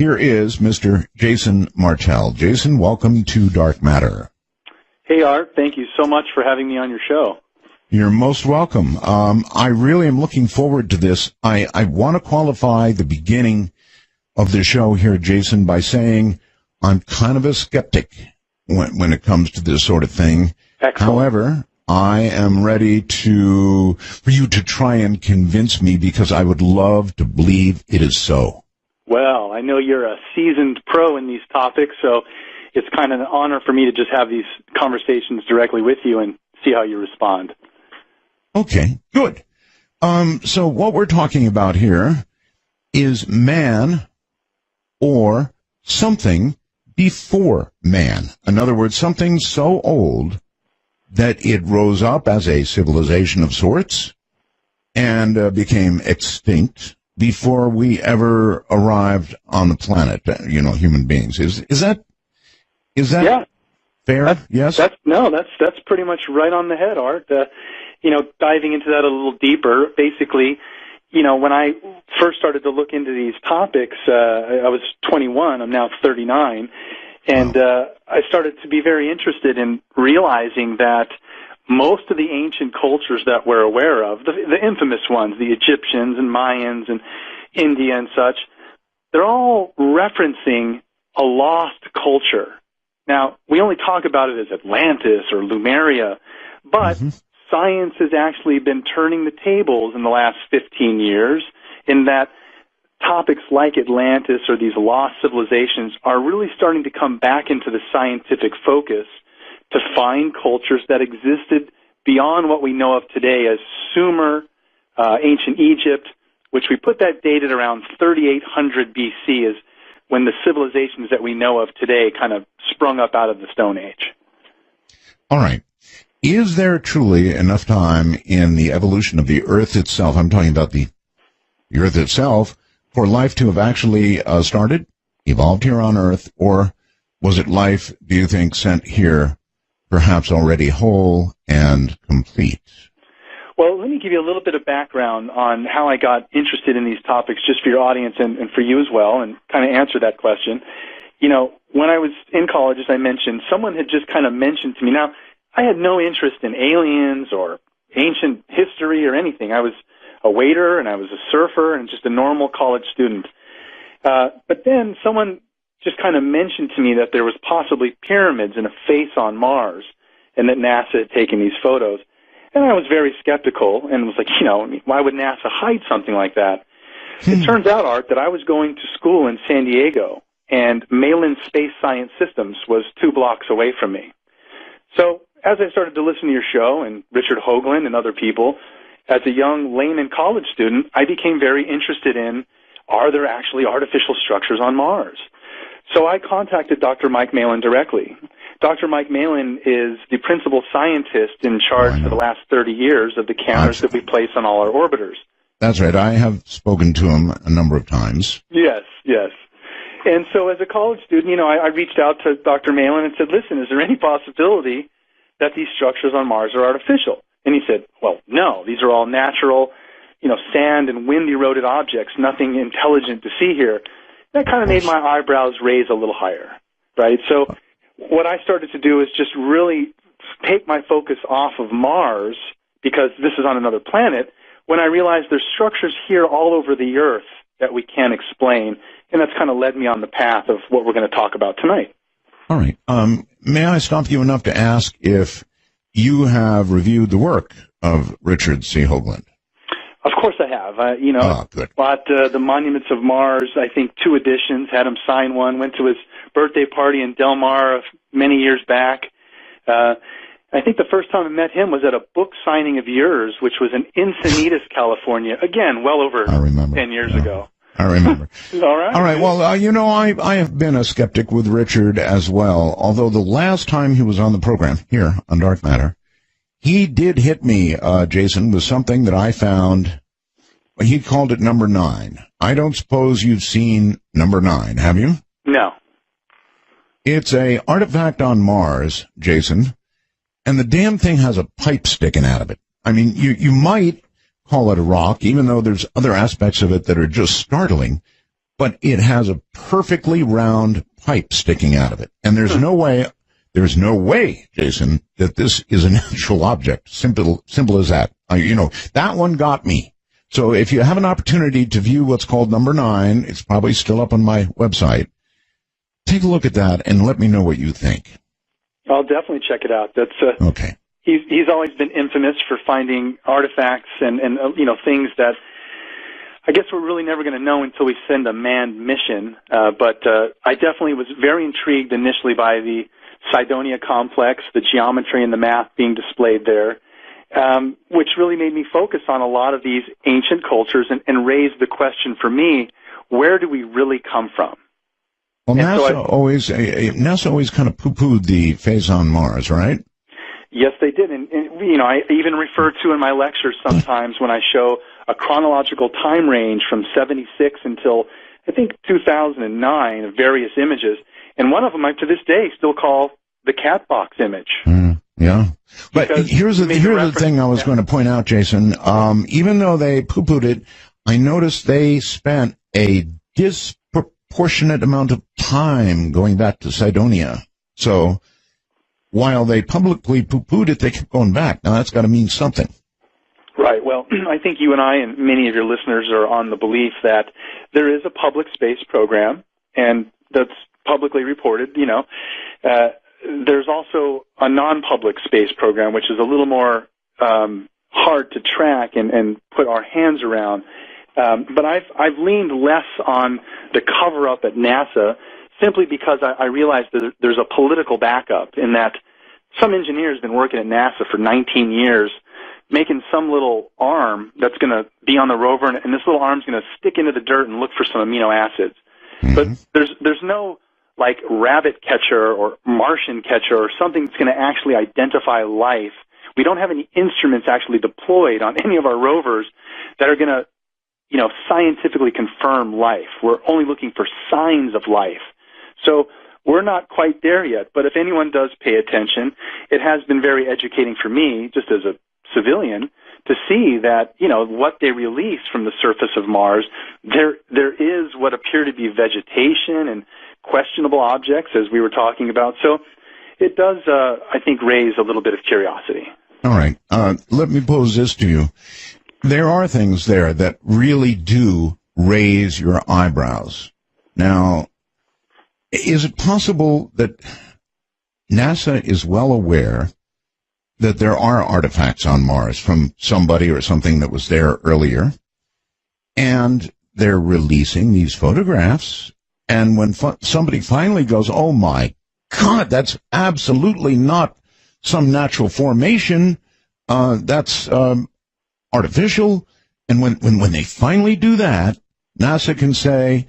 Here is Mr. Jason Martell. Jason, welcome to Dark Matter. Hey, Art. Thank you so much for having me on your show. You're most welcome. I really am looking forward to this. I want to qualify the beginning of the show here, Jason, by saying I'm kind of a skeptic when it comes to this sort of thing. Excellent. However, I am ready for you to try and convince me, because I would love to believe it is so. Well, I know you're a seasoned pro in these topics, so it's kind of an honor for me to just have these conversations directly with you and see how you respond. Okay, good. So what we're talking about here is man or something before man. In other words, something so old that it rose up as a civilization of sorts and became extinct before we ever arrived on the planet, human beings. Is that yeah. Fair? Yes? That's pretty much right on the head, Art. Diving into that a little deeper, basically, when I first started to look into these topics, I was 21, I'm now 39, and I started to be very interested in realizing that most of the ancient cultures that we're aware of, the infamous ones, the Egyptians and Mayans and India and such, they're all referencing a lost culture. Now, we only talk about it as Atlantis or Lemuria, but science has actually been turning the tables in the last 15 years in that topics like Atlantis or these lost civilizations are really starting to come back into the scientific focus to find cultures that existed beyond what we know of today as Sumer, ancient Egypt, which we put that date at around 3800 BC is when the civilizations that we know of today kind of sprung up out of the Stone Age. All right. Is there truly enough time in the evolution of the Earth itself, I'm talking about the Earth itself, for life to have actually started, evolved here on Earth, or was it life, do you think, sent here perhaps already whole and complete? Well, let me give you a little bit of background on how I got interested in these topics, just for your audience and for you as well, and kind of answer that question. When I was in college, as I mentioned, someone had just kind of mentioned to me. Now, I had no interest in aliens or ancient history or anything. I was a waiter and I was a surfer and just a normal college student. But then someone just kind of mentioned to me that there was possibly pyramids and a face on Mars and that NASA had taken these photos. And I was very skeptical and was like, why would NASA hide something like that? It turns out, Art, that I was going to school in San Diego, and Malin Space Science Systems was 2 blocks away from me. So as I started to listen to your show and Richard Hoagland and other people, as a young layman college student, I became very interested in, are there actually artificial structures on Mars? So I contacted Dr. Mike Malin directly. Dr. Mike Malin is the principal scientist in charge for the last 30 years of the cameras that we place on all our orbiters. That's right. I have spoken to him a number of times. Yes. And so as a college student, I reached out to Dr. Malin and said, listen, is there any possibility that these structures on Mars are artificial? And he said, well, no, these are all natural, sand and wind-eroded objects, nothing intelligent to see here. That kind of made my eyebrows raise a little higher, right? So what I started to do is just really take my focus off of Mars, because this is on another planet, when I realized there's structures here all over the Earth that we can't explain, and that's kind of led me on the path of what we're going to talk about tonight. All right. May I stop you enough to ask if you have reviewed the work of Richard C. Hoagland? Of course I have. Good. Bought the Monuments of Mars, I think 2 editions, had him sign one, went to his birthday party in Del Mar many years back. I think the first time I met him was at a book signing of yours, which was in Encinitas, California, again, well over 10 years ago. I remember. All right. All right. Well, I have been a skeptic with Richard as well, although the last time he was on the program here on Dark Matter, he did hit me, Jason, with something that I found. He called it number 9. I don't suppose you've seen number 9, have you? No. It's a artifact on Mars, Jason, and the damn thing has a pipe sticking out of it. I mean, you might call it a rock, even though there's other aspects of it that are just startling. but it has a perfectly round pipe sticking out of it. And there's no way, Jason, that this is a natural object. Simple as that. That one got me. So if you have an opportunity to view what's called number 9, it's probably still up on my website. Take a look at that and let me know what you think. I'll definitely check it out. That's okay. He's always been infamous for finding artifacts and things that I guess we're really never going to know until we send a manned mission. But I definitely was very intrigued initially by the Cydonia complex, the geometry and the math being displayed there, which really made me focus on a lot of these ancient cultures and raised the question for me, where do we really come from? Well, NASA always kind of poo-pooed the phase on Mars, right? Yes, they did. And I even refer to in my lectures sometimes when I show a chronological time range from 76 until, I think, 2009 of various images. And one of them I, to this day, still call the cat box image. Yeah. But here's the thing I was going to point out, Jason. Even though they poo-pooed it, I noticed they spent a disproportionate amount of time going back to Cydonia. So while they publicly poo-pooed it, they kept going back. Now, that's got to mean something. Right. Well, I think you and I and many of your listeners are on the belief that there is a public space program, and that's publicly reported, there's also a non-public space program, which is a little more hard to track and put our hands around. But I've leaned less on the cover-up at NASA simply because I realize that there's a political backup in that some engineers have been working at NASA for 19 years making some little arm that's going to be on the rover, and this little arm's going to stick into the dirt and look for some amino acids. Mm-hmm. But there's no like rabbit catcher or Martian catcher or something that's going to actually identify life. We don't have any instruments actually deployed on any of our rovers that are going to, scientifically confirm life. We're only looking for signs of life. So we're not quite there yet. But if anyone does pay attention, it has been very educating for me, just as a civilian, to see that, what they release from the surface of Mars, there is what appear to be vegetation and questionable objects, as we were talking about. So it does, I think, raise a little bit of curiosity. All right. Let me pose this to you. There are things there that really do raise your eyebrows. Now, is it possible that NASA is well aware that there are artifacts on Mars from somebody or something that was there earlier, and they're releasing these photographs, and when somebody finally goes, oh my God, that's absolutely not some natural formation, that's artificial, and when they finally do that, NASA can say,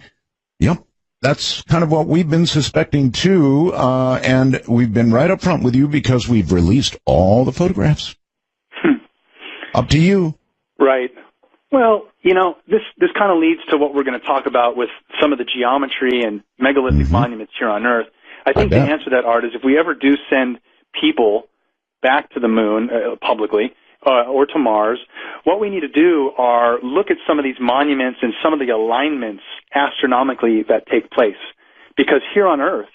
yep, that's kind of what we've been suspecting too, and we've been right up front with you because we've released all the photographs. Up to you. Right. Well, this kind of leads to what we're going to talk about with some of the geometry and megalithic monuments here on Earth. I think the answer to that, Art, is if we ever do send people back to the moon publicly, or to Mars, what we need to do are look at some of these monuments and some of the alignments astronomically that take place. Because here on Earth,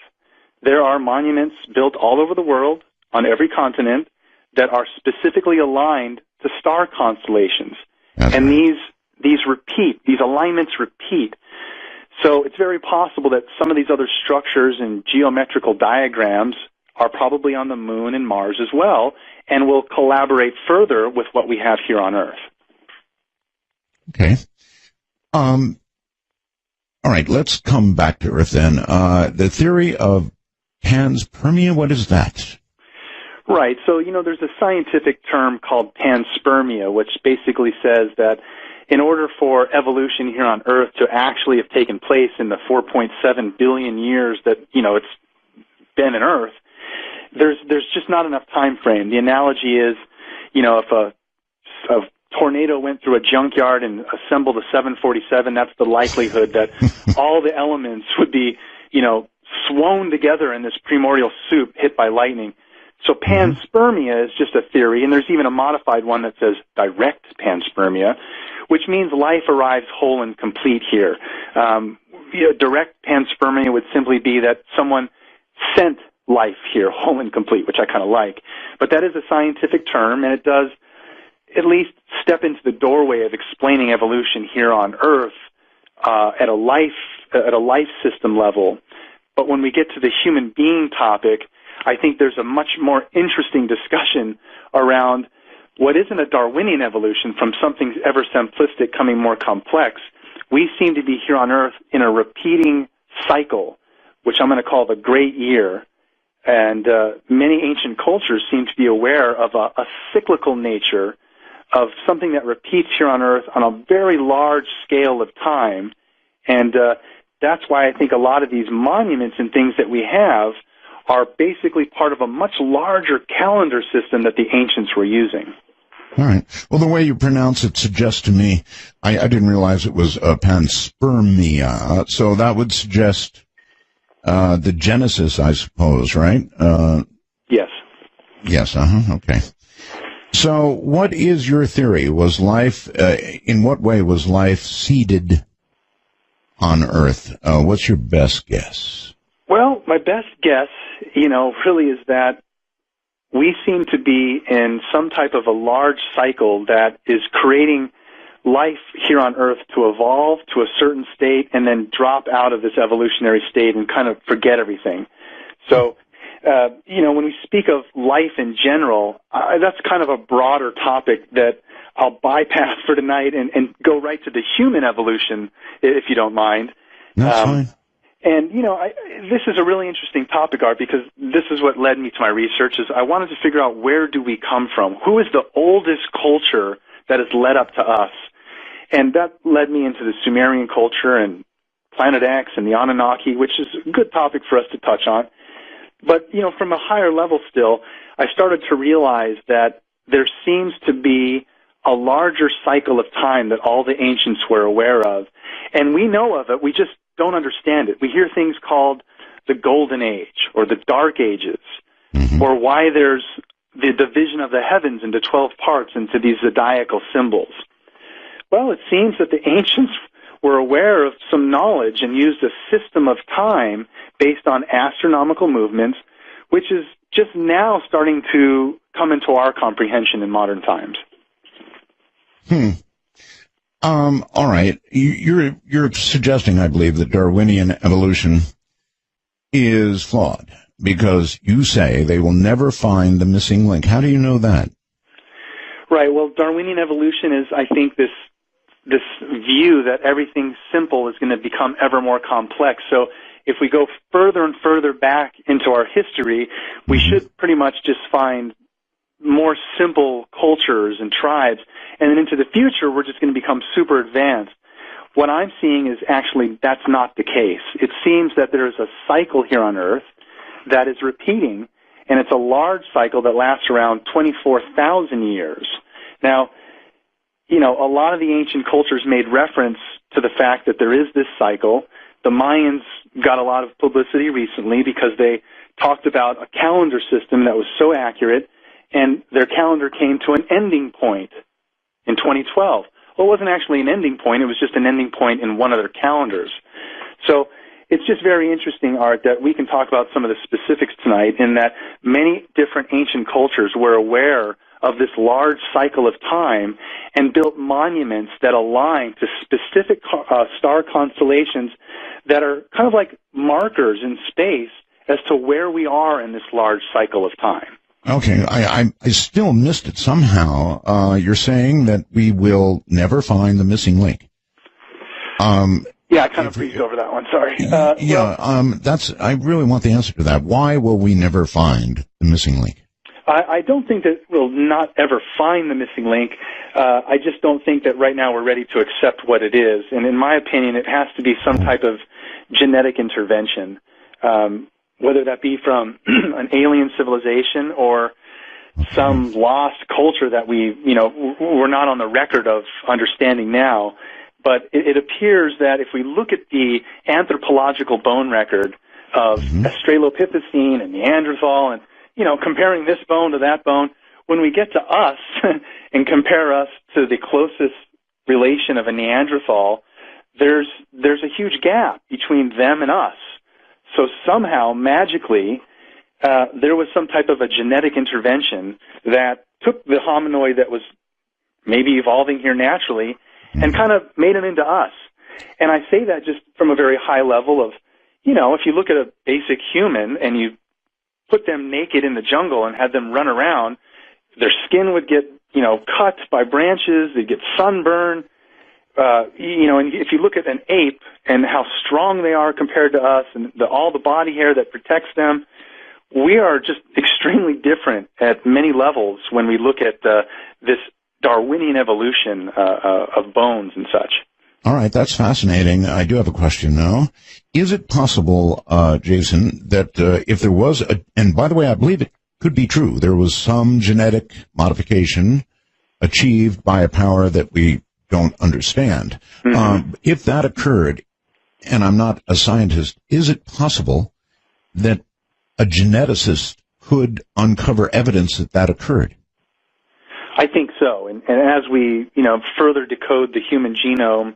there are monuments built all over the world, on every continent, that are specifically aligned to star constellations. And these repeat, these alignments repeat. So it's very possible that some of these other structures and geometrical diagrams are probably on the moon and Mars as well, and will collaborate further with what we have here on Earth. Okay. All right, let's come back to Earth then. The theory of panspermia, what is that? Right. So, there's a scientific term called panspermia, which basically says that in order for evolution here on Earth to actually have taken place in the 4.7 billion years that, it's been in Earth, there's just not enough time frame. The analogy is, if a tornado went through a junkyard and assembled a 747, that's the likelihood that all the elements would be, swown together in this primordial soup hit by lightning. So panspermia is just a theory, and there's even a modified one that says direct panspermia, which means life arrives whole and complete here. direct panspermia would simply be that someone sent life here, whole and complete, which I kind of like. But that is a scientific term, and it does at least step into the doorway of explaining evolution here on Earth at a life system level. But when we get to the human being topic, I think there's a much more interesting discussion around what isn't a Darwinian evolution from something ever simplistic coming more complex. We seem to be here on Earth in a repeating cycle, which I'm going to call the Great Year. And many ancient cultures seem to be aware of a cyclical nature of something that repeats here on Earth on a very large scale of time. And that's why I think a lot of these monuments and things that we have are basically part of a much larger calendar system that the ancients were using. All right. Well, the way you pronounce it suggests to me, I didn't realize it was panspermia. So that would suggest the Genesis, I suppose, right? Yes. Yes, okay. So what is your theory? Was life, in what way was life seeded on Earth? What's your best guess? Well, my best guess, really is that we seem to be in some type of a large cycle that is creating life here on Earth to evolve to a certain state and then drop out of this evolutionary state and kind of forget everything. So, when we speak of life in general, that's kind of a broader topic that I'll bypass for tonight and go right to the human evolution, if you don't mind. That's fine. And, this is a really interesting topic, Art, because this is what led me to my research, is I wanted to figure out where do we come from? Who is the oldest culture that has led up to us? And that led me into the Sumerian culture and Planet X and the Anunnaki, which is a good topic for us to touch on. But, from a higher level still, I started to realize that there seems to be a larger cycle of time that all the ancients were aware of. And we know of it, we just don't understand it. We hear things called the Golden Age or the Dark Ages, or why there's the division of the heavens into 12 parts into these zodiacal symbols. Well, it seems that the ancients were aware of some knowledge and used a system of time based on astronomical movements, which is just now starting to come into our comprehension in modern times. All right. You're suggesting, I believe, that Darwinian evolution is flawed because you say they will never find the missing link. How do you know that? Right. Well, Darwinian evolution is, I think, this view that everything simple is going to become ever more complex. So if we go further and further back into our history, we should pretty much just find more simple cultures and tribes, and then into the future, we're just going to become super advanced. What I'm seeing is actually that's not the case. It seems that there is a cycle here on Earth that is repeating, and it's a large cycle that lasts around 24,000 years. Now, a lot of the ancient cultures made reference to the fact that there is this cycle. The Mayans got a lot of publicity recently because they talked about a calendar system that was so accurate, and their calendar came to an ending point in 2012. Well, it wasn't actually an ending point. It was just an ending point in one of their calendars. So it's just very interesting, Art, that we can talk about some of the specifics tonight in that many different ancient cultures were aware of this large cycle of time and built monuments that align to specific star constellations that are kind of like markers in space as to where we are in this large cycle of time. Okay, I still missed it somehow. You're saying that we will never find the missing link. Yeah, I kind of breezed over that one. Sorry. I really want the answer to that. Why will we never find the missing link? I don't think that we'll not ever find the missing link. I just don't think that right now we're ready to accept what it is. And in my opinion, it has to be some type of genetic intervention. Whether that be from an alien civilization or some lost culture that we're not on the record of understanding now. But it appears that if we look at the anthropological bone record of Australopithecine and Neanderthal and, comparing this bone to that bone, when we get to us and compare us to the closest relation of a Neanderthal, there's a huge gap between them and us. So somehow, magically, there was some type of a genetic intervention that took the hominoid that was maybe evolving here naturally and kind of made him into us. And I say that just from a very high level of, if you look at a basic human and you put them naked in the jungle and had them run around, their skin would get, cut by branches, they'd get sunburn. And if you look at an ape and how strong they are compared to us and all the body hair that protects them, we are just extremely different at many levels when we look at this Darwinian evolution of bones and such. All right, that's fascinating. I do have a question now. Is it possible, Jason, that if there was and by the way, I believe it could be true, there was some genetic modification achieved by a power that we don't understand. Mm-hmm. If that occurred, and I'm not a scientist, is it possible that a geneticist could uncover evidence that occurred? I think so. And as we, further decode the human genome,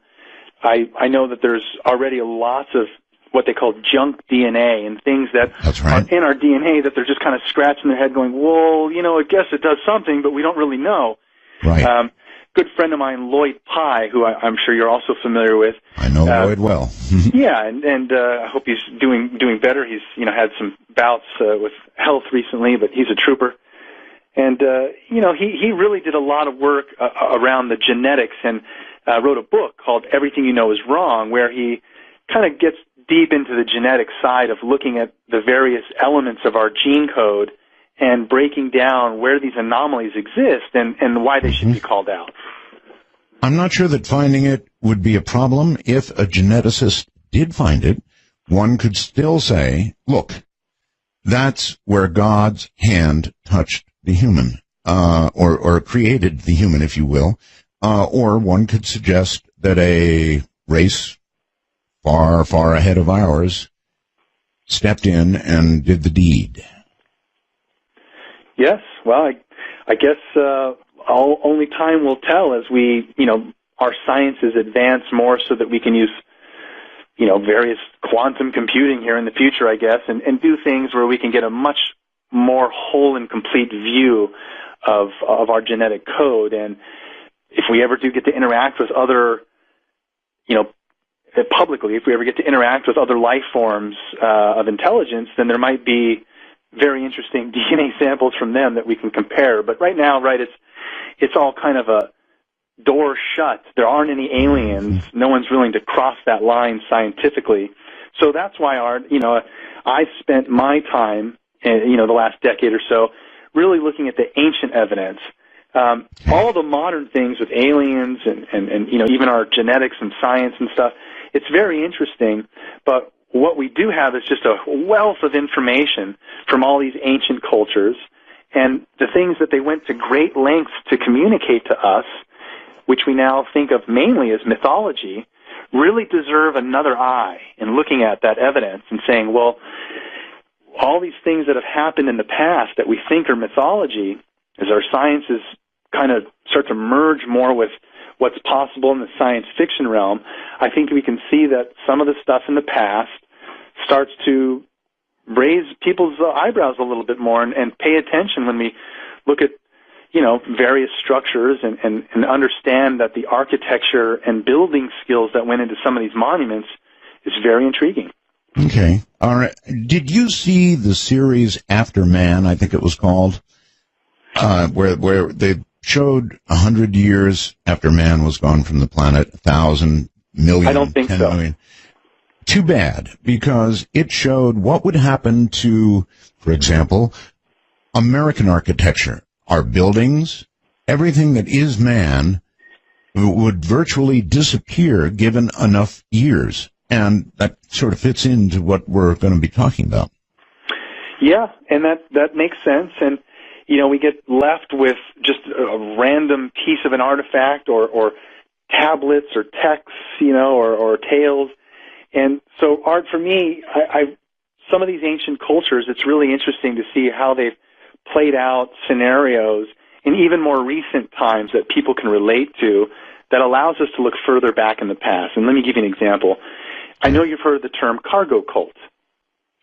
I know that there's already lots of what they call junk DNA and things that are in our DNA that they're just kind of scratching their head going, well, I guess it does something, but we don't really know. Right. Good friend of mine, Lloyd Pye, who I'm sure you're also familiar with. I know Lloyd well. Yeah, and I hope he's doing better. He's had some bouts with health recently, but he's a trooper. And he really did a lot of work around the genetics and wrote a book called Everything You Know Is Wrong, where he kind of gets deep into the genetic side of looking at the various elements of our gene code and breaking down where these anomalies exist and why they should be called out. I'm not sure that finding it would be a problem. If a geneticist did find it, one could still say, look, that's where God's hand touched the human, or created the human, if you will. Or one could suggest that a race far, far ahead of ours stepped in and did the deed. Yes, well, I guess only time will tell as we, our sciences advance more so that we can use, various quantum computing here in the future, I guess, and do things where we can get a much more whole and complete view of our genetic code. And if we ever do get to interact with other, publicly, if we ever get to interact with other life forms of intelligence, then there might be very interesting DNA samples from them that we can compare. But right now, it's all kind of a door shut. There aren't any aliens. No one's willing to cross that line scientifically. So that's why, I've spent my time, the last decade or so, really looking at the ancient evidence. All the modern things with aliens and even our genetics and science and stuff, it's very interesting, but what we do have is just a wealth of information from all these ancient cultures, and the things that they went to great lengths to communicate to us, which we now think of mainly as mythology, really deserve another eye in looking at that evidence and saying, well, all these things that have happened in the past that we think are mythology, as our sciences kind of start to merge more with what's possible in the science fiction realm, I think we can see that some of the stuff in the past starts to raise people's eyebrows a little bit more and pay attention when we look at, various structures and understand that the architecture and building skills that went into some of these monuments is very intriguing. Okay. All right. Did you see the series After Man, I think it was called, where they showed 100 years after man was gone from the planet, 1,000 million, I don't think 10 so. million. Too bad, because it showed what would happen to, for example, American architecture. Our buildings, everything that is man, would virtually disappear given enough years. And that sort of fits into what we're going to be talking about. Yeah, and that makes sense. And, we get left with just a random piece of an artifact or tablets or texts, or tales. And so art, for me, some of these ancient cultures, it's really interesting to see how they've played out scenarios in even more recent times that people can relate to that allows us to look further back in the past. And let me give you an example. I know you've heard the term cargo cult.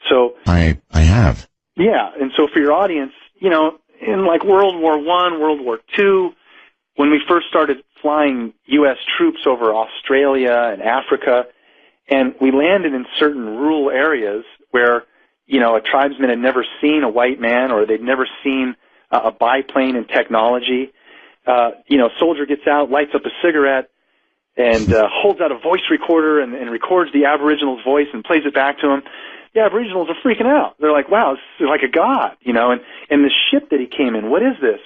So I have. Yeah, and so for your audience, in like World War I, World War II, when we first started flying U.S. troops over Australia and Africa, and we landed in certain rural areas where, a tribesman had never seen a white man or they'd never seen a biplane in technology. Soldier gets out, lights up a cigarette, and holds out a voice recorder and records the Aboriginal's voice and plays it back to him. The Aboriginals are freaking out. They're like, wow, this is like a god, and the ship that he came in, what is this?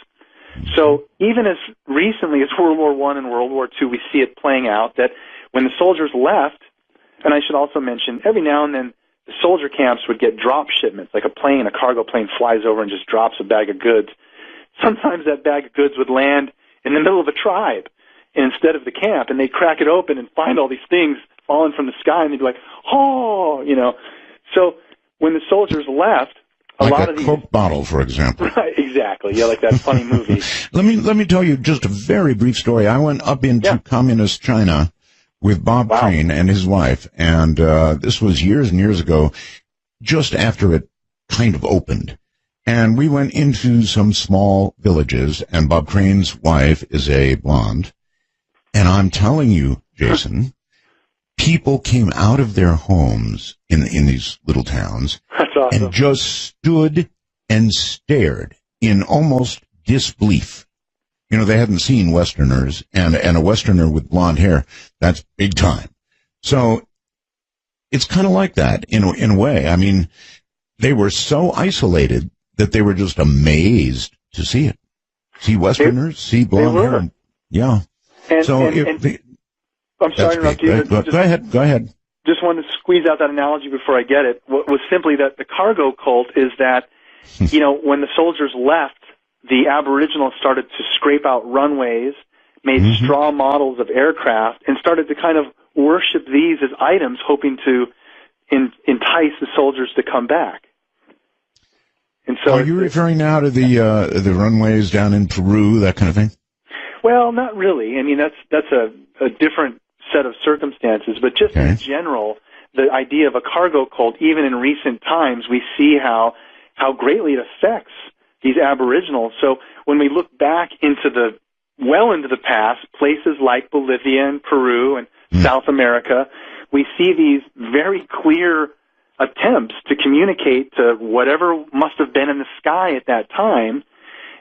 So even as recently as World War I and World War II, we see it playing out that when the soldiers left, and I should also mention, every now and then the soldier camps would get drop shipments, like a cargo plane flies over and just drops a bag of goods. Sometimes that bag of goods would land in the middle of a tribe instead of the camp, and they'd crack it open and find all these things falling from the sky, and they'd be like, oh, So when the soldiers left, a lot of these Coke bottle, for example. Right, exactly. Yeah, like that funny movie. Let me tell you just a very brief story. I went up into communist China with Bob Crane and his wife, and this was years and years ago, just after it kind of opened. And we went into some small villages, and Bob Crane's wife is a blonde. And I'm telling you, Jason, people came out of their homes in these little towns. That's awesome. And just stood and stared in almost disbelief. They hadn't seen Westerners, and a Westerner with blonde hair, that's big time. So it's kind of like that in a way. I mean, they were so isolated that they were just amazed to see it. See Westerners, see blonde hair. Yeah. I'm sorry to interrupt you. Go ahead. Just wanted to squeeze out that analogy before I get it. What was simply that the cargo cult is that, when the soldiers left, the Aboriginals started to scrape out runways, made straw models of aircraft, and started to kind of worship these as items, hoping to entice the soldiers to come back. And so, are you referring now to the runways down in Peru, that kind of thing? Well, not really. I mean, that's a different set of circumstances, but just in general, the idea of a cargo cult, even in recent times, we see how greatly it affects these Aboriginals. So when we look back into the past, places like Bolivia and Peru and South America, we see these very clear attempts to communicate to whatever must have been in the sky at that time.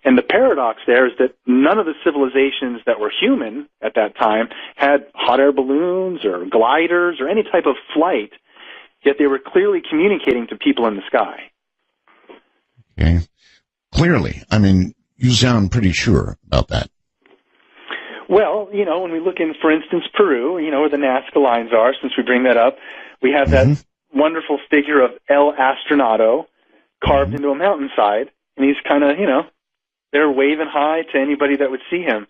And the paradox there is that none of the civilizations that were human at that time had hot air balloons or gliders or any type of flight, yet they were clearly communicating to people in the sky. Okay. Clearly. I mean, you sound pretty sure about that. Well, when we look in, for instance, Peru, where the Nazca lines are, since we bring that up, we have that wonderful figure of El Astronato carved into a mountainside, and he's kind of, they're waving hi to anybody that would see him.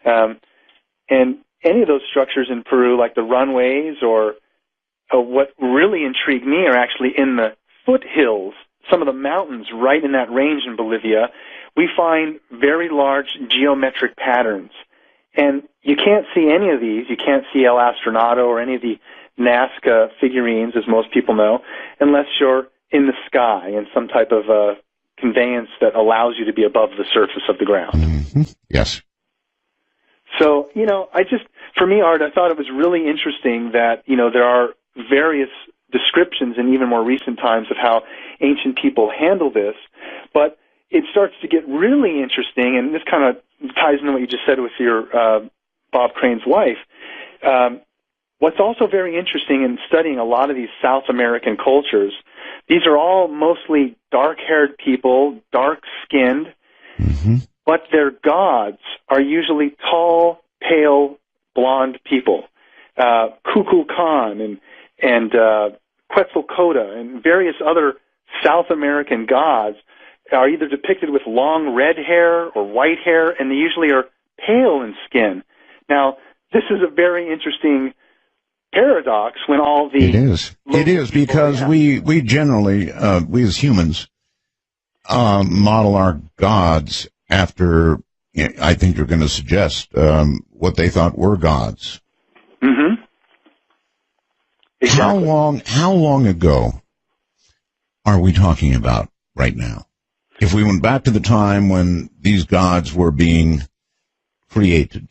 And any of those structures in Peru, like the runways or what really intrigued me are actually in the foothills, some of the mountains right in that range in Bolivia, we find very large geometric patterns. And you can't see any of these. You can't see El Astronato or any of the Nazca figurines, as most people know, unless you're in the sky in some type of conveyance that allows you to be above the surface of the ground. Yes. So, for me, Art, I thought it was really interesting that, there are various descriptions in even more recent times of how ancient people handle this, but it starts to get really interesting, and this kind of ties into what you just said with your Bob Crane's wife. What's also very interesting in studying a lot of these South American cultures, these are all mostly dark-haired people, dark-skinned, but their gods are usually tall, pale, blonde people. Kukulkan and Quetzalcoatl and various other South American gods are either depicted with long red hair or white hair, and they usually are pale in skin. Now, this is a very interesting paradox when all the... It is because we generally, we as humans, model our gods after, I think you're going to suggest what they thought were gods. Mm-hmm. Exactly. How long ago are we talking about right now? If we went back to the time when these gods were being created,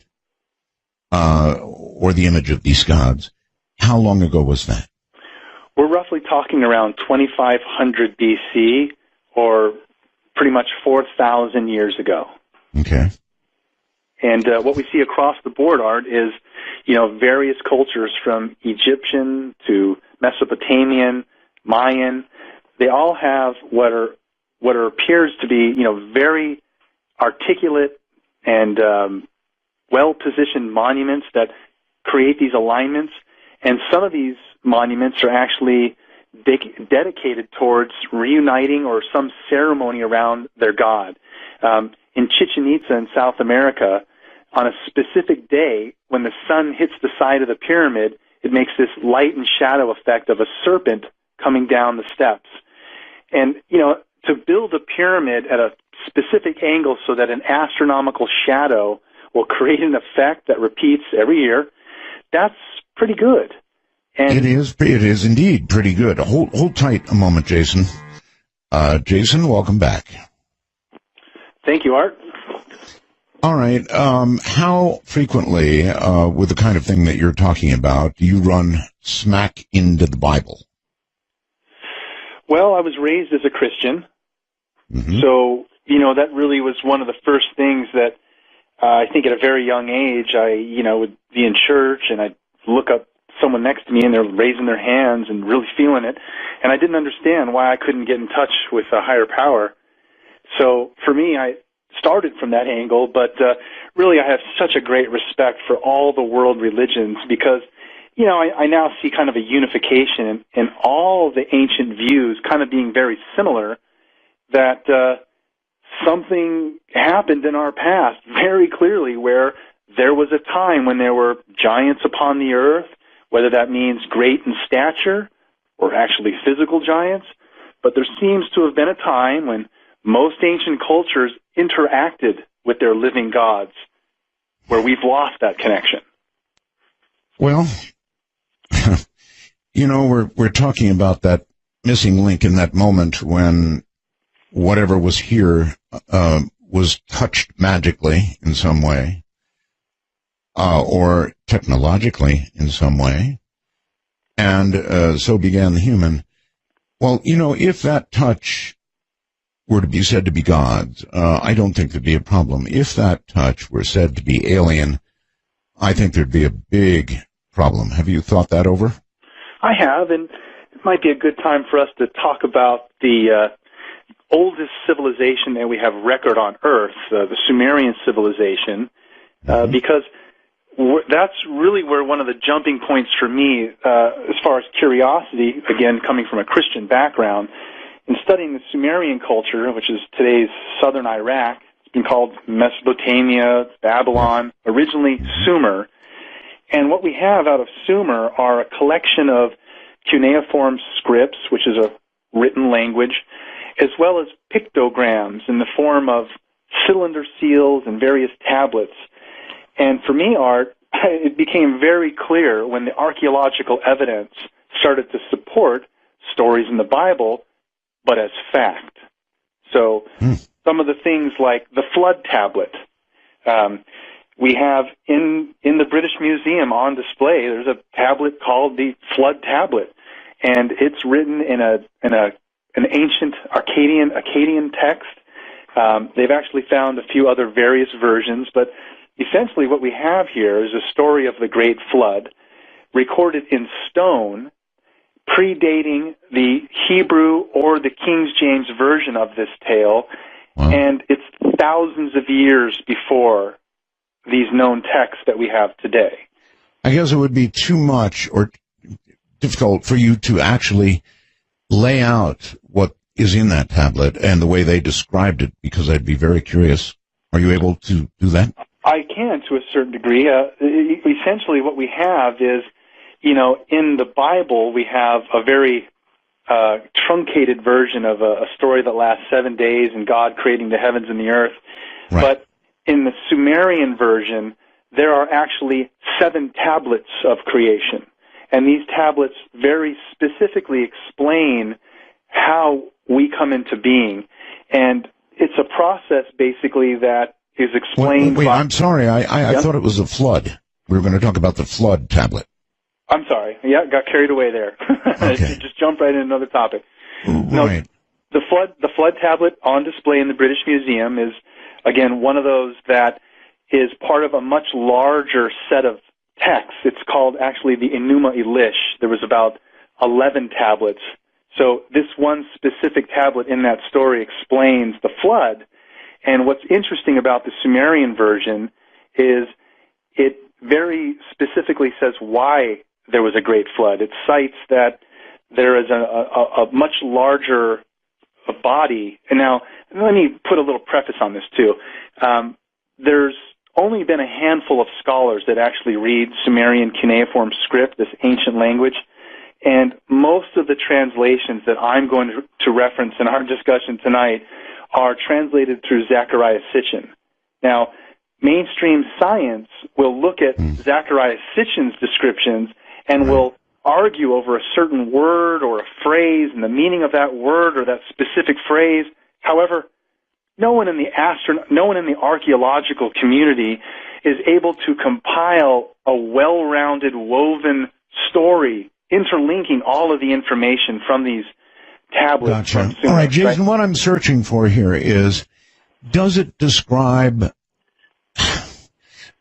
or the image of these gods, how long ago was that? We're roughly talking around 2500 BC, or pretty much 4,000 years ago. Okay. And what we see across the board, Art, is, various cultures from Egyptian to Mesopotamian, Mayan. They all have what appears to be, very articulate and well-positioned monuments that create these alignments. And some of these monuments are actually dedicated towards reuniting or some ceremony around their god. In Chichen Itza in South America, on a specific day, when the sun hits the side of the pyramid, it makes this light and shadow effect of a serpent coming down the steps. And, to build a pyramid at a specific angle so that an astronomical shadow will create an effect that repeats every year, that's pretty good. And it is indeed pretty good. Hold tight a moment, Jason. Jason, welcome back. Thank you, Art. All right. How frequently, with the kind of thing that you're talking about, do you run smack into the Bible? Well, I was raised as a Christian, so, that really was one of the first things that I think at a very young age, I, would be in church and I'd look up someone next to me and they're raising their hands and really feeling it, and I didn't understand why I couldn't get in touch with a higher power. So for me, I started from that angle, but really I have such a great respect for all the world religions because, I now see kind of a unification in all the ancient views kind of being very similar, that something happened in our past very clearly where there was a time when there were giants upon the earth, whether that means great in stature or actually physical giants, but there seems to have been a time when most ancient cultures interacted with their living gods, where we've lost that connection. Well, we're talking about that missing link in that moment when whatever was here was touched magically in some way, or technologically in some way, and so began the human. Well, if that touch were to be said to be God's, I don't think there'd be a problem. If that touch were said to be alien, I think there'd be a big problem. Have you thought that over? I have, and it might be a good time for us to talk about the oldest civilization that we have record on Earth, the Sumerian civilization, because that's really where one of the jumping points for me, as far as curiosity, again, coming from a Christian background, in studying the Sumerian culture, which is today's southern Iraq. It's been called Mesopotamia, Babylon, originally Sumer. And what we have out of Sumer are a collection of cuneiform scripts, which is a written language, as well as pictograms in the form of cylinder seals and various tablets. And for me, Art, it became very clear when the archaeological evidence started to support stories in the Bible, but as fact. So some of the things like the flood tablet, we have in the British Museum on display, there's a tablet called the flood tablet, and it's written in an ancient Akkadian text. They've actually found a few other various versions, but essentially what we have here is a story of the Great Flood recorded in stone, predating the Hebrew or the King James version of this tale, and it's thousands of years before these known texts that we have today. I guess it would be too much or difficult for you to actually lay out what is in that tablet and the way they described it, because I'd be very curious. Are you able to do that? I can, to a certain degree. Essentially what we have is, in the Bible, we have a very truncated version of a story that lasts 7 days and God creating the heavens and the earth. Right. But in the Sumerian version, there are actually 7 tablets of creation. And these tablets very specifically explain how we come into being. And it's a process, basically, that is explained Wait, I'm sorry. I thought it was a flood. We were going to talk about the flood tablet. I'm sorry. Yeah, got carried away there. Okay. Just jump right in another topic. Right. No, the flood tablet on display in the British Museum is, again, one of those that is part of a much larger set of texts. It's called, actually, the Enuma Elish. There was about 11 tablets. So this one specific tablet in that story explains the flood. And what's interesting about the Sumerian version is it very specifically says why there was a great flood. It cites that there is a much larger body. And now, let me put a little preface on this, too. There's only been a handful of scholars that actually read Sumerian cuneiform script, this ancient language, and most of the translations that I'm going to reference in our discussion tonight are translated through Zecharia Sitchin. Now, mainstream science will look at Zecharia Sitchin's descriptions and will argue over a certain word or a phrase and the meaning of that word or that specific phrase. However, no one in the archaeological community is able to compile a well-rounded, woven story interlinking all of the information from these tablets. Gotcha. All right, Jason, what I'm searching for here is, does it describe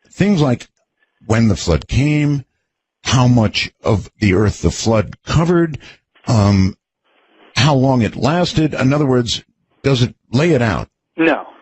things like when the flood came, how much of the earth the flood covered, how long it lasted? In other words, does it lay it out?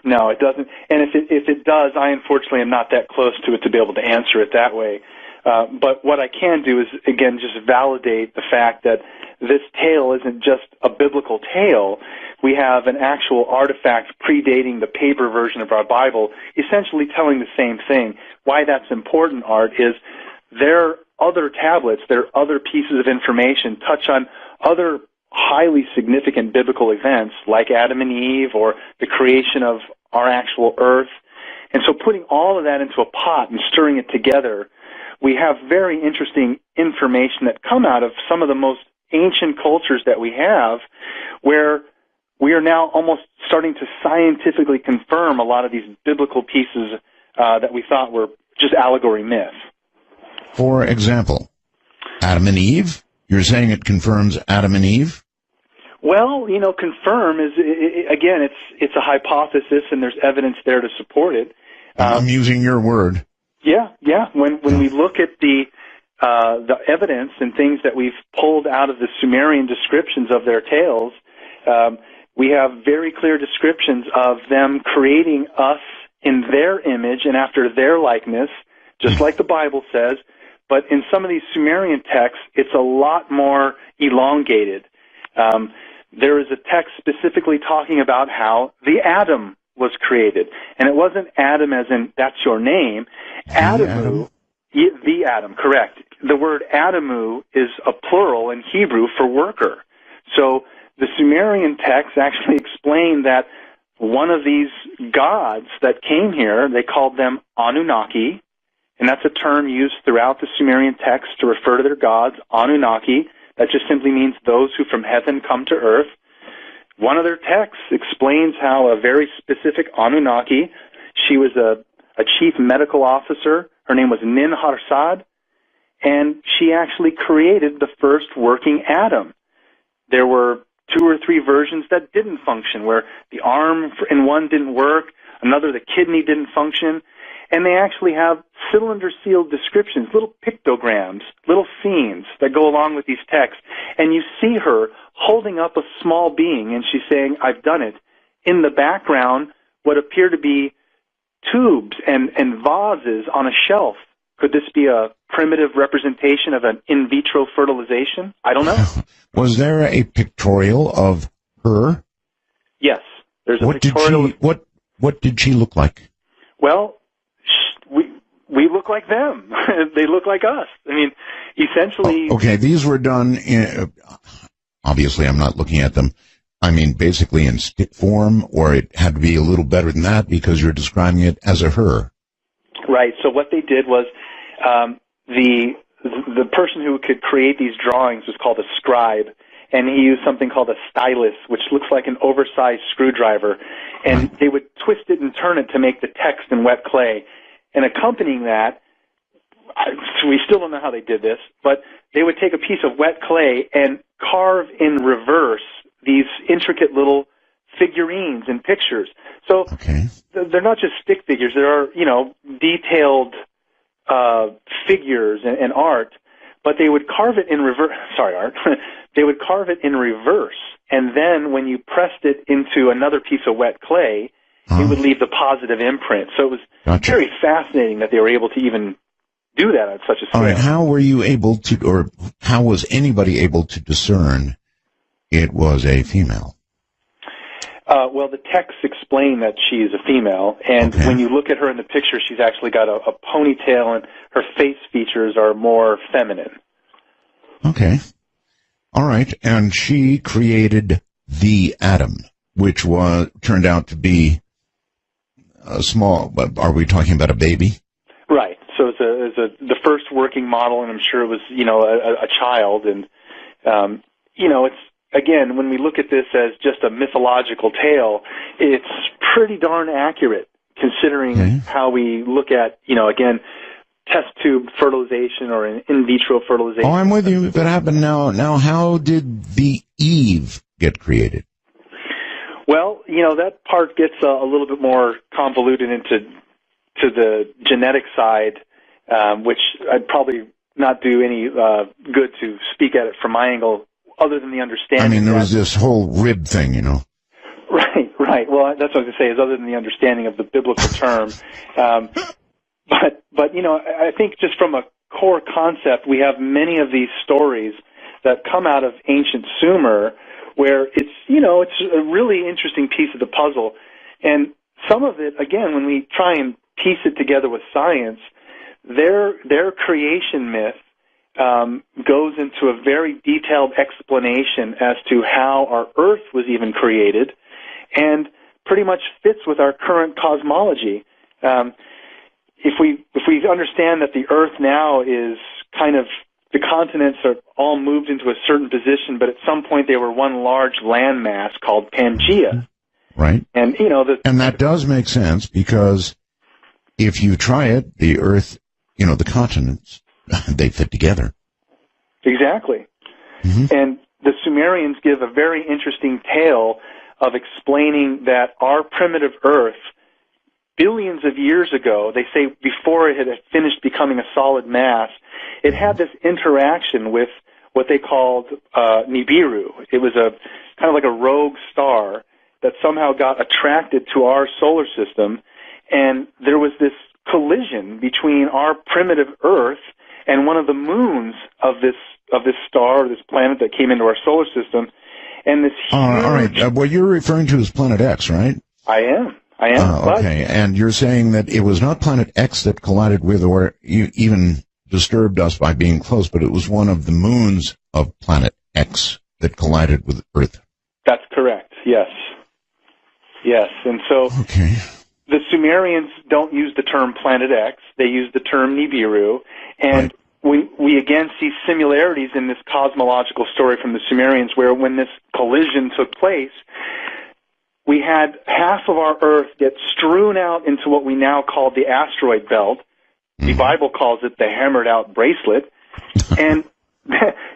No, it doesn't. And if it does, I unfortunately am not that close to it to be able to answer it that way. But what I can do is, again, just validate the fact that this tale isn't just a biblical tale. We have an actual artifact predating the paper version of our Bible, essentially telling the same thing. Why that's important, Art, is there are other tablets, there are other pieces of information touch on other highly significant biblical events like Adam and Eve or the creation of our actual earth. And so putting all of that into a pot and stirring it together, we have very interesting information that come out of some of the most ancient cultures that we have, where we are now almost starting to scientifically confirm a lot of these biblical pieces that we thought were just allegory myth. For example, Adam and Eve? You're saying it confirms Adam and Eve? Well, confirm is, again, it's a hypothesis, and there's evidence there to support it. I'm using your word. Yeah. When we look at the evidence and things that we've pulled out of the Sumerian descriptions of their tales, we have very clear descriptions of them creating us in their image and after their likeness, just like the Bible says. But in some of these Sumerian texts, it's a lot more elongated. There is a text specifically talking about how the atom was created. And it wasn't Adam as in, that's your name. Adamu, the atom, correct. The word Adamu is a plural in Hebrew for worker. So the Sumerian texts actually explain that one of these gods that came here, they called them Anunnaki, and that's a term used throughout the Sumerian text to refer to their gods, Anunnaki. That just simply means those who from heaven come to earth. One of their texts explains how a very specific Anunnaki, she was a chief medical officer. Her name was Nin-Harsad, and she actually created the first working atom. There were 2 or 3 versions that didn't function, where the arm in one didn't work, another, the kidney didn't function, and they actually have cylinder-sealed descriptions, little pictograms, little scenes that go along with these texts. And you see her holding up a small being, and she's saying, I've done it. In the background, what appear to be tubes and vases on a shelf. Could this be a primitive representation of an in vitro fertilization? I don't know. Was there a pictorial of her? Yes. There's a pictorial. What did she look like? Well, we look like them. They look like us. I mean, essentially. Okay, these were done obviously I'm not looking at them. I mean, basically in stick form, or it had to be a little better than that because you're describing it as a her? Right. So what they did was the person who could create these drawings was called a scribe, and he used something called a stylus, which looks like an oversized screwdriver, and they would twist it and turn it to make the text in wet clay. And accompanying that, we still don't know how they did this, but they would take a piece of wet clay and carve in reverse these intricate little figurines and pictures. So they're not just stick figures. There are, detailed figures and art, but they would carve it in reverse. Sorry, art. They would carve it in reverse, and then when you pressed it into another piece of wet clay, it would leave the positive imprint. So it was very fascinating that they were able to even do that at such a scale. All right, how were you able to, or how was anybody able to discern it was a female? Well, the texts explain that she is a female, and when you look at her in the picture, she's actually got a ponytail, and her face features are more feminine. Okay. All right, and she created the atom, which turned out to be a small, are we talking about a baby? Right. So it's the first working model, and I'm sure it was, a child, and, it's, again, when we look at this as just a mythological tale, it's pretty darn accurate considering how we look at, again, test tube fertilization or in vitro fertilization. Oh, I'm with you. If it happened now, how did the Eve get created? Well, that part gets a little bit more convoluted into the genetic side, which I'd probably not do any good to speak at it from my angle, other than the understanding. I mean, there was this whole rib thing, Right. Well, that's what I was going to say, is other than the understanding of the biblical term. But I think just from a core concept, we have many of these stories that come out of ancient Sumer where it's a really interesting piece of the puzzle. And some of it, again, when we try and piece it together with science, their creation myth goes into a very detailed explanation as to how our Earth was even created, and pretty much fits with our current cosmology. If we understand that the Earth now is kind of, the continents are all moved into a certain position, but at some point they were one large landmass called Pangaea. Right. And and that does make sense, because if you try it, the Earth, the continents, they fit together. Exactly. And the Sumerians give a very interesting tale of explaining that our primitive Earth, billions of years ago, they say before it had finished becoming a solid mass, it had this interaction with what they called Nibiru. It was a kind of like a rogue star that somehow got attracted to our solar system, and there was this collision between our primitive Earth and one of the moons of this star, this planet that came into our solar system, and this huge... all right. What you're referring to is Planet X, right? I am. Okay. And you're saying that it was not Planet X that collided with or even disturbed us by being close, but it was one of the moons of Planet X that collided with Earth. That's correct. Yes. And so... Okay. The Sumerians don't use the term Planet X. They use the term Nibiru. And we again see similarities in this cosmological story from the Sumerians, where when this collision took place, we had half of our Earth get strewn out into what we now call the asteroid belt. The Bible calls it the hammered-out bracelet. And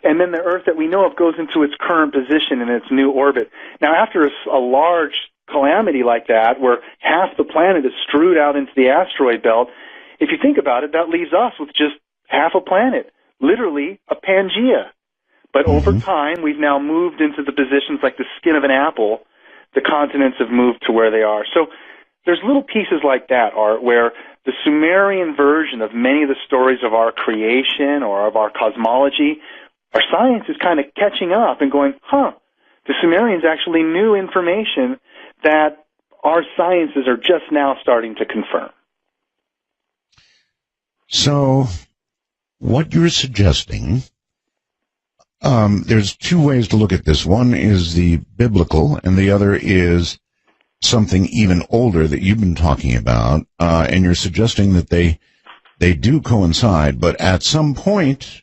then the Earth that we know of goes into its current position in its new orbit. Now, after a large calamity like that, where half the planet is strewed out into the asteroid belt, if you think about it, that leaves us with just half a planet, literally a Pangaea. But over time, we've now moved into the positions like the skin of an apple. The continents have moved to where they are. So there's little pieces like that, Art, where the Sumerian version of many of the stories of our creation or of our cosmology, our science is kind of catching up and going, the Sumerians actually knew information that our sciences are just now starting to confirm. So what you're suggesting There's two ways to look at this. One is the biblical, and the other is something even older that you've been talking about, and you're suggesting that they do coincide, but at some point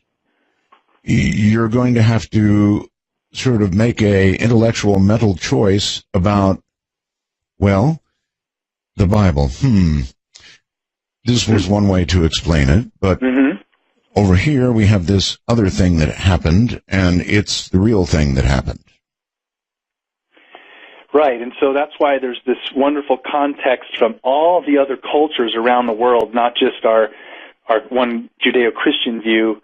you're going to have to sort of make a intellectual mental choice about, well, the Bible. This was one way to explain it, but over here we have this other thing that happened, and it's the real thing that happened. Right, and so that's why there's this wonderful context from all the other cultures around the world, not just our one Judeo-Christian view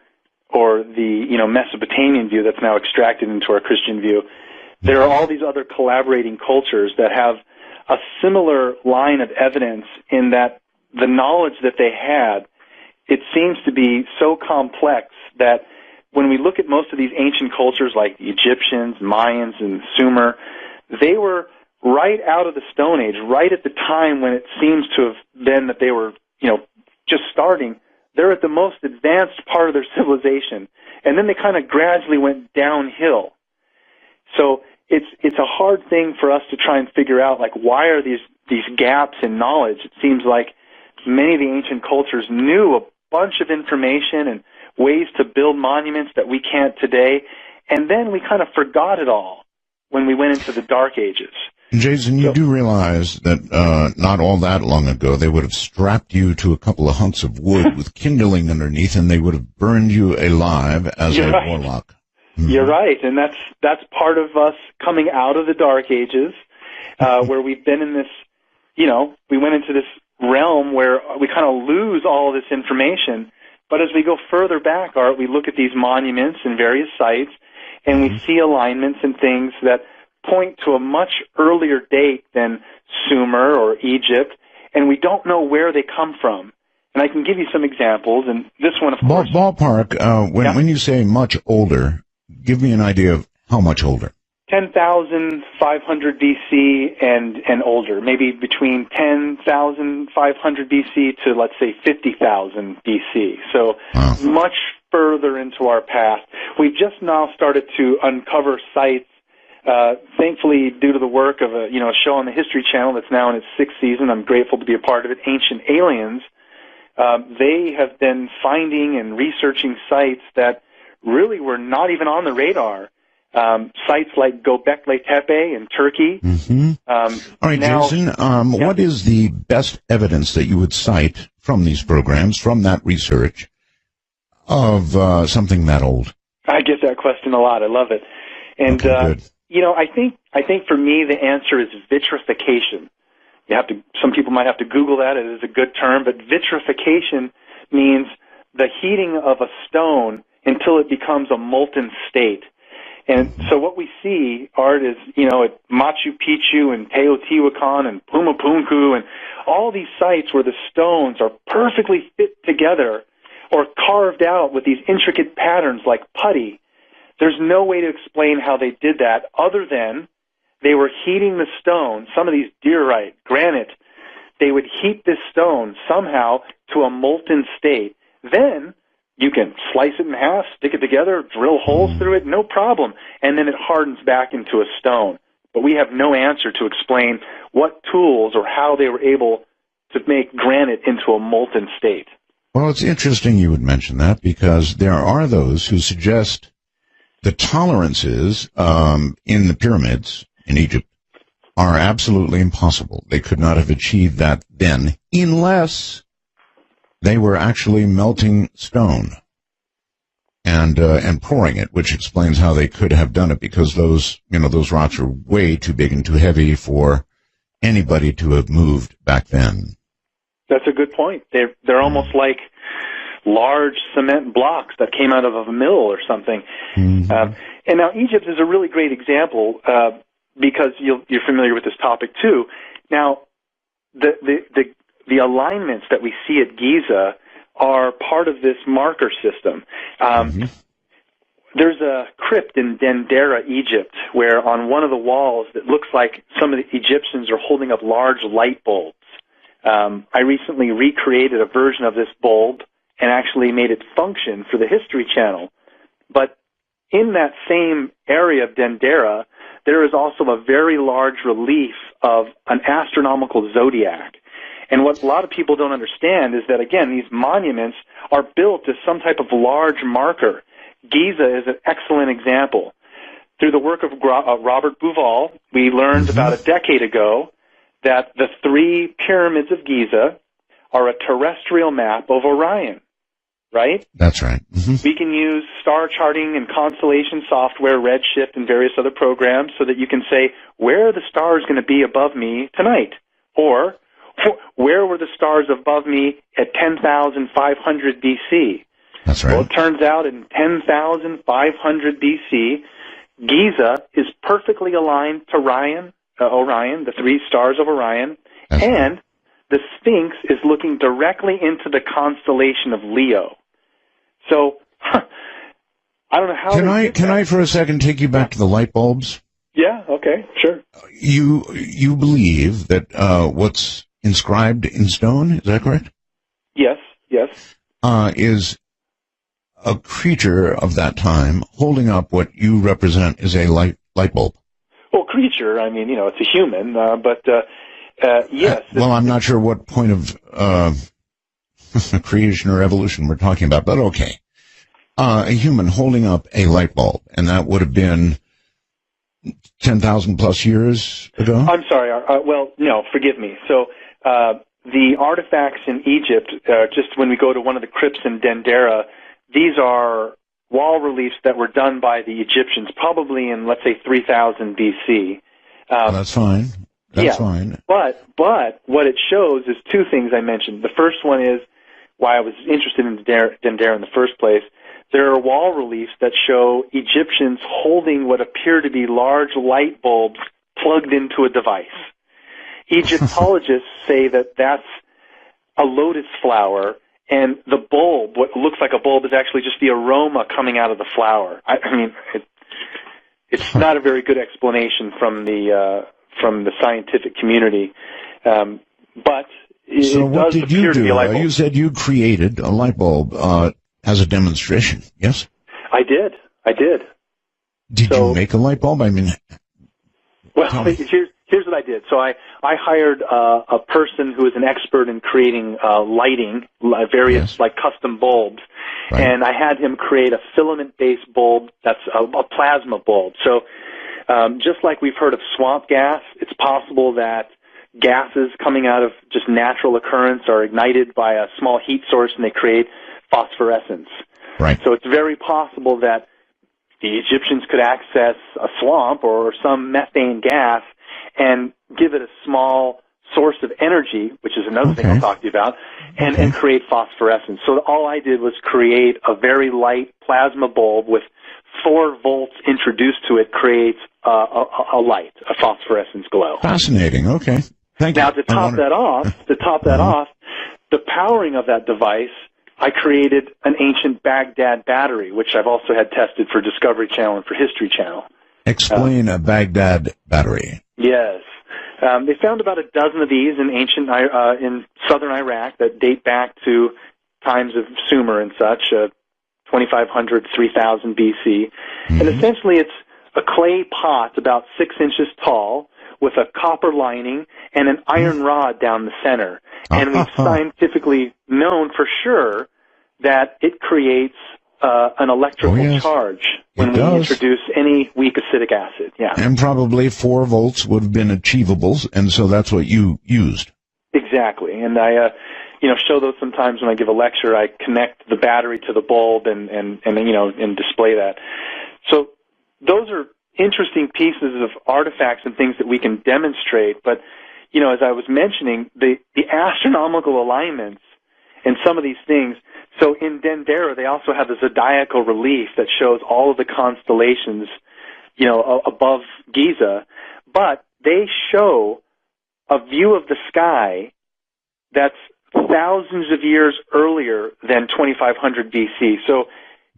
or the Mesopotamian view that's now extracted into our Christian view. There are all these other collaborating cultures that have a similar line of evidence in that the knowledge that they had, it seems to be so complex that when we look at most of these ancient cultures like the Egyptians, Mayans, and Sumer, they were right out of the Stone Age, right at the time when it seems to have been that they were, just starting. They're at the most advanced part of their civilization, and then they kind of gradually went downhill. So it's a hard thing for us to try and figure out, like, why are these gaps in knowledge? It seems like many of the ancient cultures knew a bunch of information and ways to build monuments that we can't today, and then we kind of forgot it all when we went into the Dark Ages. Jason, you do realize that not all that long ago they would have strapped you to a couple of hunks of wood with kindling underneath, and they would have burned you alive as a warlock. You're right, and that's part of us coming out of the Dark Ages, where we've been in this, we went into this realm where we kind of lose all this information. But as we go further back, Art, we look at these monuments and various sites, and we see alignments and things that point to a much earlier date than Sumer or Egypt, and we don't know where they come from. And I can give you some examples, and this one, of course. Ballpark, when you say much older, give me an idea of how much older. 10,500 BC and older, maybe between 10,500 BC to, let's say, 50,000 BC. So much further into our past. We've just now started to uncover sites, thankfully, due to the work of a show on the History Channel that's now in its 6th season. I'm grateful to be a part of it, Ancient Aliens. They have been finding and researching sites that really were not even on the radar. Sites like Göbekli Tepe in Turkey. All right, now, Jason, what is the best evidence that you would cite from these programs, from that research, of something that old? I get that question a lot. I love it. And, I think for me the answer is vitrification. Some people might have to Google that. It is a good term, but vitrification means the heating of a stone until it becomes a molten state. And so what we see, Art, is, at Machu Picchu and Teotihuacan and Pumapunku and all these sites where the stones are perfectly fit together or carved out with these intricate patterns like putty. There's no way to explain how they did that other than they were heating the stone, some of these diorite, granite. They would heat this stone somehow to a molten state. Then you can slice it in half, stick it together, drill holes through it, no problem, and then it hardens back into a stone. But we have no answer to explain what tools or how they were able to make granite into a molten state. Well, it's interesting you would mention that, because there are those who suggest the tolerances in the pyramids in Egypt are absolutely impossible. They could not have achieved that then unless they were actually melting stone and pouring it, which explains how they could have done it, because those rocks are way too big and too heavy for anybody to have moved back then. That's a good point. They're almost like large cement blocks that came out of a mill or something. And now Egypt is a really great example because you're familiar with this topic too. Now, the alignments that we see at Giza are part of this marker system. There's a crypt in Dendera, Egypt, where on one of the walls it looks like some of the Egyptians are holding up large light bulbs. I recently recreated a version of this bulb and actually made it function for the History Channel. But in that same area of Dendera, there is also a very large relief of an astronomical zodiac. And what a lot of people don't understand is that, again, these monuments are built as some type of large marker. Giza is an excellent example. Through the work of Robert Bouval, we learned about a decade ago that the 3 pyramids of Giza are a terrestrial map of Orion, right? That's right. We can use star charting and constellation software, Redshift, and various other programs so that you can say, where are the stars going to be above me tonight? Or, where were the stars above me at 10,500 BC? That's right. Well, it turns out in 10,500 BC, Giza is perfectly aligned to Orion, the 3 stars of Orion, That's and right. the Sphinx is looking directly into the constellation of Leo. So, I don't know how. Can I for a second take you back to the light bulbs? Yeah. Okay. Sure. You believe that what's inscribed in stone, is that correct? Yes. Yes. Is a creature of that time holding up what you represent as a light bulb? Well, creature. I mean, it's a human, but yes. Well, I'm not sure what point of creation or evolution we're talking about, but okay. A human holding up a light bulb, and that would have been 10,000 plus years ago? I'm sorry. Well, no, forgive me. So the artifacts in Egypt, just when we go to one of the crypts in Dendera, these are wall reliefs that were done by the Egyptians, probably in, let's say, 3000 BC. That's fine. That's fine. But what it shows is 2 things I mentioned. The first one is why I was interested in Dendera in the first place. There are wall reliefs that show Egyptians holding what appear to be large light bulbs plugged into a device. Egyptologists say that that's a lotus flower, and the bulb, what looks like a bulb, is actually just the aroma coming out of the flower. I mean, it's not a very good explanation from the scientific community, but so it what does did appear you to be a light do? bulb. You said you created a light bulb as a demonstration, yes? I did. Did you make a light bulb? I mean, well, here's what I did. So I hired a person who is an expert in creating lighting, various like custom bulbs, right. And I had him create a filament-based bulb that's a plasma bulb. So just like we've heard of swamp gas, it's possible that gases coming out of just natural occurrence are ignited by a small heat source and they create phosphorescence. Right. So it's very possible that the Egyptians could access a swamp or some methane gas and give it a small source of energy, which is another thing I'll talk to you about, and create phosphorescence. So all I did was create a very light plasma bulb with 4 volts introduced to it, creates a light, a phosphorescence glow. Fascinating. Okay. Thank you. Now, to top that off, the powering of that device, I created an ancient Baghdad battery, which I've also had tested for Discovery Channel and for History Channel. Explain a Baghdad battery. Yes. They found about a dozen of these in in southern Iraq that date back to times of Sumer and such, 2500, 3000 BC. And essentially it's a clay pot about 6 inches tall with a copper lining and an iron rod down the center. And we've scientifically known for sure that it creates an electrical charge when we introduce any weak acidic acid. Yeah. And probably 4 volts would have been achievable, and so that's what you used. Exactly. And I show those sometimes when I give a lecture. I connect the battery to the bulb and display that. So those are interesting pieces of artifacts and things that we can demonstrate. But, as I was mentioning, the astronomical alignments and some of these things. So in Dendera, they also have the zodiacal relief that shows all of the constellations, above Giza. But they show a view of the sky that's thousands of years earlier than 2500 BC. So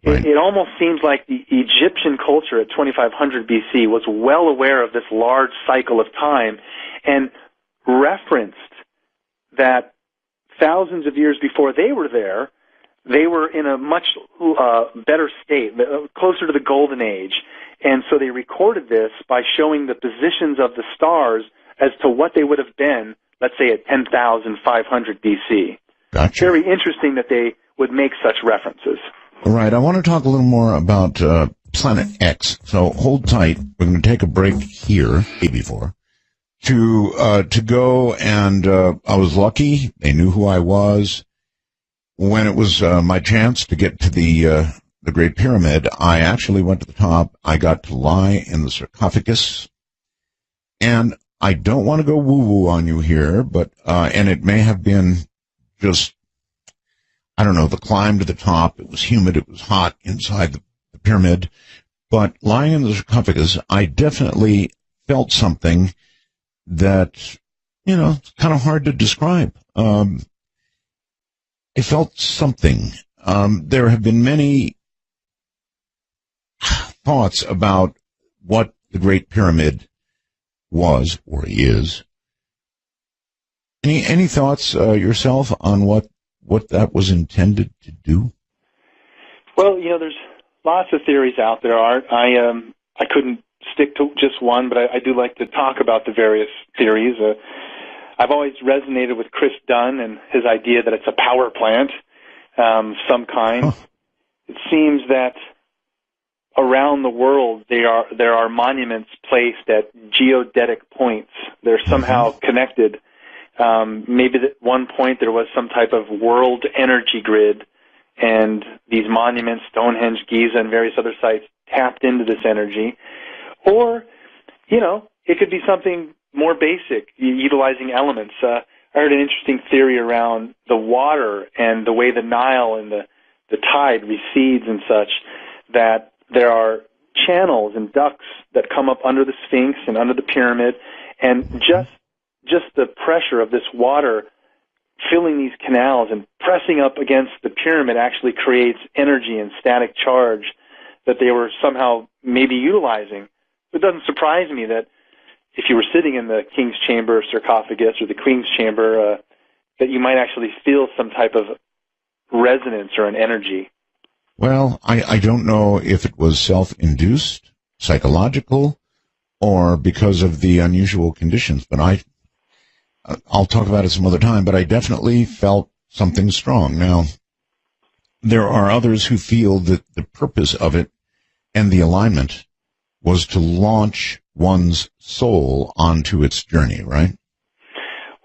it almost seems like the Egyptian culture at 2500 BC was well aware of this large cycle of time and referenced that thousands of years before they were there, they were in a much better state, closer to the golden age. And so they recorded this by showing the positions of the stars as to what they would have been, let's say, at 10,500 BC. Gotcha. Very interesting that they would make such references. All right, I want to talk a little more about Planet X. So hold tight. We're going to take a break here, before, to go, and I was lucky. They knew who I was. When it was my chance to get to the Great Pyramid, I actually went to the top. I got to lie in the sarcophagus, and I don't want to go woo-woo on you here, but and it may have been just, I don't know, the climb to the top. It was humid. It was hot inside the pyramid. But lying in the sarcophagus, I definitely felt something that, you know, it's kind of hard to describe. I felt something. There have been many thoughts about what the Great Pyramid was or is. Any thoughts yourself on what that was intended to do? Well, you know, there's lots of theories out there, Art. I couldn't stick to just one, but I do like to talk about the various theories. I've always resonated with Chris Dunn and his idea that it's a power plant, some kind. Huh. It seems that around the world there are monuments placed at geodetic points. They're somehow connected. Maybe at one point there was some type of world energy grid, and these monuments, Stonehenge, Giza, and various other sites, tapped into this energy. Or, you know, it could be something more basic, utilizing elements. I heard an interesting theory around the water and the way the Nile and the tide recedes and such, that there are channels and ducts that come up under the Sphinx and under the pyramid, and just the pressure of this water filling these canals and pressing up against the pyramid actually creates energy and static charge that they were somehow maybe utilizing. It doesn't surprise me that if you were sitting in the King's Chamber sarcophagus or the Queen's Chamber, that you might actually feel some type of resonance or an energy. Well, I don't know if it was self-induced, psychological, or because of the unusual conditions, but I'll talk about it some other time, but I definitely felt something strong. Now, there are others who feel that the purpose of it and the alignment was to launch one's soul onto its journey, right?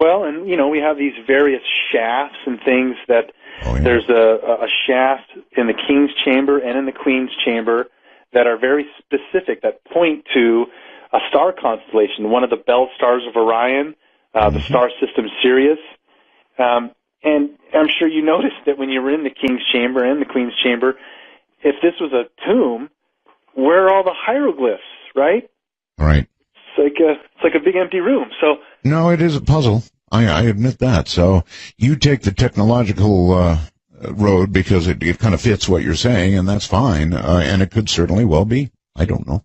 Well, and, you know, we have these various shafts and things that there's a shaft in the King's Chamber and in the Queen's Chamber that are very specific, that point to a star constellation, one of the belt stars of Orion, the star system Sirius. And I'm sure you noticed that when you were in the King's Chamber and the Queen's Chamber, if this was a tomb, where are all the hieroglyphs, right? Right. It's like a big empty room. So no, it is a puzzle. I admit that. So you take the technological road because it kind of fits what you're saying, and that's fine. And it could certainly well be. I don't know.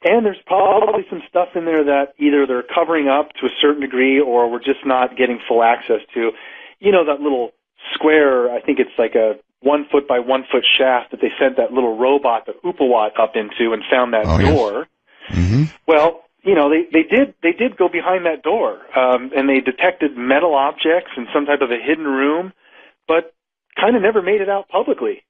And there's probably some stuff in there that either they're covering up to a certain degree or we're just not getting full access to. You know, that little square, I think it's like a 1 foot by 1 foot shaft that they sent that little robot, the Upawat, up into and found that door. Yes. Mm-hmm. Well, you know, they did go behind that door, and they detected metal objects in some type of a hidden room, but kind of never made it out publicly.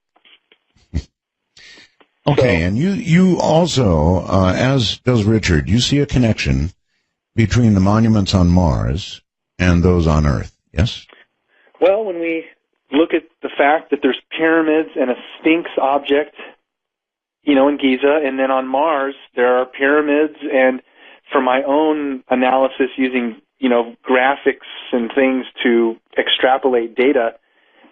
Okay, and you also, as does Richard, you see a connection between the monuments on Mars and those on Earth, yes? Well, when we look at the fact that there's pyramids and a Sphinx object, you know, in Giza, and then on Mars there are pyramids, and for my own analysis using, you know, graphics and things to extrapolate data,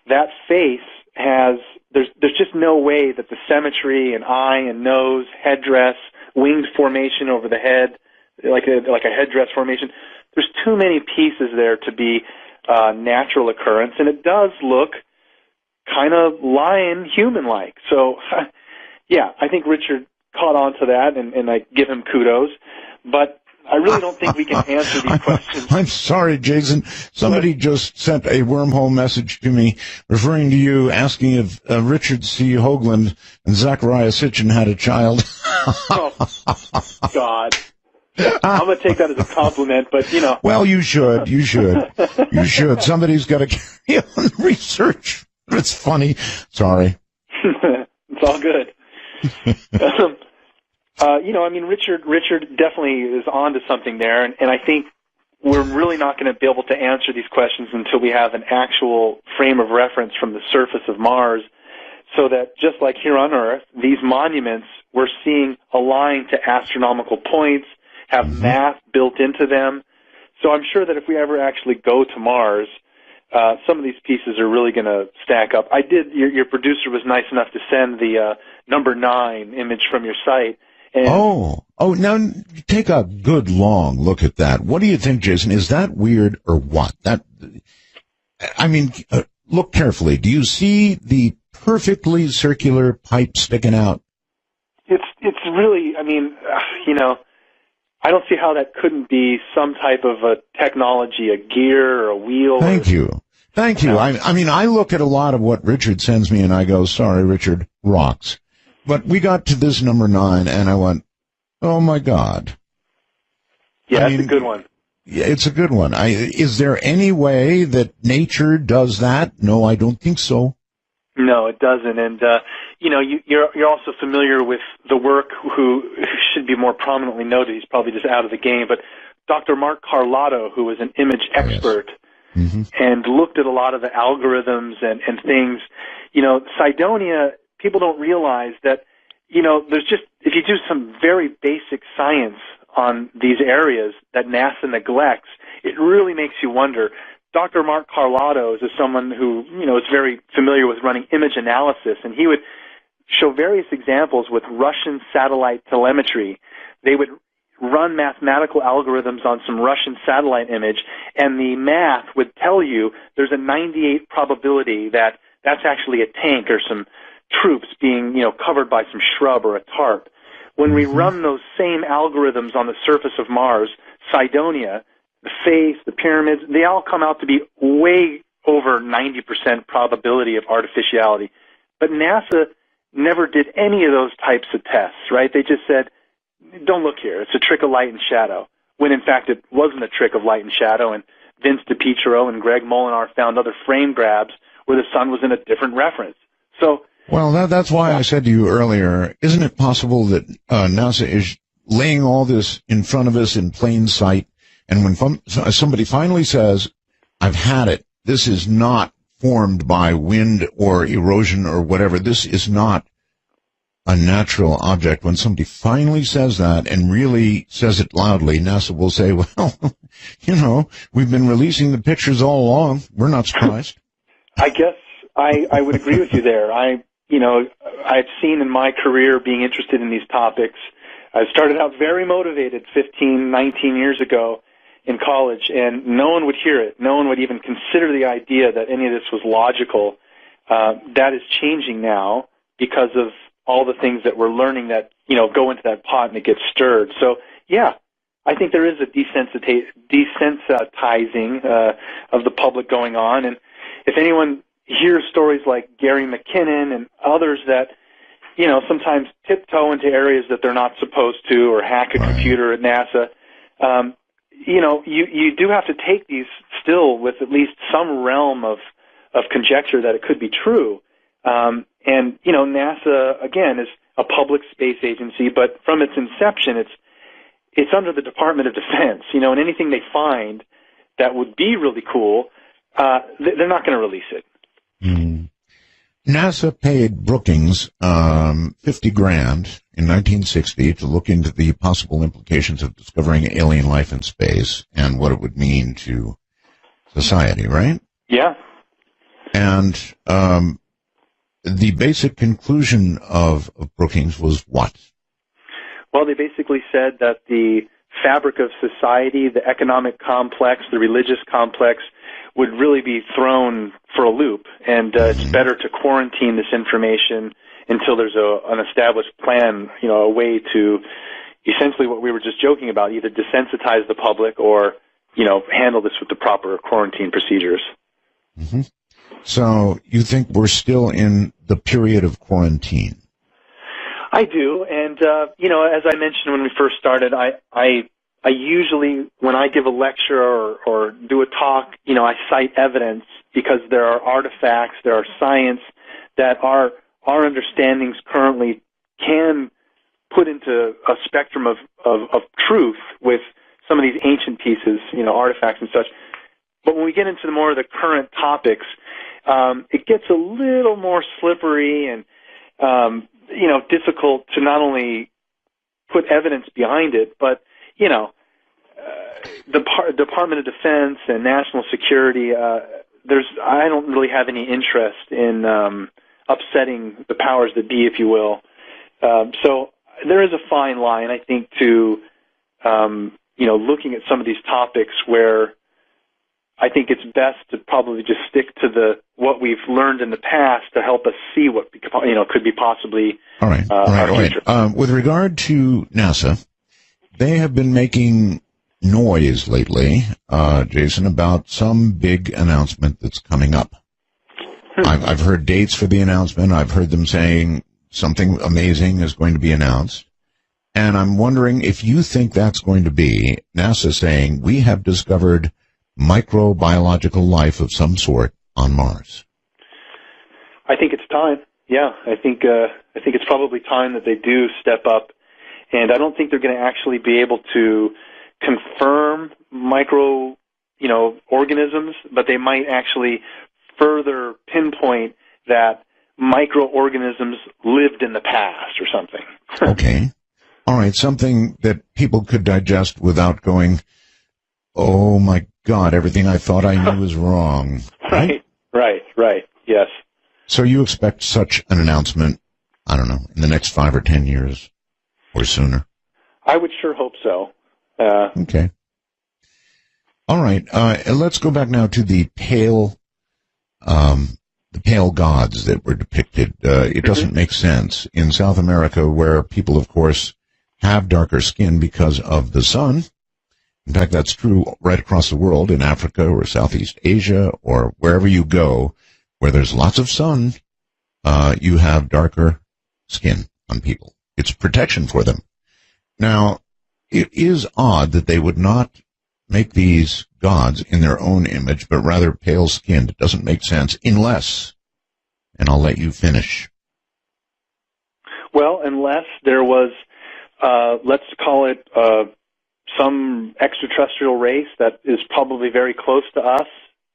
that face has, there's just no way that the symmetry and eye and nose, headdress, winged formation over the head, like a headdress formation, there's too many pieces there to be natural occurrence, and it does look kind of lion human-like. So, yeah, I think Richard caught on to that, and I give him kudos. But I really don't think we can answer these questions. I'm sorry, Jason. Somebody just sent a wormhole message to me referring to you, asking if Richard C. Hoagland and Zachariah Sitchin had a child. Oh, God. I'm going to take that as a compliment, but, you know. Well, you should. You should. You should. Somebody's got to carry on research. It's funny. Sorry. It's all good. You know, I mean, Richard definitely is on to something there, and I think we're really not going to be able to answer these questions until we have an actual frame of reference from the surface of Mars, so that just like here on Earth, these monuments we're seeing align to astronomical points, have math built into them. So I'm sure that if we ever actually go to Mars, some of these pieces are really going to stack up. Your producer was nice enough to send the number 9 image from your site. And now take a good long look at that. What do you think, Jason? Is that weird or what? Look carefully. Do you see the perfectly circular pipe sticking out? It's really, you know, I don't see how that couldn't be some type of a technology, a gear or a wheel. Thank you. I look at a lot of what Richard sends me and I go, sorry, Richard, rocks. But we got to this number 9 and I went, oh my God. Yeah, it's a good one. Yeah, it's a good one. Is there any way that nature does that? No, I don't think so. No, it doesn't. And, you know, you're also familiar with the work who should be more prominently noted. He's probably just out of the game. But Dr. Mark Carlotto, who was an image expert and looked at a lot of the algorithms and things, you know, Cydonia, people don't realize that, you know, there's just, if you do some very basic science on these areas that NASA neglects, it really makes you wonder. Dr. Mark Carlotto is someone who, you know, is very familiar with running image analysis, and he would show various examples with Russian satellite telemetry. They would run mathematical algorithms on some Russian satellite image, and the math would tell you there's a 98 probability that that's actually a tank or some troops being, you know, covered by some shrub or a tarp. When we run those same algorithms on the surface of Mars, Cydonia, the face, the pyramids, they all come out to be way over 90% probability of artificiality. But NASA never did any of those types of tests, right? They just said, don't look here, it's a trick of light and shadow, when in fact it wasn't a trick of light and shadow, and Vince DiPietro and Greg Molinar found other frame grabs where the sun was in a different reference. So, well, that's why I said to you earlier, isn't it possible that NASA is laying all this in front of us in plain sight, and when somebody finally says, I've had it, this is not formed by wind or erosion or whatever, this is not a natural object, when somebody finally says that and really says it loudly, NASA will say, well, you know, we've been releasing the pictures all along. We're not surprised. I guess I would agree with you there. I've seen in my career being interested in these topics. I started out very motivated 15, 19 years ago in college, and no one would hear it. No one would even consider the idea that any of this was logical. That is changing now because of all the things that we're learning that, you know, go into that pot and it gets stirred. So, yeah, I think there is a desensitizing of the public going on. And if anyone hears stories like Gary McKinnon and others that, you know, sometimes tiptoe into areas that they're not supposed to or hack a computer at NASA, you know, you do have to take these still with at least some realm of conjecture that it could be true. And, you know, NASA, again, is a public space agency, but from its inception, it's under the Department of Defense, you know, and anything they find that would be really cool, they're not going to release it. NASA paid Brookings $50,000 in 1960 to look into the possible implications of discovering alien life in space and what it would mean to society, right? Yeah. And the basic conclusion of Brookings was what? Well, they basically said that the fabric of society, the economic complex, the religious complex, would really be thrown for a loop, and it's better to quarantine this information until there's an established plan, you know, a way to, essentially what we were just joking about, either desensitize the public or, handle this with the proper quarantine procedures. Mm-hmm. So you think we're still in the period of quarantine? I do, and as I mentioned when we first started, I usually, when I give a lecture or do a talk, I cite evidence because there are artifacts, there are science that our understandings currently can put into a spectrum of truth with some of these ancient pieces, artifacts and such. But when we get into more of the current topics, it gets a little more slippery and difficult to not only put evidence behind it, but, the Department of Defense and national security, I don't really have any interest in upsetting the powers that be, if you will. So there is a fine line, I think, to, looking at some of these topics where I think it's best to probably just stick to what we've learned in the past to help us see what could be possibly all right. With regard to NASA, they have been making noise lately, Jason, about some big announcement that's coming up. I've heard dates for the announcement. I've heard them saying something amazing is going to be announced. And I'm wondering if you think that's going to be NASA saying we have discovered microbiological life of some sort on Mars. I think it's time. Yeah, I think it's probably time that they do step up, and I don't think they're going to actually be able to confirm organisms, but they might actually further pinpoint that microorganisms lived in the past or something. Okay. All right, something that people could digest without going, oh my God, everything I thought I knew was wrong. Right, yes. So you expect such an announcement, I don't know, in the next 5 or 10 years or sooner? I would sure hope so. Okay. All right, let's go back now to the pale gods that were depicted. It doesn't make sense. In South America, where people, of course, have darker skin because of the sun. In fact, that's true right across the world, in Africa or Southeast Asia or wherever you go, where there's lots of sun, you have darker skin on people. It's protection for them. Now, it is odd that they would not make these gods in their own image, but rather pale-skinned. It doesn't make sense unless, and I'll let you finish. Well, unless there was, let's call it some extraterrestrial race that is probably very close to us,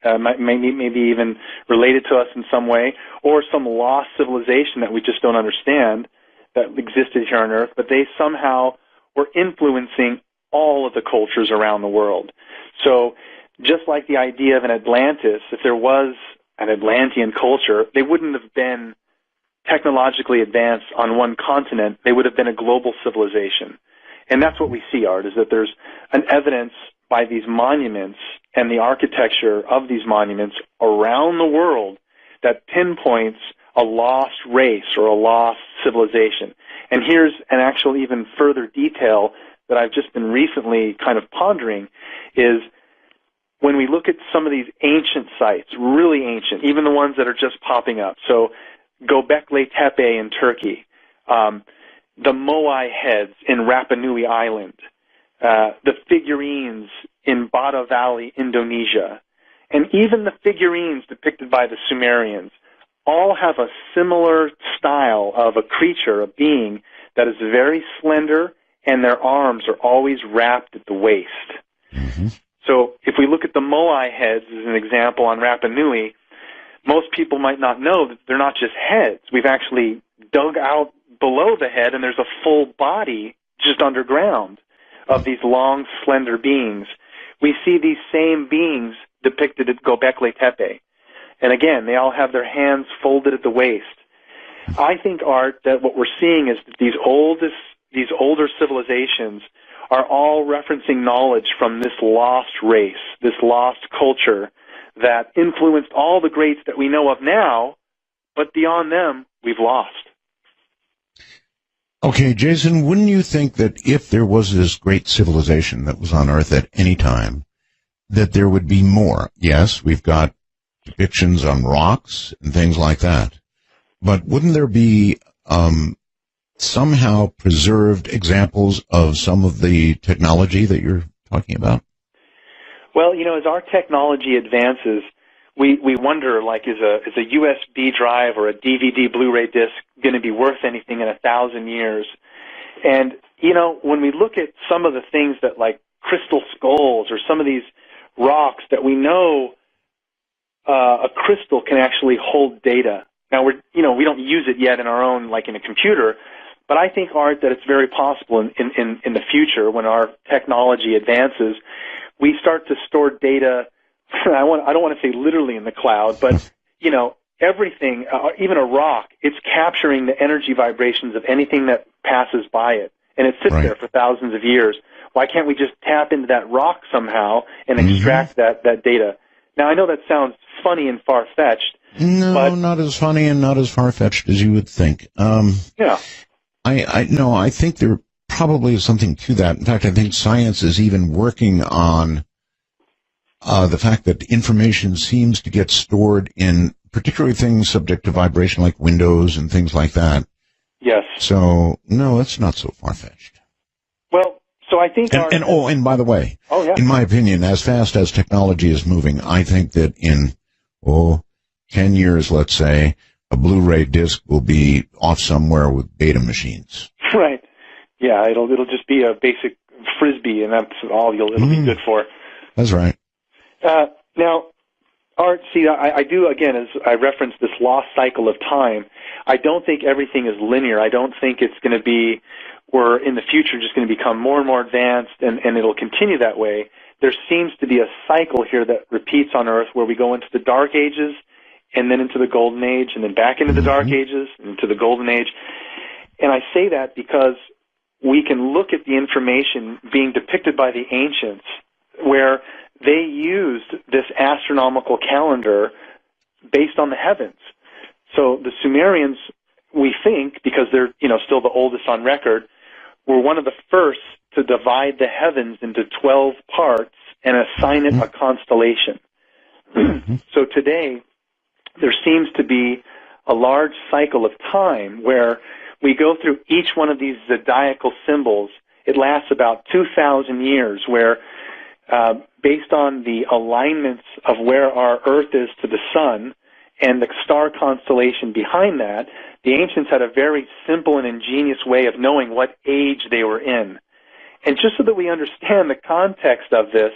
maybe even related to us in some way, or some lost civilization that we just don't understand that existed here on Earth, but they somehow were influencing all of the cultures around the world. So just like the idea of an Atlantis, if there was an Atlantean culture, they wouldn't have been technologically advanced on one continent. They would have been a global civilization. And that's what we see, Art, is that there's an evidence by these monuments and the architecture of these monuments around the world that pinpoints a lost race or a lost civilization. And here's an actual even further detail that I've just been recently kind of pondering is when we look at some of these ancient sites, really ancient, even the ones that are just popping up. So Göbekli Tepe in Turkey, the Moai heads in Rapa Nui Island, the figurines in Bada Valley, Indonesia, and even the figurines depicted by the Sumerians all have a similar style of a creature, a being, that is very slender, and their arms are always wrapped at the waist. Mm-hmm. So if we look at the Moai heads as an example on Rapa Nui, most people might not know that they're not just heads. We've actually dug out below the head, and there's a full body just underground of these long, slender beings. We see these same beings depicted at Göbekli Tepe. And again, they all have their hands folded at the waist. I think, Art, that what we're seeing is that these older civilizations are all referencing knowledge from this lost race, this lost culture that influenced all the greats that we know of now, but beyond them, we've lost. Okay, Jason, wouldn't you think that if there was this great civilization that was on Earth at any time, that there would be more? Yes, we've got depictions on rocks and things like that. But wouldn't there be somehow preserved examples of some of the technology that you're talking about? Well, as our technology advances, we wonder, like, is a USB drive or a DVD Blu-ray disc going to be worth anything in 1,000 years? And, when we look at some of the things that, like crystal skulls or some of these rocks that we know a crystal can actually hold data. Now, we don't use it yet in our own, like in a computer, but I think, Art, that it's very possible in the future when our technology advances, we start to store data. I don't want to say literally in the cloud, but, everything, even a rock, it's capturing the energy vibrations of anything that passes by it, and it sits there for thousands of years. Why can't we just tap into that rock somehow and extract that data? Now, I know that sounds funny and far-fetched. No, but not as funny and not as far-fetched as you would think. Yeah. I think there probably is something to that. In fact, I think science is even working on the fact that information seems to get stored in particularly things subject to vibration like windows and things like that. Yes. So, no, it's not so far-fetched. Well, so I think... And by the way, in my opinion, as fast as technology is moving, I think that in, 10 years, let's say, a Blu-ray disc will be off somewhere with beta machines. Right. Yeah, it'll just be a basic Frisbee, and that's all it'll be good for. That's right. Now, Art, see, I do, again, as I referenced this lost cycle of time, I don't think everything is linear. I don't think it's going to be, we're in the future just going to become more and more advanced, and it'll continue that way. There seems to be a cycle here that repeats on Earth where we go into the Dark Ages, and then into the Golden Age, and then back into the Dark Ages, and into the Golden Age. And I say that because we can look at the information being depicted by the ancients where they used this astronomical calendar based on the heavens. So the Sumerians, we think, because they're still the oldest on record, were one of the first to divide the heavens into 12 parts and assign it a constellation. So today, there seems to be a large cycle of time where we go through each one of these zodiacal symbols. It lasts about 2,000 years where, based on the alignments of where our Earth is to the sun and the star constellation behind that, the ancients had a very simple and ingenious way of knowing what age they were in. And just so that we understand the context of this,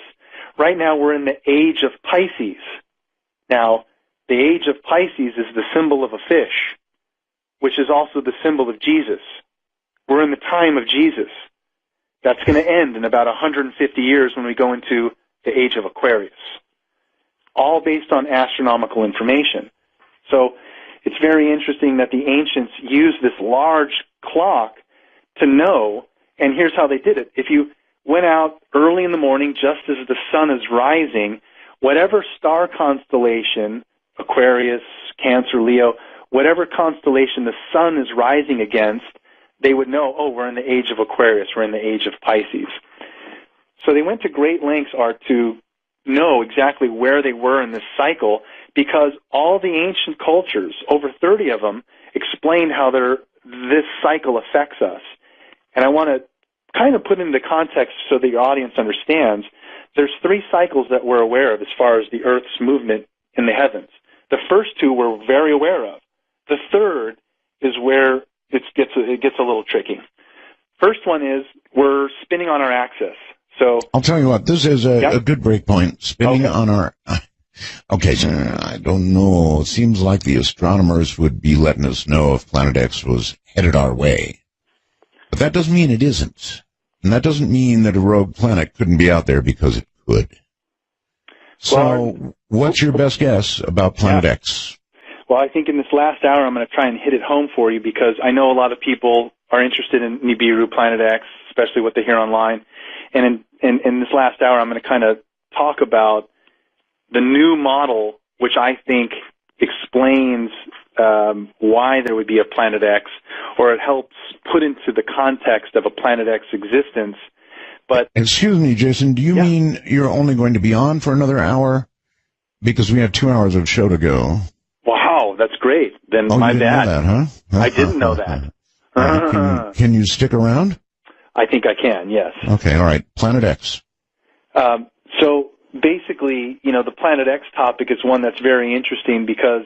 right now we're in the age of Pisces. Now, the age of Pisces is the symbol of a fish, which is also the symbol of Jesus. We're in the time of Jesus. That's going to end in about 150 years when we go into the age of Aquarius, all based on astronomical information. So it's very interesting that the ancients used this large clock to know, and here's how they did it. If you went out early in the morning, just as the sun is rising, whatever star constellation, Aquarius, Cancer, Leo, whatever constellation the sun is rising against, they would know, we're in the age of Aquarius, we're in the age of Pisces. So they went to great lengths, Art, to know exactly where they were in this cycle because all the ancient cultures, over 30 of them, explain how this cycle affects us. And I want to kind of put into context so that your audience understands. There's 3 cycles that we're aware of as far as the Earth's movement in the heavens. The first 2 we're very aware of. The third is where it gets a little tricky. First one is we're spinning on our axis. So I'll tell you what, this is a good break point. Spinning on our... Okay, so I don't know. It seems like the astronomers would be letting us know if Planet X was headed our way. But that doesn't mean it isn't. And that doesn't mean that a rogue planet couldn't be out there because it could. So what's your best guess about Planet X? Well, I think in this last hour I'm going to try and hit it home for you because I know a lot of people are interested in NIBIRU Planet X, especially what they hear online. And in this last hour I'm going to kind of talk about the new model, which I think explains why there would be a Planet X, or it helps put into the context of a Planet X existence. But excuse me, Jason, do you mean you're only going to be on for another hour? Because we have 2 hours of show to go. Wow, that's great. Then my bad. You didn't know that, huh? I didn't know that. Can you stick around? I think I can, yes. Okay, all right. Planet X. So basically, the Planet X topic is one that's very interesting because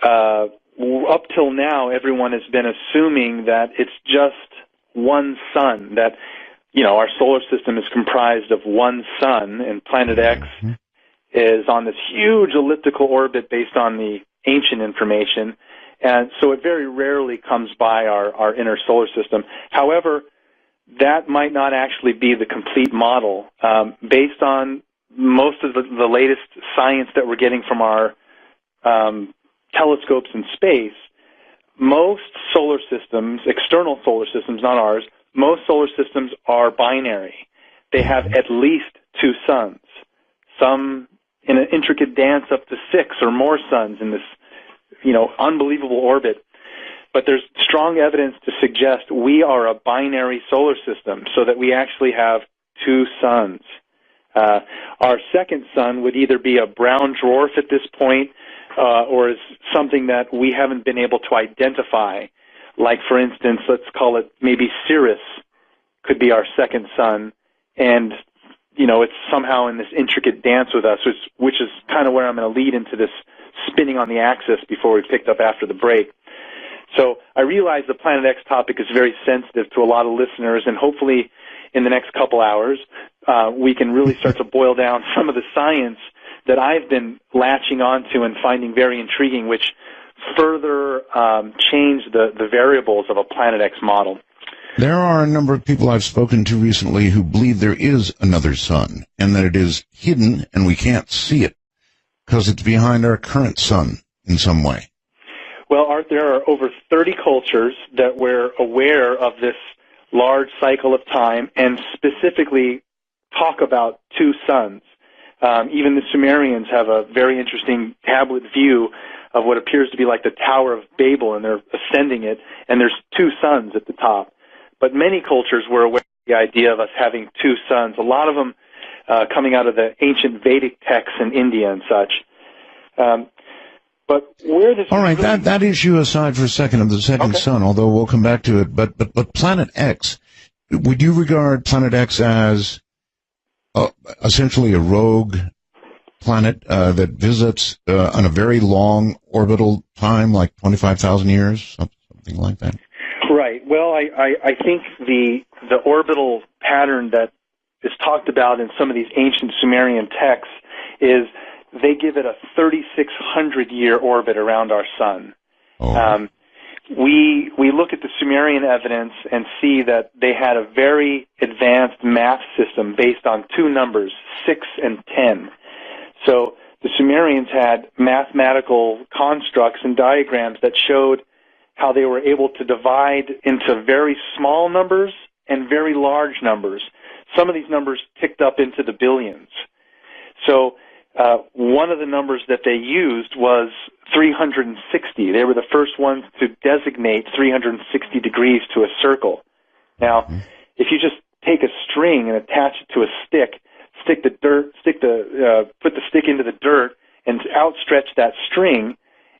up till now, everyone has been assuming that it's just one sun, that, our solar system is comprised of one sun, and Planet X is on this huge elliptical orbit based on the ancient information, and so it very rarely comes by our inner solar system. However, that might not actually be the complete model. Based on most of the latest science that we're getting from our telescopes in space, most solar systems, external solar systems, not ours, most solar systems are binary. They have at least two suns, some in an intricate dance up to 6 or more suns in this, unbelievable orbit. But there's strong evidence to suggest we are a binary solar system, so that we actually have two suns. Our second sun would either be a brown dwarf at this point, or is something that we haven't been able to identify. Like, for instance, let's call it maybe Sirius could be our second sun, and it's somehow in this intricate dance with us, which is kind of where I'm going to lead into this spinning on the axis before we picked up after the break. So I realize the Planet X topic is very sensitive to a lot of listeners, and hopefully in the next couple hours we can really start to boil down some of the science that I've been latching onto and finding very intriguing, which further change the variables of a Planet X model. There are a number of people I've spoken to recently who believe there is another sun, and that it is hidden and we can't see it because it's behind our current sun in some way. Well, Art, there are over 30 cultures that were aware of this large cycle of time and specifically talk about two suns. Even the Sumerians have a very interesting tablet view of what appears to be like the Tower of Babel, and they're ascending it, and there's two suns at the top. But many cultures were aware of the idea of us having two suns, a lot of them coming out of the ancient Vedic texts in India and such. But where this all right, that issue aside for a second of the second sun, although we'll come back to it, but Planet X, would you regard Planet X as essentially a rogue planet that visits on a very long orbital time, like 25,000 years, something like that? Right. Well, I think the orbital pattern that is talked about in some of these ancient Sumerian texts is they give it a 3,600-year orbit around our sun. Oh. We look at the Sumerian evidence and see that they had a very advanced math system based on two numbers, 6 and 10. So the Sumerians had mathematical constructs and diagrams that showed how they were able to divide into very small numbers and very large numbers. Some of these numbers ticked up into the billions. So one of the numbers that they used was 360. They were the first ones to designate 360 degrees to a circle. Now, if you just take a string and attach it to a stick, put the stick into the dirt and outstretch that string,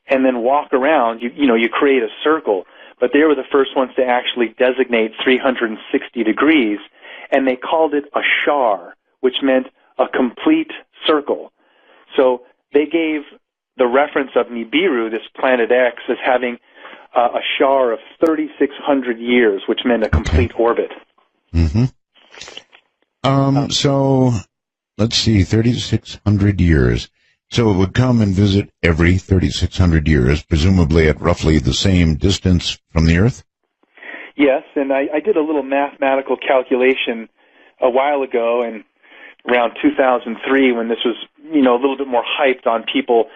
and then walk around, you create a circle. But they were the first ones to actually designate 360 degrees, and they called it a shar, which meant a complete circle. So they gave the reference of Nibiru, this Planet X, as having a shar of 3,600 years, which meant a complete orbit. Mm-hmm. So, let's see, 3,600 years. So it would come and visit every 3,600 years, presumably at roughly the same distance from the Earth? Yes, and I did a little mathematical calculation a while ago, and around 2003, when this was, a little bit more hyped on people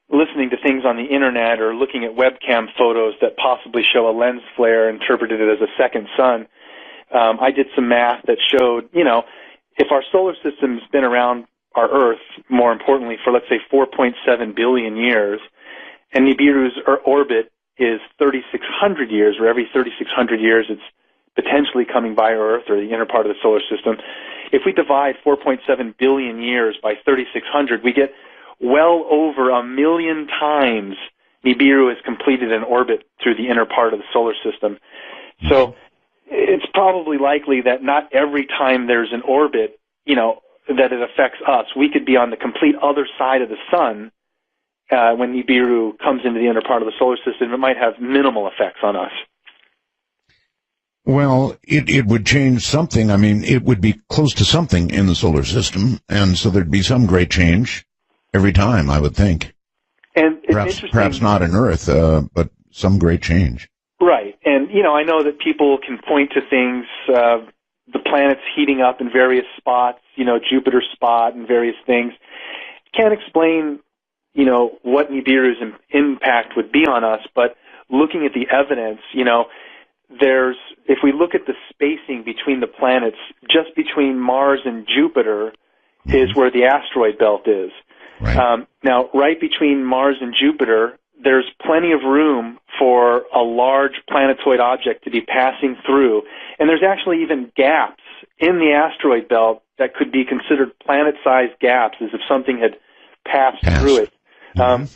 listening to things on the internet or looking at webcam photos that possibly show a lens flare, interpreted it as a second sun. I did some math that showed, if our solar system's been around our Earth, more importantly, for, let's say, 4.7 billion years, and Nibiru's orbit is 3,600 years, or every 3,600 years it's potentially coming by Earth or the inner part of the solar system. If we divide 4.7 billion years by 3,600, we get well over 1 million times Nibiru has completed an orbit through the inner part of the solar system. So it's probably likely that not every time there's an orbit, that it affects us. We could be on the complete other side of the sun when Nibiru comes into the inner part of the solar system. It might have minimal effects on us. Well, it would change something. I mean, it would be close to something in the solar system, and so there'd be some great change every time, I would think. And it's perhaps not on Earth, but some great change. Right. And, I know that people can point to things, the planets heating up in various spots, Jupiter's spot and various things. Can't explain, what Nibiru's impact would be on us, but looking at the evidence, if we look at the spacing between the planets, just between Mars and Jupiter is where the asteroid belt is. Right. Now, right between Mars and Jupiter, there's plenty of room for a large planetoid object to be passing through, and there's actually even gaps in the asteroid belt that could be considered planet-sized gaps, as if something had passed through it. And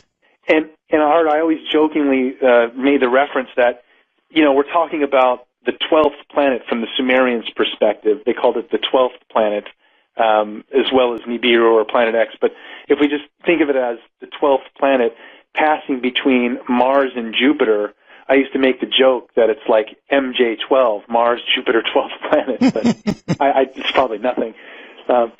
Art, I always jokingly made the reference that, we're talking about the 12th planet from the Sumerians' perspective. They called it the 12th planet, as well as Nibiru or Planet X. But if we just think of it as the 12th planet passing between Mars and Jupiter, I used to make the joke that it's like MJ12, Mars, Jupiter, 12th planet. But it's probably nothing. But,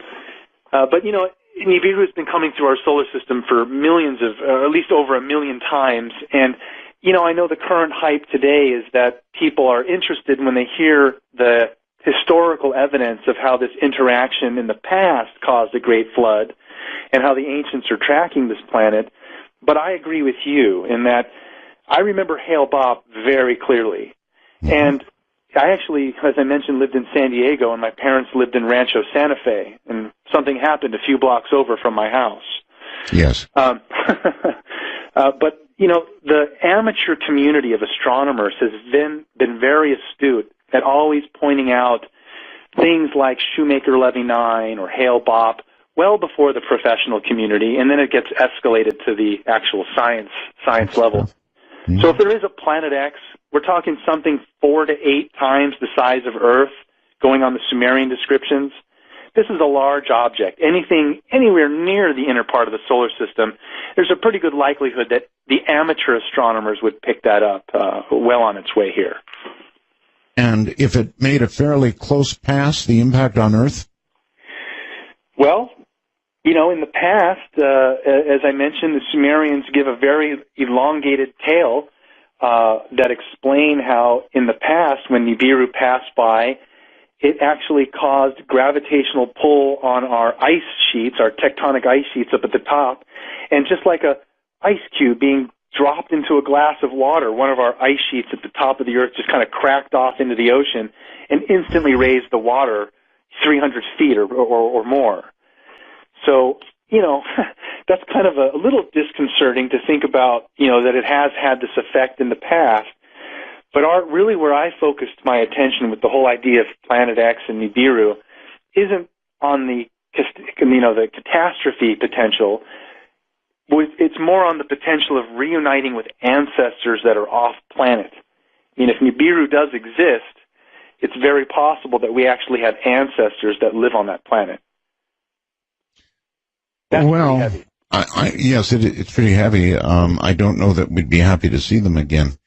Nibiru has been coming through our solar system for millions of, at least over 1 million times. And, I know the current hype today is that people are interested when they hear the historical evidence of how this interaction in the past caused a great flood and how the ancients are tracking this planet. But I agree with you in that I remember Hale-Bopp very clearly. And I actually, as I mentioned, lived in San Diego, and my parents lived in Rancho Santa Fe, and something happened a few blocks over from my house. Yes. But, the amateur community of astronomers has been very astute at always pointing out things like Shoemaker-Levy 9 or Hale-Bopp well before the professional community, and then it gets escalated to the actual science level. So if there is a Planet X, we're talking something 4 to 8 times the size of Earth, going on the Sumerian descriptions. This is a large object. Anything anywhere near the inner part of the solar system, there's a pretty good likelihood that the amateur astronomers would pick that up well on its way here. And if it made a fairly close pass, the impact on Earth? Well, in the past, as I mentioned, the Sumerians give a very elongated tale that explain how in the past, when Nibiru passed by, it actually caused gravitational pull on our ice sheets, our tectonic ice sheets up at the top, and just like a ice cube being dropped into a glass of water, one of our ice sheets at the top of the Earth just kind of cracked off into the ocean and instantly raised the water 300 feet or more. So, that's kind of a little disconcerting to think about, that it has had this effect in the past. But really where I focused my attention with the whole idea of Planet X and Nibiru isn't on the catastrophe potential. It's more on the potential of reuniting with ancestors that are off planet. I mean, if Nibiru does exist, it's very possible that we actually have ancestors that live on that planet. That's pretty heavy. Yes, it's pretty heavy. I don't know that we'd be happy to see them again.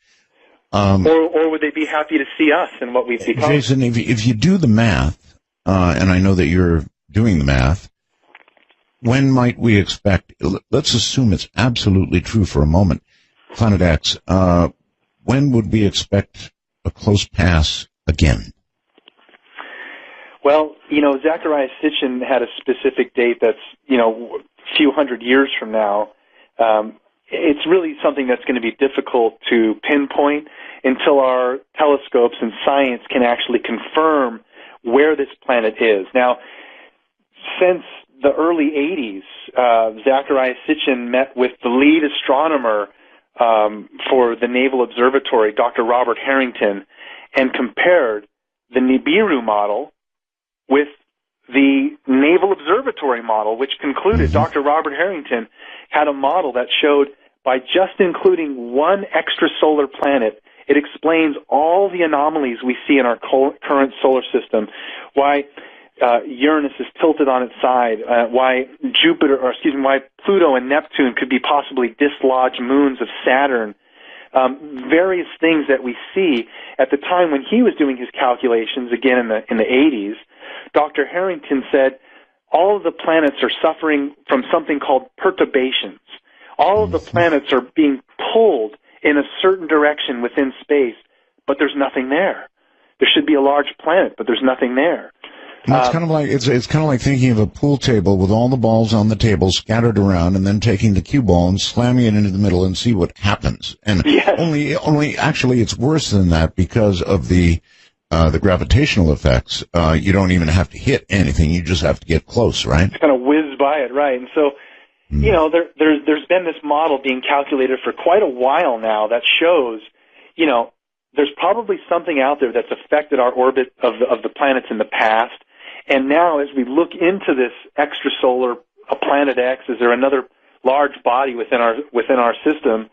Or would they be happy to see us and what we've become? Jason, if you do the math, and I know that you're doing the math, when might we expect, let's assume it's absolutely true for a moment, Planet X, when would we expect a close pass again? Well, Zecharia Sitchin had a specific date that's, a few hundred years from now. It's really something that's going to be difficult to pinpoint until our telescopes and science can actually confirm where this planet is. Now, since the early 80s, Zecharia Sitchin met with the lead astronomer for the Naval Observatory, Dr. Robert Harrington, and compared the NIBIRU model with the Naval Observatory model, which concluded Dr. Robert Harrington had a model that showed by just including one extrasolar planet, it explains all the anomalies we see in our current solar system, why Uranus is tilted on its side, why Pluto and Neptune could be possibly dislodged moons of Saturn, various things that we see. At the time when he was doing his calculations, again in the 80s, Dr. Harrington said all of the planets are suffering from something called perturbations. All of the planets are being pulled in a certain direction within space, but there's nothing there. There should be a large planet, but there's nothing there. It's kind of like it's kind of like thinking of a pool table with all the balls on the table scattered around, and then taking the cue ball and slamming it into the middle and see what happens. And yes. only actually it's worse than that because of the gravitational effects. You don't even have to hit anything; you just have to get close, right? Just kind of whiz by it, right? And so, you know, there's been this model being calculated for quite a while now that shows, you know, there's probably something out there that's affected our orbit of the planets in the past. And now, as we look into this extrasolar planet X, is there another large body within our system?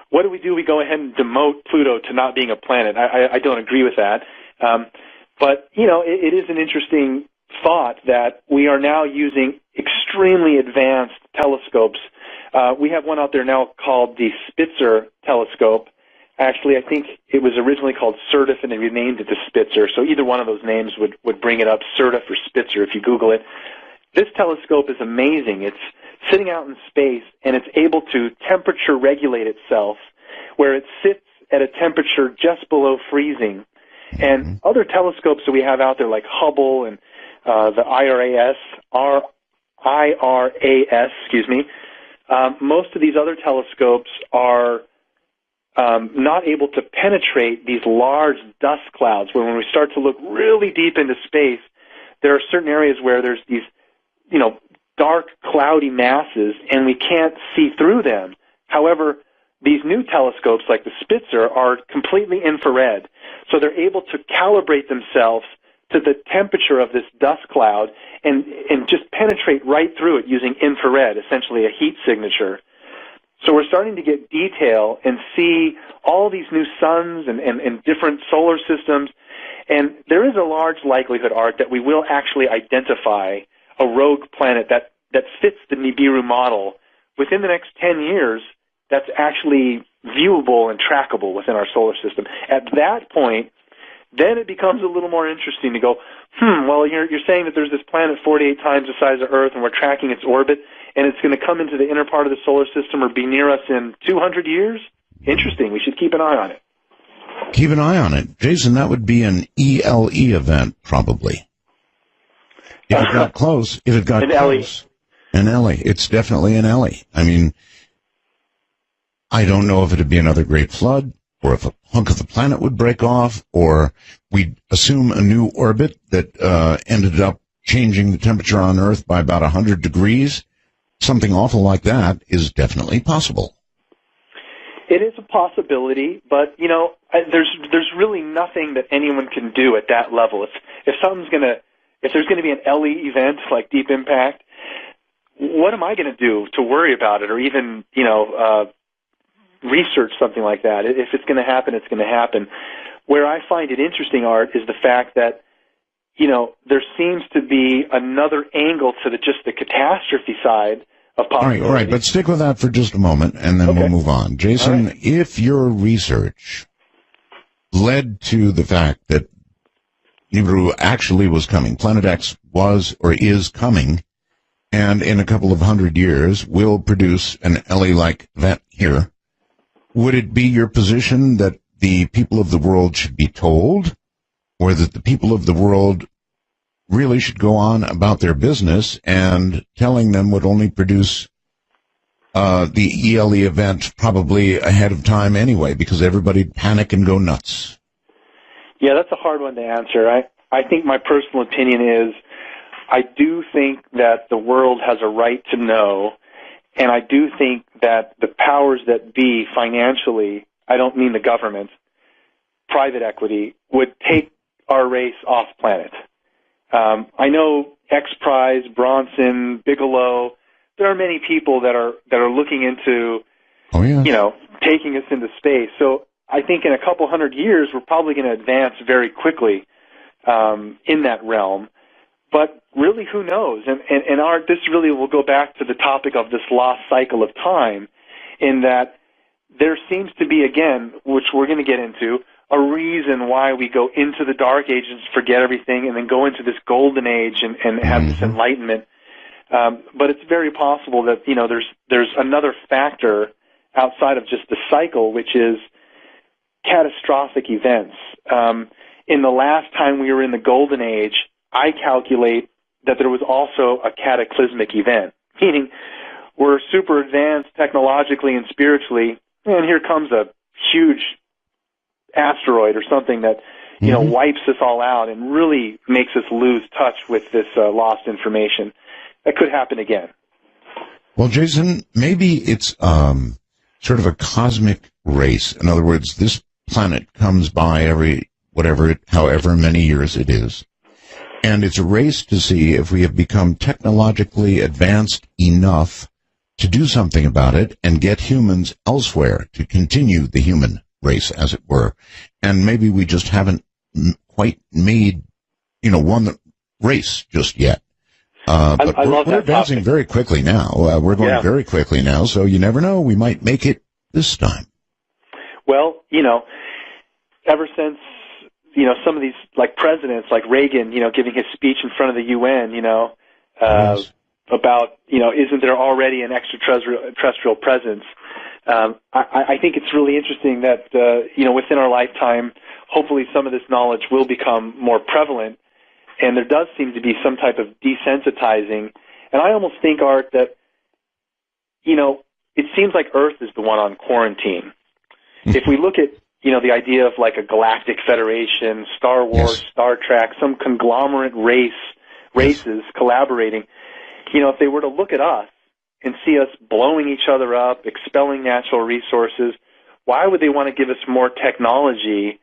What do? We go ahead and demote Pluto to not being a planet. I don't agree with that. But, you know, it is an interesting thought that we are now using extremely advanced telescopes. We have one out there now called the Spitzer telescope. Actually, I think it was originally called Certif, and they renamed it to Spitzer. So either one of those names would bring it up, Certif or Spitzer, if you Google it. This telescope is amazing. It's sitting out in space, and it's able to temperature regulate itself, where it sits at a temperature just below freezing. And other telescopes that we have out there, like Hubble and the IRAS, most of these other telescopes are not able to penetrate these large dust clouds, where when we start to look really deep into space, there are certain areas where there's these, you know, dark, cloudy masses, and we can't see through them. However, these new telescopes, like the Spitzer, are completely infrared, so they're able to calibrate themselves to the temperature of this dust cloud and just penetrate right through it using infrared, essentially a heat signature. So we're starting to get detail and see all these new suns and different solar systems. And there is a large likelihood, Art, that we will actually identify a rogue planet that fits the NIBIRU model within the next 10 years that's actually viewable and trackable within our solar system. At that point, then it becomes a little more interesting to go, well, you're saying that there's this planet 48 times the size of Earth, and we're tracking its orbit, and it's going to come into the inner part of the solar system or be near us in 200 years? Interesting. We should keep an eye on it. Keep an eye on it. Jason, that would be an ELE event, probably. If it got close. An LE. It's definitely an LE. I mean, I don't know if it would be another great flood, or if a hunk of the planet would break off, or we'd assume a new orbit that ended up changing the temperature on Earth by about 100 degrees. Something awful like that is definitely possible. It is a possibility, but, you know, there's really nothing that anyone can do at that level. If there's going to be an LE event like Deep Impact, what am I going to do to worry about it, or even, you know, research something like that? If it's going to happen, it's going to happen. Where I find it interesting, Art, is the fact that, you know, there seems to be another angle to just the catastrophe side of possibility. All right, but stick with that for just a moment, and then we'll move on. Jason, if your research led to the fact that NIBIRU actually was coming, Planet X was or is coming, and in a couple of 100 years will produce an LE like that here, would it be your position that the people of the world should be told, or that the people of the world really should go on about their business, and telling them would only produce the ELE event probably ahead of time anyway, because everybody'd panic and go nuts? Yeah, that's a hard one to answer. I think my personal opinion is I do think that the world has a right to know, And I do think that the powers that be financially, I don't mean the government, private equity, would take our race off planet. I know X Prize, Bronson, Bigelow, there are many people that are looking into, taking us into space. So I think in a couple hundred years, we're probably going to advance very quickly in that realm. But really, who knows? And this really will go back to the topic of this lost cycle of time, in that there seems to be, again, which we're going to get into, a reason why we go into the dark ages and forget everything and then go into this golden age and have this enlightenment. But it's very possible that, there's another factor outside of just the cycle, which is catastrophic events. In the last time we were in the golden age, I calculate that there was also a cataclysmic event, meaning we're super advanced technologically and spiritually, and here comes a huge asteroid or something that, wipes us all out and really makes us lose touch with this lost information. That could happen again. Well, Jason, maybe it's sort of a cosmic race. In other words, this planet comes by however many years it is. And it's a race to see if we have become technologically advanced enough to do something about it and get humans elsewhere to continue the human race, as it were. And maybe we just haven't quite made, one race just yet. But we're advancing very quickly now. We're going very quickly now, so you never know. We might make it this time. Well, ever since, some of these, like presidents, like Reagan, giving his speech in front of the UN, about, isn't there already an extraterrestrial presence? I think it's really interesting that, within our lifetime, hopefully some of this knowledge will become more prevalent, and there does seem to be some type of desensitizing. And I almost think, Art, that, it seems like Earth is the one on quarantine. If we look at, the idea of like a galactic federation, Star Wars, Star Trek, some conglomerate races collaborating, if they were to look at us and see us blowing each other up, expelling natural resources, why would they want to give us more technology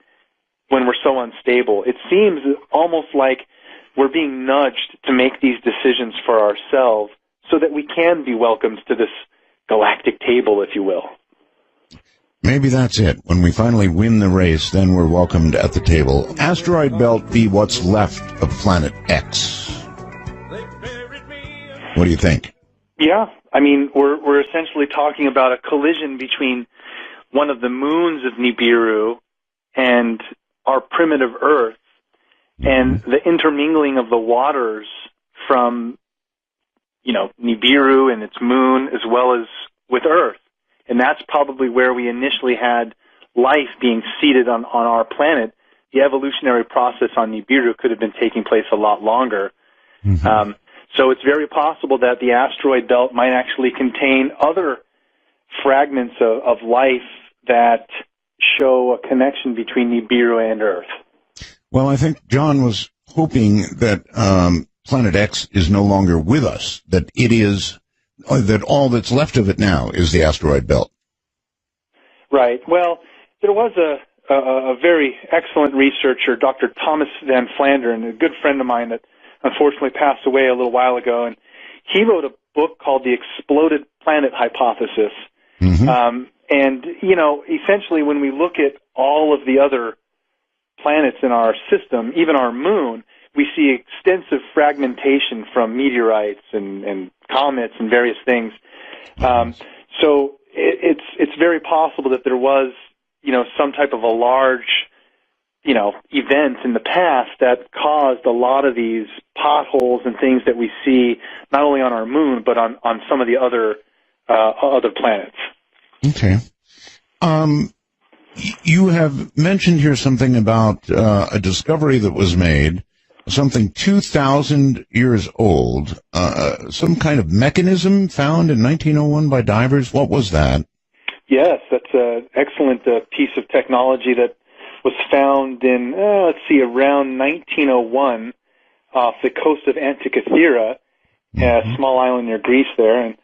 when we're so unstable? It seems almost like we're being nudged to make these decisions for ourselves so that we can be welcomed to this galactic table, if you will. Maybe that's it. When we finally win the race, then we're welcomed at the table. Asteroid belt be what's left of Planet X. What do you think? Yeah, I mean, we're essentially talking about a collision between one of the moons of Nibiru and our primitive Earth, and the intermingling of the waters from, Nibiru and its moon as well as with Earth. And that's probably where we initially had life being seeded on our planet. The evolutionary process on Nibiru could have been taking place a lot longer. So it's very possible that the asteroid belt might actually contain other fragments of life that show a connection between Nibiru and Earth. Well, I think John was hoping that Planet X is no longer with us, that that all that's left of it now is the asteroid belt. Right. Well, there was a very excellent researcher, Dr. Thomas Van Flandern, a good friend of mine that unfortunately passed away a little while ago, and he wrote a book called The Exploded Planet Hypothesis. And, essentially when we look at all of the other planets in our system, even our moon, we see extensive fragmentation from meteorites and comets and various things. So it's very possible that there was, some type of a large, event in the past that caused a lot of these potholes and things that we see not only on our moon but on some of the other planets. Okay. You have mentioned here something about a discovery that was made, something 2,000 years old, some kind of mechanism found in 1901 by divers. What was that? Yes, that's an excellent piece of technology that was found in, around 1901 off the coast of Antikythera, a small island near Greece there.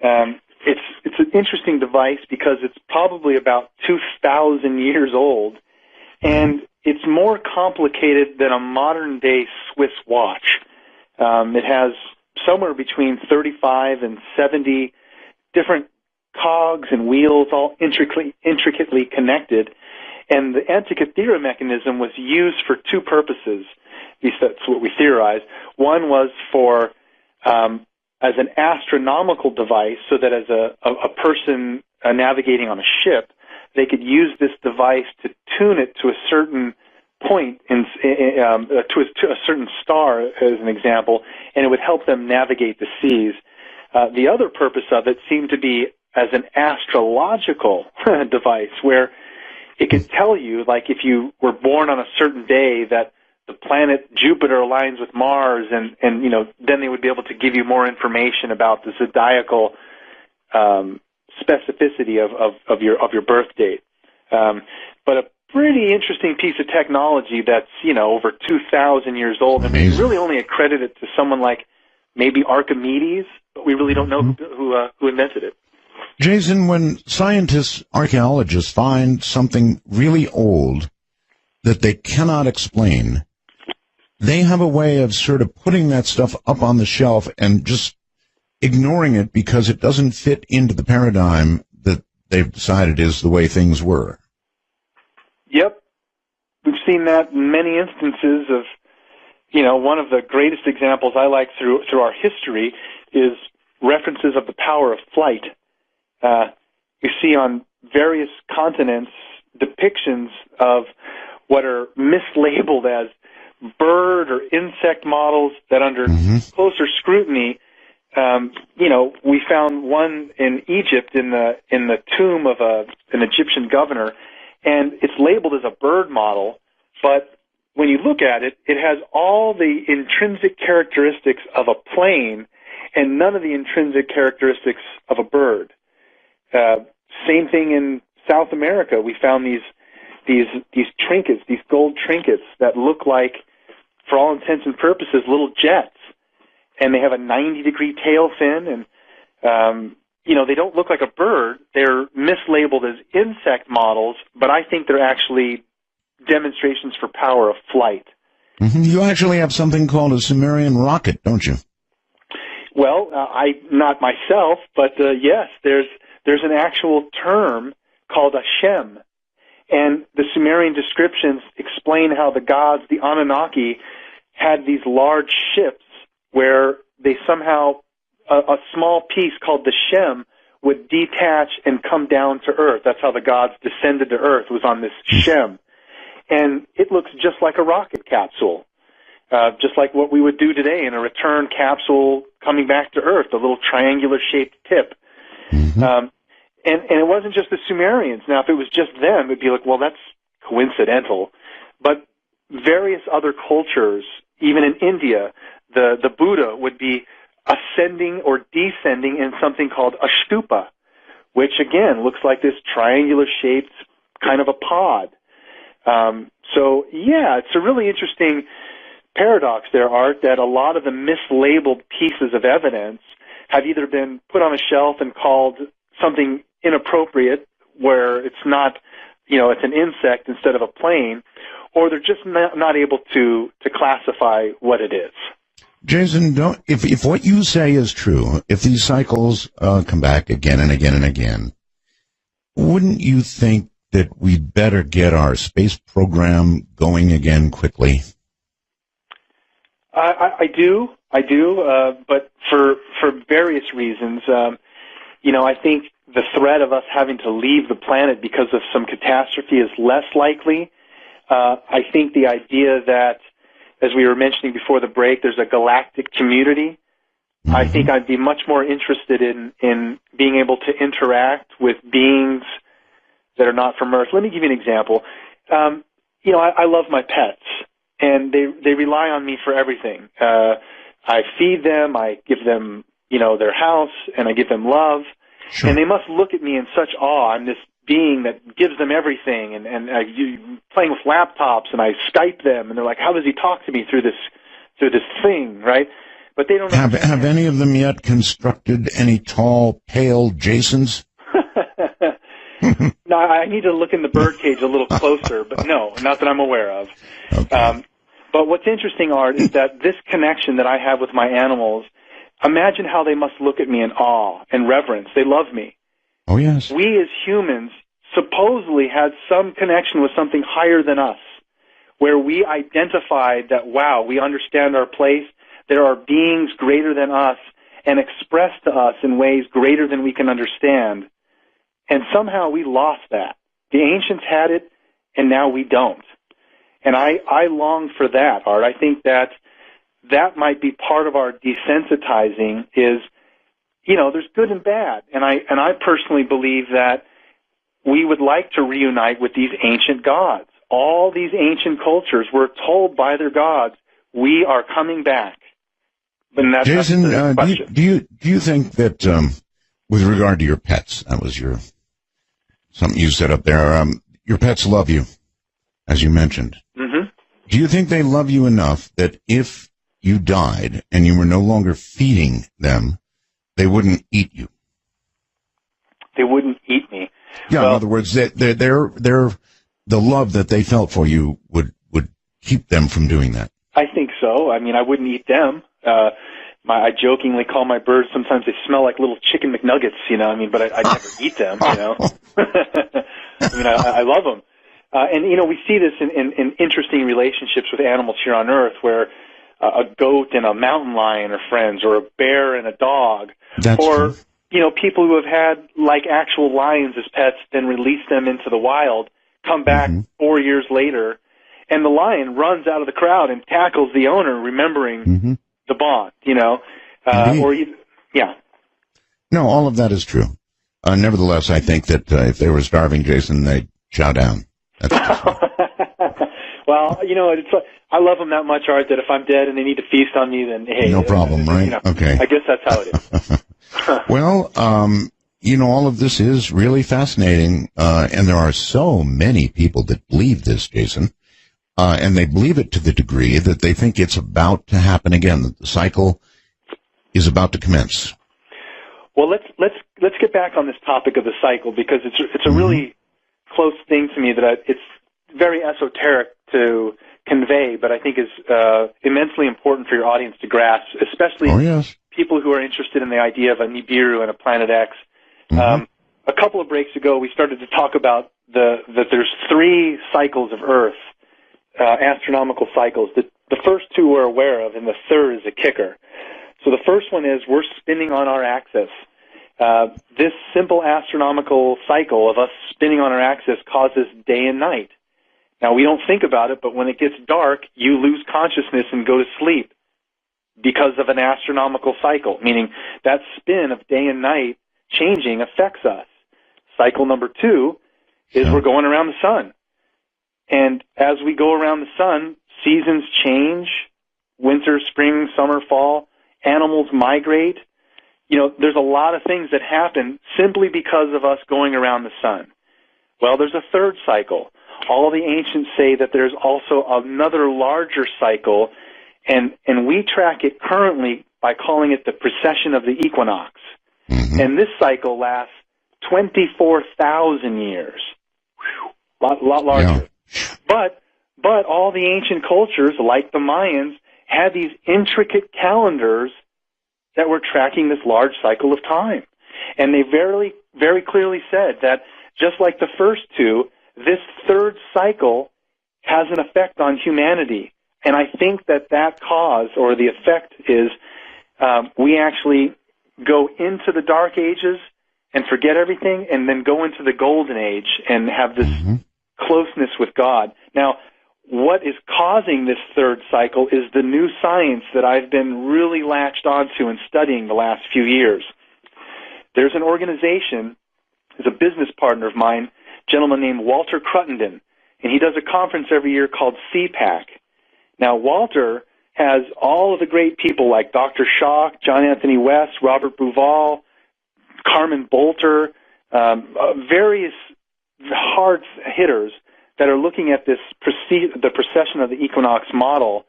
And it's an interesting device because it's probably about 2,000 years old, and it's more complicated than a modern-day Swiss watch. It has somewhere between 35 and 70 different cogs and wheels, all intricately connected. And the Antikythera mechanism was used for two purposes. At least that's what we theorized. One was for as an astronomical device, so that as a person navigating on a ship, they could use this device to tune it to a certain point, to a certain star, as an example, and it would help them navigate the seas. The other purpose of it seemed to be as an astrological device, where it could tell you, like if you were born on a certain day, that the planet Jupiter aligns with Mars, and then they would be able to give you more information about the zodiacal specificity of your birth date. But a pretty interesting piece of technology that's over 2,000 years old, and we really only accredit it to someone like maybe Archimedes, but we really don't know who invented it. Jason, when scientists, archaeologists find something really old that they cannot explain, they have a way of sort of putting that stuff up on the shelf and just ignoring it because it doesn't fit into the paradigm that they've decided is the way things were. Yep. We've seen that in many instances of, one of the greatest examples I like through our history is references of the power of flight. You see on various continents depictions of what are mislabeled as bird or insect models that under closer scrutiny, we found one in Egypt in the tomb of an Egyptian governor, and it's labeled as a bird model, but when you look at it, it has all the intrinsic characteristics of a plane and none of the intrinsic characteristics of a bird. Same thing in South America. We found these trinkets, these gold trinkets that look like, for all intents and purposes, little jets, and they have a 90-degree tail fin, and they don't look like a bird. They're mislabeled as insect models, but I think they're actually demonstrations for power of flight. You actually have something called a Sumerian rocket, don't you? Well, I not myself, but yes, there's an actual term called a Shem, and the Sumerian descriptions explain how the gods, the Anunnaki, had these large ships where they somehow, a small piece called the Shem would detach and come down to Earth. That's how the gods descended to Earth, was on this Shem. And it looks just like a rocket capsule, just like what we would do today in a return capsule coming back to Earth, a little triangular-shaped tip. And it wasn't just the Sumerians. Now, if it was just them, it'd be like, well, that's coincidental. But various other cultures, even in India, the Buddha would be ascending or descending in something called a stupa, which, again, looks like this triangular-shaped kind of a pod. So, yeah, it's a really interesting paradox there, Art, that a lot of the mislabeled pieces of evidence have either been put on a shelf and called something inappropriate, where it's not, it's an insect instead of a plane, or they're just not able to classify what it is. Jason, if what you say is true, if these cycles come back again and again and again, wouldn't you think that we better get our space program going again quickly? I do, but for various reasons. I think the threat of us having to leave the planet because of some catastrophe is less likely. I think the idea that, as we were mentioning before the break, there's a galactic community. I think I'd be much more interested in being able to interact with beings that are not from Earth. Let me give you an example. I love my pets, and they rely on me for everything. I feed them, I give them, their house, and I give them love. Sure. And they must look at me in such awe. I'm this being that gives them everything, and playing with laptops, and I Skype them, and they're like, how does he talk to me through this thing, right? but they don't have any of them yet constructed any tall, pale Jasons? No, I need to look in the birdcage a little closer, but no, not that I'm aware of. Okay. But what's interesting, Art, is that this connection that I have with my animals, imagine how they must look at me in awe and reverence. They love me. Oh, yes. We as humans supposedly had some connection with something higher than us, where we identified that, wow, we understand our place. There are beings greater than us and expressed to us in ways greater than we can understand. And somehow we lost that. The ancients had it, and now we don't. And I long for that, Art. I think that might be part of our desensitizing is, there's good and bad. And I personally believe that we would like to reunite with these ancient gods. All these ancient cultures were told by their gods, we are coming back. But that's Jason, the question. do you think that with regard to your pets, that was something you said up there, your pets love you, as you mentioned. Mm-hmm. Do you think they love you enough that if you died and you were no longer feeding them, they wouldn't eat you? They wouldn't eat me. Yeah, in other words, the love that they felt for you would keep them from doing that. I think so. I mean, I wouldn't eat them. I jokingly call my birds, sometimes they smell like little chicken McNuggets, but I never eat them, I love them. And we see this in interesting relationships with animals here on Earth where a goat and a mountain lion are friends, or a bear and a dog. That's or, true. People who have had like actual lions as pets, then release them into the wild, come back 4 years later, and the lion runs out of the crowd and tackles the owner, remembering the bond, No, all of that is true. Nevertheless, I think that if they were starving, Jason, they'd chow down. That's well, I love them that much, Art, that if I'm dead and they need to feast on me, then hey, no problem, right? Okay. I guess that's how it is. Well, all of this is really fascinating, and there are so many people that believe this, Jason, and they believe it to the degree that they think it's about to happen again, that the cycle is about to commence. Well, let's get back on this topic of the cycle, because it's a really close thing to me that it's very esoteric to convey, but I think is immensely important for your audience to grasp, especially people who are interested in the idea of a NIBIRU and a Planet X. A couple of breaks ago, we started to talk about that there's 3 cycles of Earth, astronomical cycles. The first 2 we're aware of, and the third is a kicker. So the first one is we're spinning on our axis. This simple astronomical cycle of us spinning on our axis causes day and night. Now, we don't think about it, but when it gets dark, you lose consciousness and go to sleep because of an astronomical cycle, meaning that spin of day and night changing affects us. Cycle number 2 is we're going around the sun. And as we go around the sun, seasons change, winter, spring, summer, fall, animals migrate. There's a lot of things that happen simply because of us going around the sun. Well, there's a third cycle. All the ancients say that there's also another larger cycle, and we track it currently by calling it the precession of the equinox. And this cycle lasts 24,000 years. Lot larger. Yeah. But all the ancient cultures, like the Mayans, had these intricate calendars that were tracking this large cycle of time. And they very, very clearly said that just like the first 2, this third cycle has an effect on humanity. And I think that cause, or the effect, is we actually go into the dark ages and forget everything, and then go into the golden age and have this closeness with God. Now, what is causing this third cycle is the new science that I've been really latched onto and studying the last few years. There's an organization, is a business partner of mine, a gentleman named Walter Cruttenden, and he does a conference every year called CPAC. Now, Walter has all of the great people like Dr. Schock, John Anthony West, Robert Bouval, Carmen Bolter, various hard hitters that are looking at this the precession of the equinox model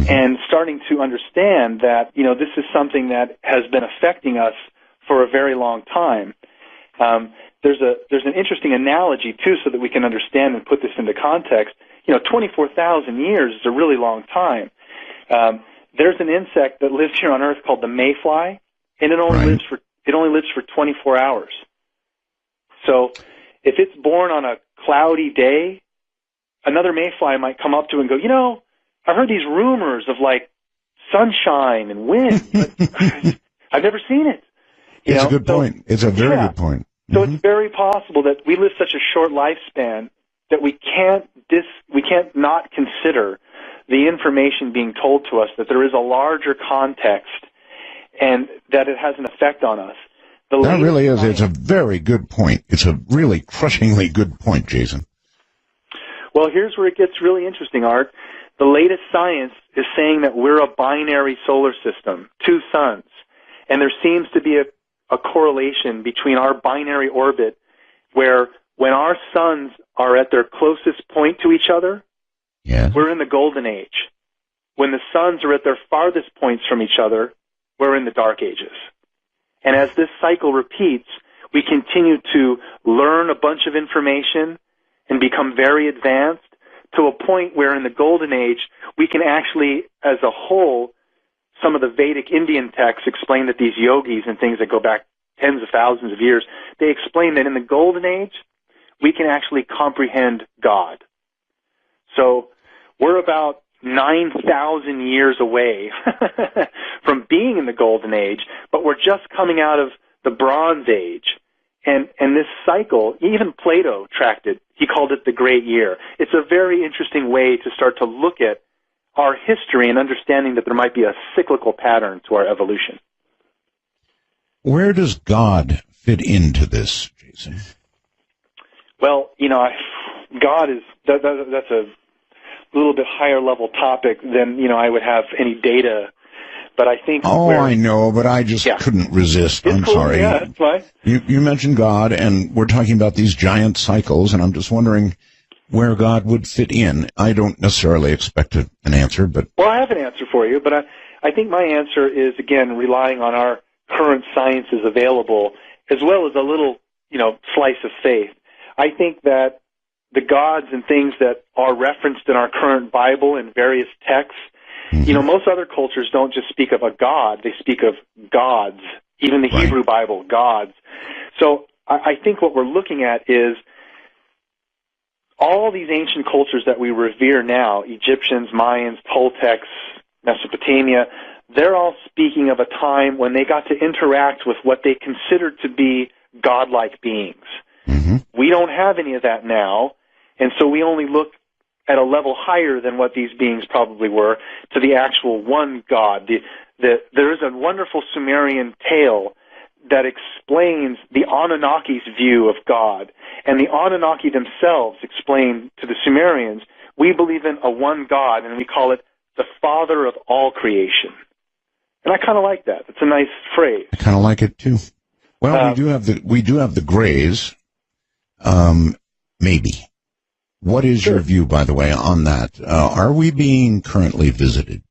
and starting to understand that, this is something that has been affecting us for a very long time. There's an interesting analogy, too, so that we can understand and put this into context. 24,000 years is a really long time. There's an insect that lives here on Earth called the mayfly, and it only lives for 24 hours. So if it's born on a cloudy day, another mayfly might come up to it and go, I've heard these rumors of like sunshine and wind, but I've never seen it. It's a good point. It's a very good point. So it's very possible that we live such a short lifespan that we can't not consider the information being told to us, that there is a larger context and that it has an effect on us. That really is. It's a very good point. It's a really crushingly good point, Jason. Well, here's where it gets really interesting, Art. The latest science is saying that we're a binary solar system, two suns, and there seems to be a correlation between our binary orbit where when our suns are at their closest point to each other, we're in the golden age. When the suns are at their farthest points from each other, we're in the dark ages. And as this cycle repeats, we continue to learn a bunch of information and become very advanced to a point where in the golden age, we can actually, as a whole, some of the Vedic Indian texts explain that these yogis and things that go back tens of thousands of years, they explain that in the golden age, we can actually comprehend God. So we're about 9,000 years away from being in the golden age, but we're just coming out of the Bronze Age. And this cycle, even Plato tracked it. He called it the Great Year. It's a very interesting way to start to look at our history and understanding that there might be a cyclical pattern to our evolution. Where does God fit into this, Jason? Well, God is, that's a little bit higher level topic than, I would have any data. But I think... I know, but I just couldn't resist. I'm sorry. Yeah, that's fine. You mentioned God, and we're talking about these giant cycles, and I'm just wondering where God would fit in. I don't necessarily expect an answer, but... Well, I have an answer for you, but I think my answer is, again, relying on our current sciences available, as well as a little, slice of faith. I think that the gods and things that are referenced in our current Bible and various texts, most other cultures don't just speak of a god, they speak of gods, even the Hebrew Bible, gods. So I think what we're looking at is all these ancient cultures that we revere now, Egyptians, Mayans, Toltecs, Mesopotamia, they're all speaking of a time when they got to interact with what they considered to be godlike beings. We don't have any of that now, and so we only look at a level higher than what these beings probably were, to the actual one God. There is a wonderful Sumerian tale that explains the Anunnaki's view of God. And the Anunnaki themselves explain to the Sumerians, we believe in a one God, and we call it the Father of all creation. And I kind of like that. It's a nice phrase. I kind of like it, too. Well, we do have the Greys, maybe. What is your view, by the way, on that? Are we being currently visited,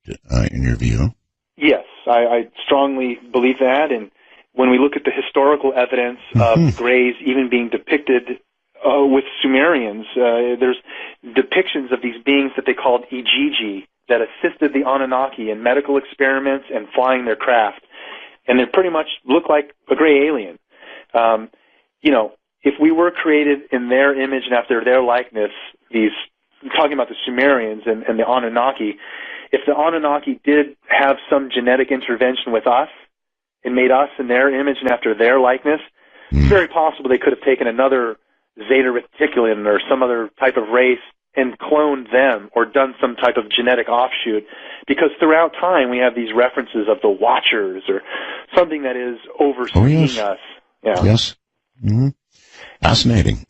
in your view? Yes, I strongly believe that. And when we look at the historical evidence of the Greys even being depicted with Sumerians, there's depictions of these beings that they called Ijiji that assisted the Anunnaki in medical experiments and flying their craft. And they pretty much look like a gray alien. If we were created in their image and after their likeness, I'm talking about the Sumerians and the Anunnaki, if the Anunnaki did have some genetic intervention with us and made us in their image and after their likeness, it's very possible they could have taken another Zeta Reticulan or some other type of race and cloned them or done some type of genetic offshoot, because throughout time we have these references of the Watchers or something that is overseeing us. Yeah. Yes. Mm-hmm. Fascinating.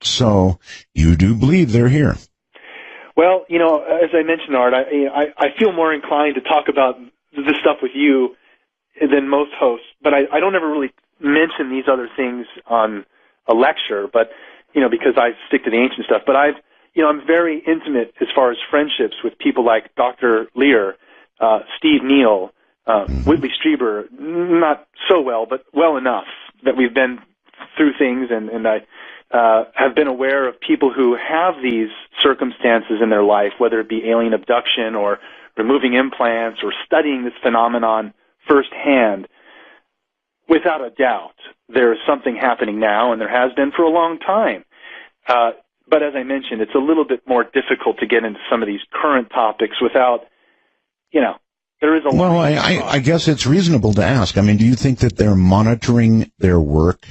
So you do believe they're here? Well, as I mentioned, Art, I feel more inclined to talk about this stuff with you than most hosts, but I don't ever really mention these other things on a lecture, but, because I stick to the ancient stuff. But I've I'm very intimate as far as friendships with people like Dr. Lear, Steve Neal, Whitley Strieber, not so well, but well enough that we've been through things, and I have been aware of people who have these circumstances in their life, whether it be alien abduction or removing implants or studying this phenomenon firsthand. Without a doubt, there is something happening now, and there has been for a long time. But as I mentioned, it's a little bit more difficult to get into some of these current topics without, there is a lot. Well, I guess it's reasonable to ask. I mean, do you think that they're monitoring their work?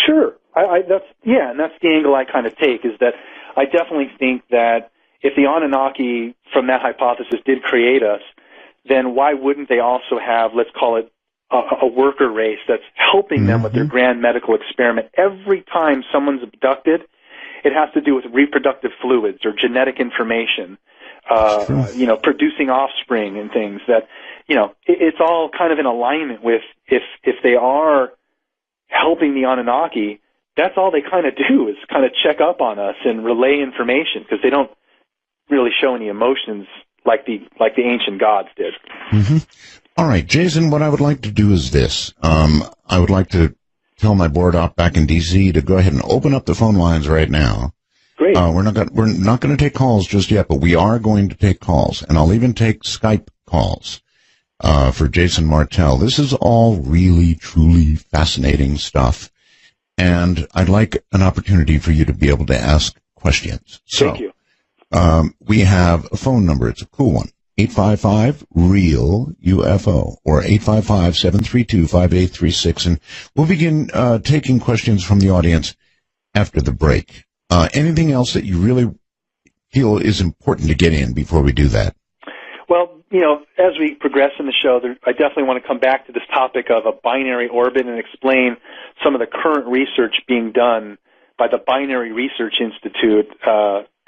Sure. And that's the angle I kind of take, is that I definitely think that if the Anunnaki, from that hypothesis, did create us, then why wouldn't they also have, let's call it, a worker race that's helping them with their grand medical experiment? Every time someone's abducted, it has to do with reproductive fluids or genetic information, producing offspring and things that, it's all kind of in alignment with if they are helping the Anunnaki, that's all they kind of do is kind of check up on us and relay information, because they don't really show any emotions like the ancient gods did. Mm-hmm. All right, Jason, what I would like to do is this. I would like to tell my board op back in D.C. to go ahead and open up the phone lines right now. Great. We're not going to take calls just yet, but we are going to take calls, and I'll even take Skype calls for Jason Martell. This is all really, truly fascinating stuff, and I'd like an opportunity for you to be able to ask questions. Thank you. We have a phone number. It's a cool one. 855-REAL-UFO or 855-732-5836. And we'll begin taking questions from the audience after the break. Anything else that you really feel is important to get in before we do that? Well, as we progress in the show, I definitely want to come back to this topic of a binary orbit and explain some of the current research being done by the Binary Research Institute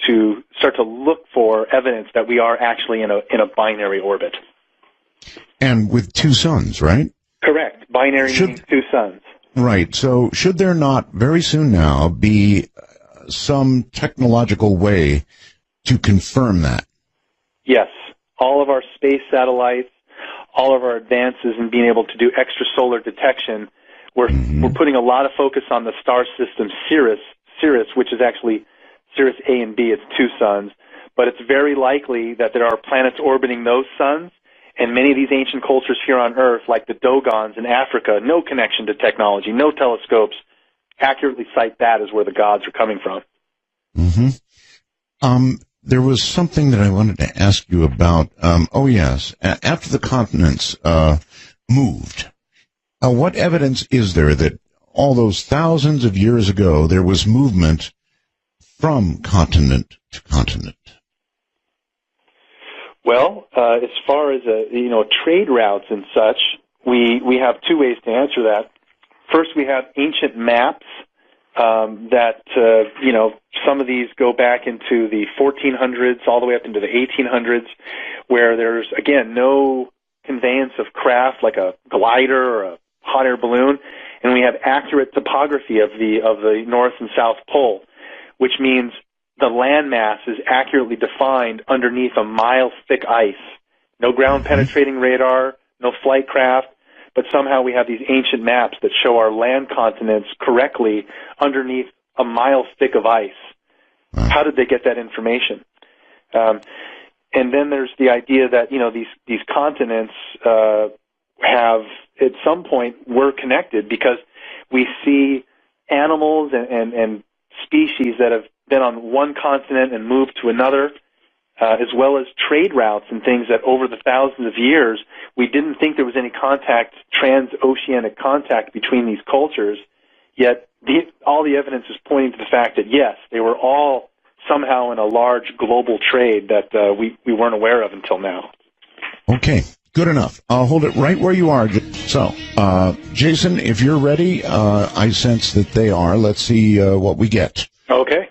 to start to look for evidence that we are actually in a binary orbit. And with two suns, right? Correct. Binary means two suns. Right. So should there not very soon now be some technological way to confirm that? Yes. All of our space satellites, all of our advances in being able to do extrasolar detection, we're putting a lot of focus on the star system Sirius, which is actually Sirius A and B. It's two suns. But it's very likely that there are planets orbiting those suns, and many of these ancient cultures here on Earth, like the Dogons in Africa, no connection to technology, no telescopes, accurately cite that as where the gods are coming from. There was something that I wanted to ask you about. After the continents moved, what evidence is there that all those thousands of years ago there was movement from continent to continent? Well, as far as trade routes and such, we have two ways to answer that. First, we have ancient maps that some of these go back into the 1400s all the way up into the 1800s, where there's again no conveyance of craft like a glider or a hot air balloon, and we have accurate topography of the North and South Pole, which means the landmass is accurately defined underneath a mile-thick ice. No ground-penetrating radar, no flight craft, but somehow we have these ancient maps that show our land continents correctly underneath a mile thick of ice. How did they get that information? And then there's the idea that, these continents have, at some point, were connected, because we see animals and species that have been on one continent and moved to another, as well as trade routes and things that over the thousands of years, we didn't think there was any transoceanic contact between these cultures, yet all the evidence is pointing to the fact that, yes, they were all somehow in a large global trade that we weren't aware of until now. Okay, good enough. I'll hold it right where you are. So, Jason, if you're ready, I sense that they are. Let's see what we get. Okay.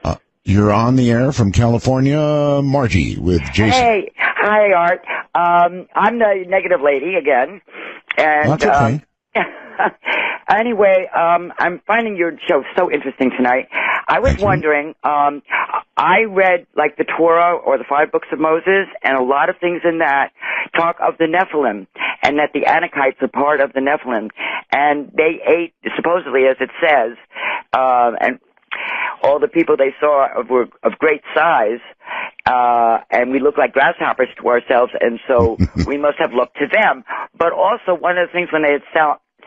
You're on the air from California, Margie, with Jason. Hey, hi, Art. I'm the negative lady again. And, that's okay. Anyway, I'm finding your show so interesting tonight. I was wondering, I read like the Torah or the 5 books of Moses, and a lot of things in that talk of the Nephilim, and that the Anakites are part of the Nephilim, and they ate, supposedly, as it says, and all the people they saw were of great size, and we look like grasshoppers to ourselves, and so we must have looked to them. But also, one of the things when they had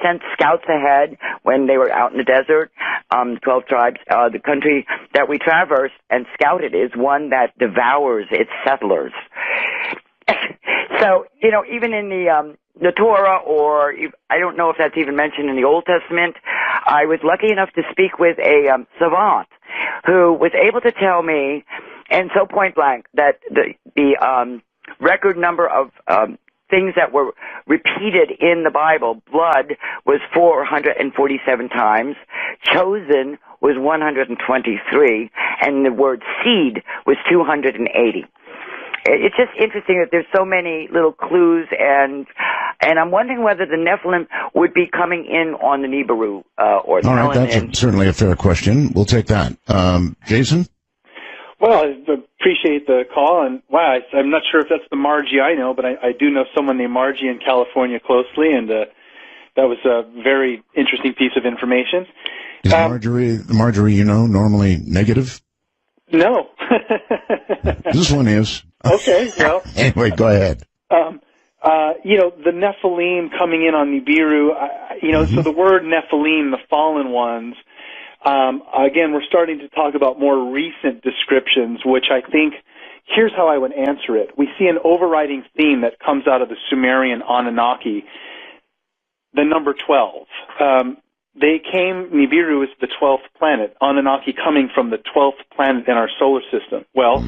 sent scouts ahead when they were out in the desert, 12 tribes, the country that we traversed and scouted is one that devours its settlers. So, even in the Torah, or I don't know if that's even mentioned in the Old Testament, I was lucky enough to speak with a savant who was able to tell me, and so point blank, that the record number of things that were repeated in the Bible, blood was 447 times, chosen was 123, and the word seed was 280. It's just interesting that there's so many little clues, and I'm wondering whether the Nephilim would be coming in on the Nibiru or the All right, that's certainly a fair question. We'll take that. Jason? Well, I appreciate the call, and wow, I'm not sure if that's the Margie I know, but I do know someone named Margie in California closely, and that was a very interesting piece of information. Is the Marjorie you know normally negative? No. This one is. Okay, well. Anyway, go ahead. The Nephilim coming in on Nibiru, so the word Nephilim, the fallen ones, again, we're starting to talk about more recent descriptions, which I think, here's how I would answer it. We see an overriding theme that comes out of the Sumerian Anunnaki, the number 12. Nibiru is the 12th planet, Anunnaki coming from the 12th planet in our solar system. Well,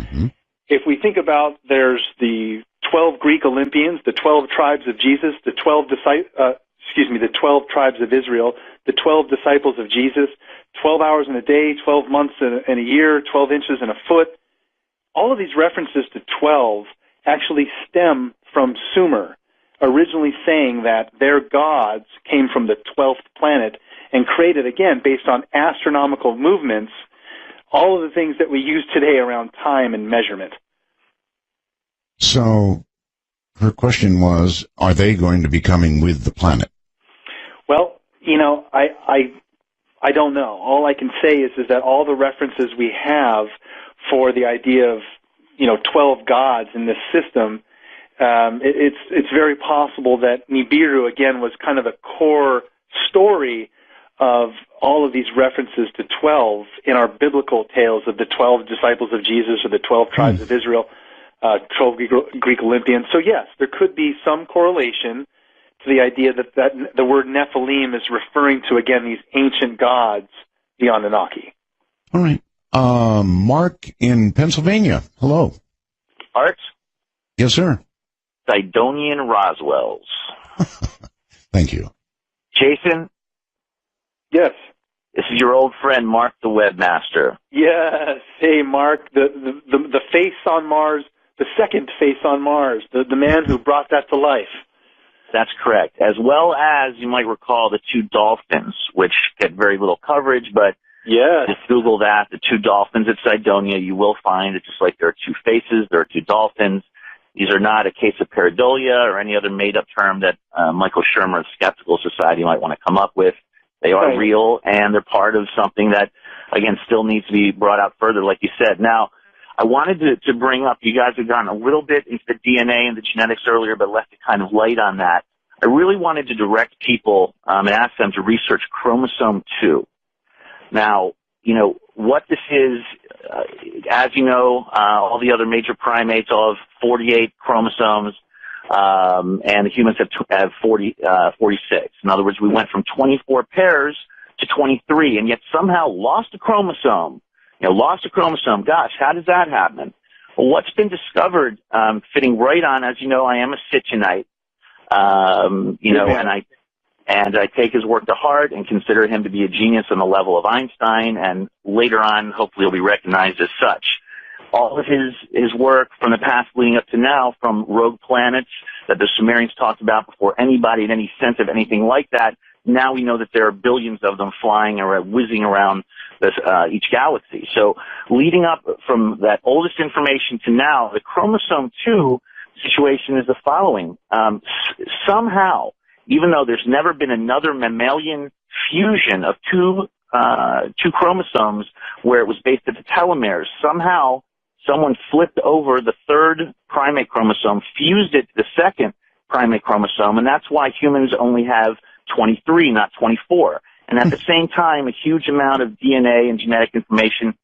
if we think about, there's the 12 Greek Olympians, the 12 tribes of Jesus, the 12 tribes of Israel, the 12 disciples of Jesus, 12 hours in a day, 12 months in a year, 12 inches in a foot. All of these references to 12 actually stem from Sumer, originally saying that their gods came from the 12th planet and created, again, based on astronomical movements, all of the things that we use today around time and measurement. So her question was, are they going to be coming with the planet? Well, I don't know. All I can say is that all the references we have for the idea of, 12 gods in this system, it's very possible that Nibiru, again, was kind of the core story of all of these references to 12 in our biblical tales of the 12 disciples of Jesus or the 12 tribes of Israel, 12 Greek Olympians. So yes, there could be some correlation to the idea that the word Nephilim is referring to, again, these ancient gods, the Anunnaki. All right. Mark in Pennsylvania. Hello. Art? Yes, sir. Sidonian Roswells. Thank you. Jason? Yes. This is your old friend, Mark the Webmaster. Yes. Hey, Mark, the face on Mars, the second face on Mars, the man who brought that to life. That's correct. As well as, you might recall, the two dolphins, which get very little coverage, but yes, just Google that, the two dolphins at Sidonia, you will find it's just like there are two faces, there are two dolphins. These are not a case of pareidolia or any other made-up term that Michael Shermer of Skeptical Society might want to come up with. They are real, and they're part of something that, again, still needs to be brought out further, like you said. Now, I wanted to bring up, you guys have gone a little bit into the DNA and the genetics earlier, but left it kind of light on that. I really wanted to direct people and ask them to research chromosome 2. Now, what this is, as you know, all the other major primates all have 48 chromosomes, and the humans have 46. In other words, we went from 24 pairs to 23, and yet somehow lost a chromosome. Gosh, how does that happen? Well, what's been discovered, fitting right on, as you know, I am a Sitchinite, and I take his work to heart and consider him to be a genius on the level of Einstein, and later on, hopefully he'll be recognized as such. All of his work from the past leading up to now, from rogue planets that the Sumerians talked about before anybody had any sense of anything like that, now we know that there are billions of them flying or whizzing around each galaxy. So leading up from that oldest information to now, the chromosome 2 situation is the following. Somehow, even though there's never been another mammalian fusion of two chromosomes where it was based at the telomeres, somehow someone flipped over the third primate chromosome, fused it to the second primate chromosome, and that's why humans only have 23, not 24. And at the same time, a huge amount of DNA and genetic information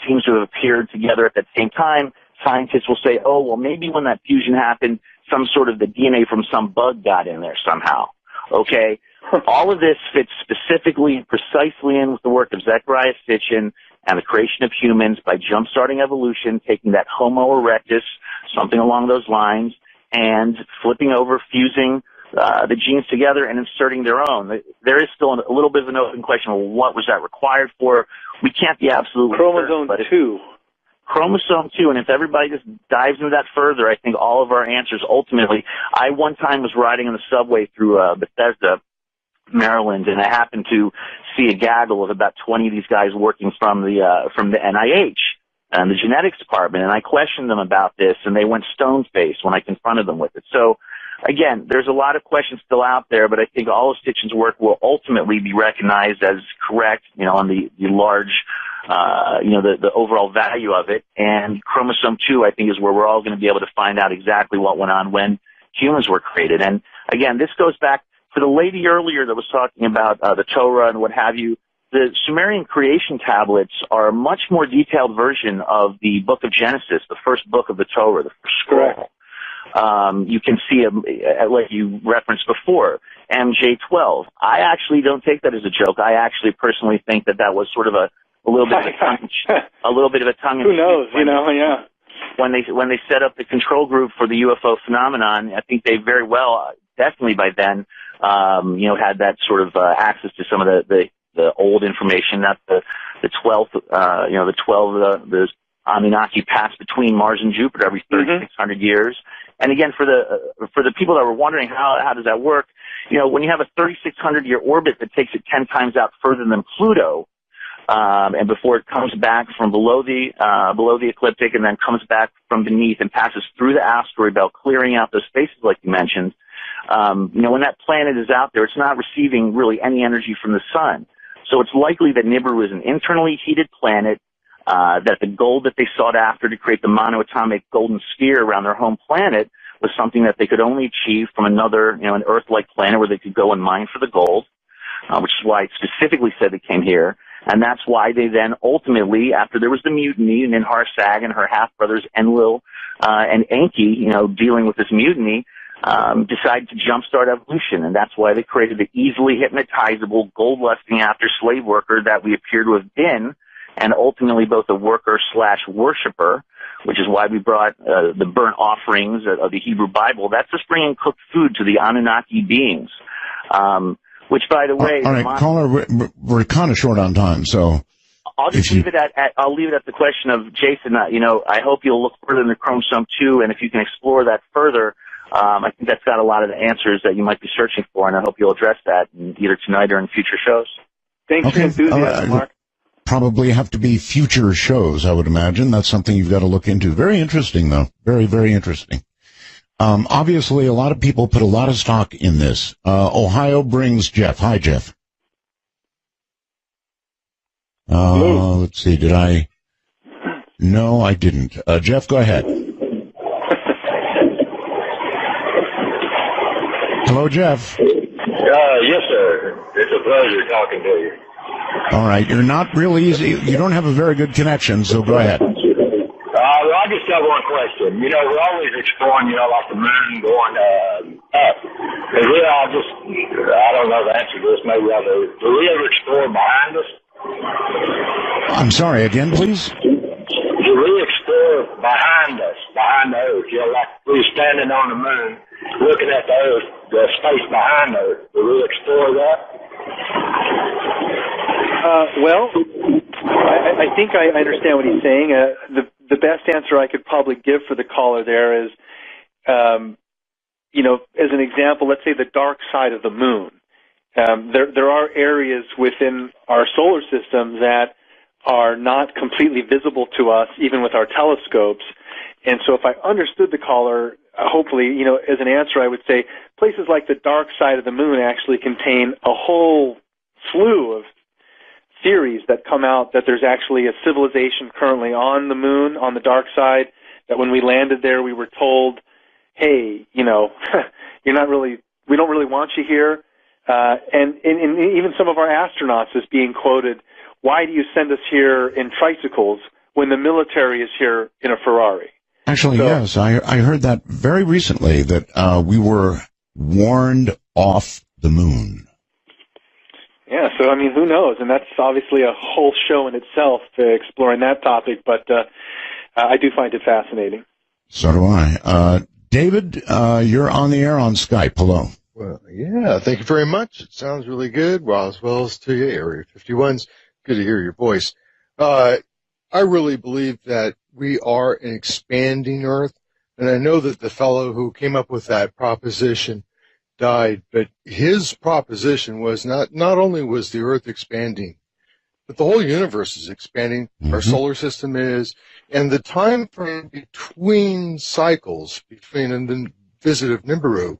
seems to have appeared together at that same time. Scientists will say, oh, well, maybe when that fusion happened, some sort of the DNA from some bug got in there somehow. Okay? All of this fits specifically and precisely in with the work of Zecharia Sitchin and the creation of humans by jump-starting evolution, taking that Homo erectus, something along those lines, and flipping over, fusing the genes together and inserting their own. There is still a little bit of an open question of what was that required for. We can't be absolutely Chromosome 2. Chromosome 2, and if everybody just dives into that further, I think all of our answers ultimately. I one time was riding in the subway through Bethesda, Maryland, and I happened to see a gaggle of about 20 of these guys working from the NIH and the genetics department, and I questioned them about this, and they went stone-faced when I confronted them with it. So, again, there's a lot of questions still out there, but I think all of Sitchin's work will ultimately be recognized as correct, on the large, the overall value of it. And chromosome 2, I think, is where we're all going to be able to find out exactly what went on when humans were created. And again, this goes back to the lady earlier that was talking about the Torah and what have you. The Sumerian creation tablets are a much more detailed version of the book of Genesis, the first book of the Torah, the first scroll. You can see, like you referenced before, MJ12. I actually don't take that as a joke. I actually personally think that was sort of a little bit of a tongue. Who knows? Yeah. When they set up the control group for the UFO phenomenon, I think they very well, definitely by then, had that sort of access to some of the old information that the 12 Anunnaki pass between Mars and Jupiter every 3,600 years. And again, for the people that were wondering how does that work, when you have a 3,600-year orbit that takes it 10 times out further than Pluto, and before it comes back from below the ecliptic and then comes back from beneath and passes through the asteroid belt, clearing out those spaces like you mentioned, when that planet is out there, it's not receiving really any energy from the sun. So it's likely that Nibiru is an internally heated planet, that the gold that they sought after to create the monoatomic golden sphere around their home planet was something that they could only achieve from another, an Earth-like planet where they could go and mine for the gold, which is why it specifically said they came here. And that's why they then ultimately, after there was the mutiny, and then Harsag and her half-brothers Enlil and Enki, dealing with this mutiny, decided to jumpstart evolution. And that's why they created the easily hypnotizable, gold-lusting after slave worker that we appear to have been, and ultimately both a worker/worshiper, which is why we brought the burnt offerings of the Hebrew Bible. That's just bringing cooked food to the Anunnaki beings. Which, by the way, all right, caller, we're kind of short on time, so I'll just leave it at the question of Jason. I hope you'll look further in the chromosome 2, and if you can explore that further, I think that's got a lot of the answers that you might be searching for, and I hope you'll address that either tonight or in future shows. Thanks for your enthusiasm, Mark. Probably have to be future shows, I would imagine. That's something you've got to look into. Very interesting, though. Very, very interesting. Obviously, a lot of people put a lot of stock in this. Ohio brings Jeff. Hi, Jeff. Let's see. Did I? No, I didn't. Jeff, go ahead. Hello, Jeff. Yes, sir. It's a pleasure talking to you. All right. You're not real easy. You don't have a very good connection, so go ahead. Well, I just have one question. We're always exploring, like the moon going up. I don't know the answer to this. Maybe I do. Do we ever explore behind us? I'm sorry, again, please? Do we explore behind us, behind the Earth? Like we're standing on the moon, looking at the Earth, the space behind the Earth. Do we explore that? Well, I think I understand what he's saying. The best answer I could probably give for the caller there is, as an example, let's say the dark side of the moon. There are areas within our solar system that are not completely visible to us, even with our telescopes. And so if I understood the caller, hopefully, as an answer, I would say places like the dark side of the moon actually contain a whole slew of theories that come out that there's actually a civilization currently on the moon, on the dark side, that when we landed there, we were told, hey, you're not really, we don't really want you here. And even some of our astronauts is being quoted, why do you send us here in tricycles when the military is here in a Ferrari? Actually, yes, I heard that very recently, that we were warned off the moon. Yeah, so, who knows? And that's obviously a whole show in itself, exploring that topic, but I do find it fascinating. So do I. David, you're on the air on Skype. Hello. Well, yeah, thank you very much. It sounds really good. Well, as well as to you, Area 51's. Good to hear your voice. I really believe that we are an expanding Earth, and I know that the fellow who came up with that proposition died, but his proposition was not only was the Earth expanding, but the whole universe is expanding. Mm-hmm. Our solar system is, and the time frame between cycles, between the visit of NIBIRU,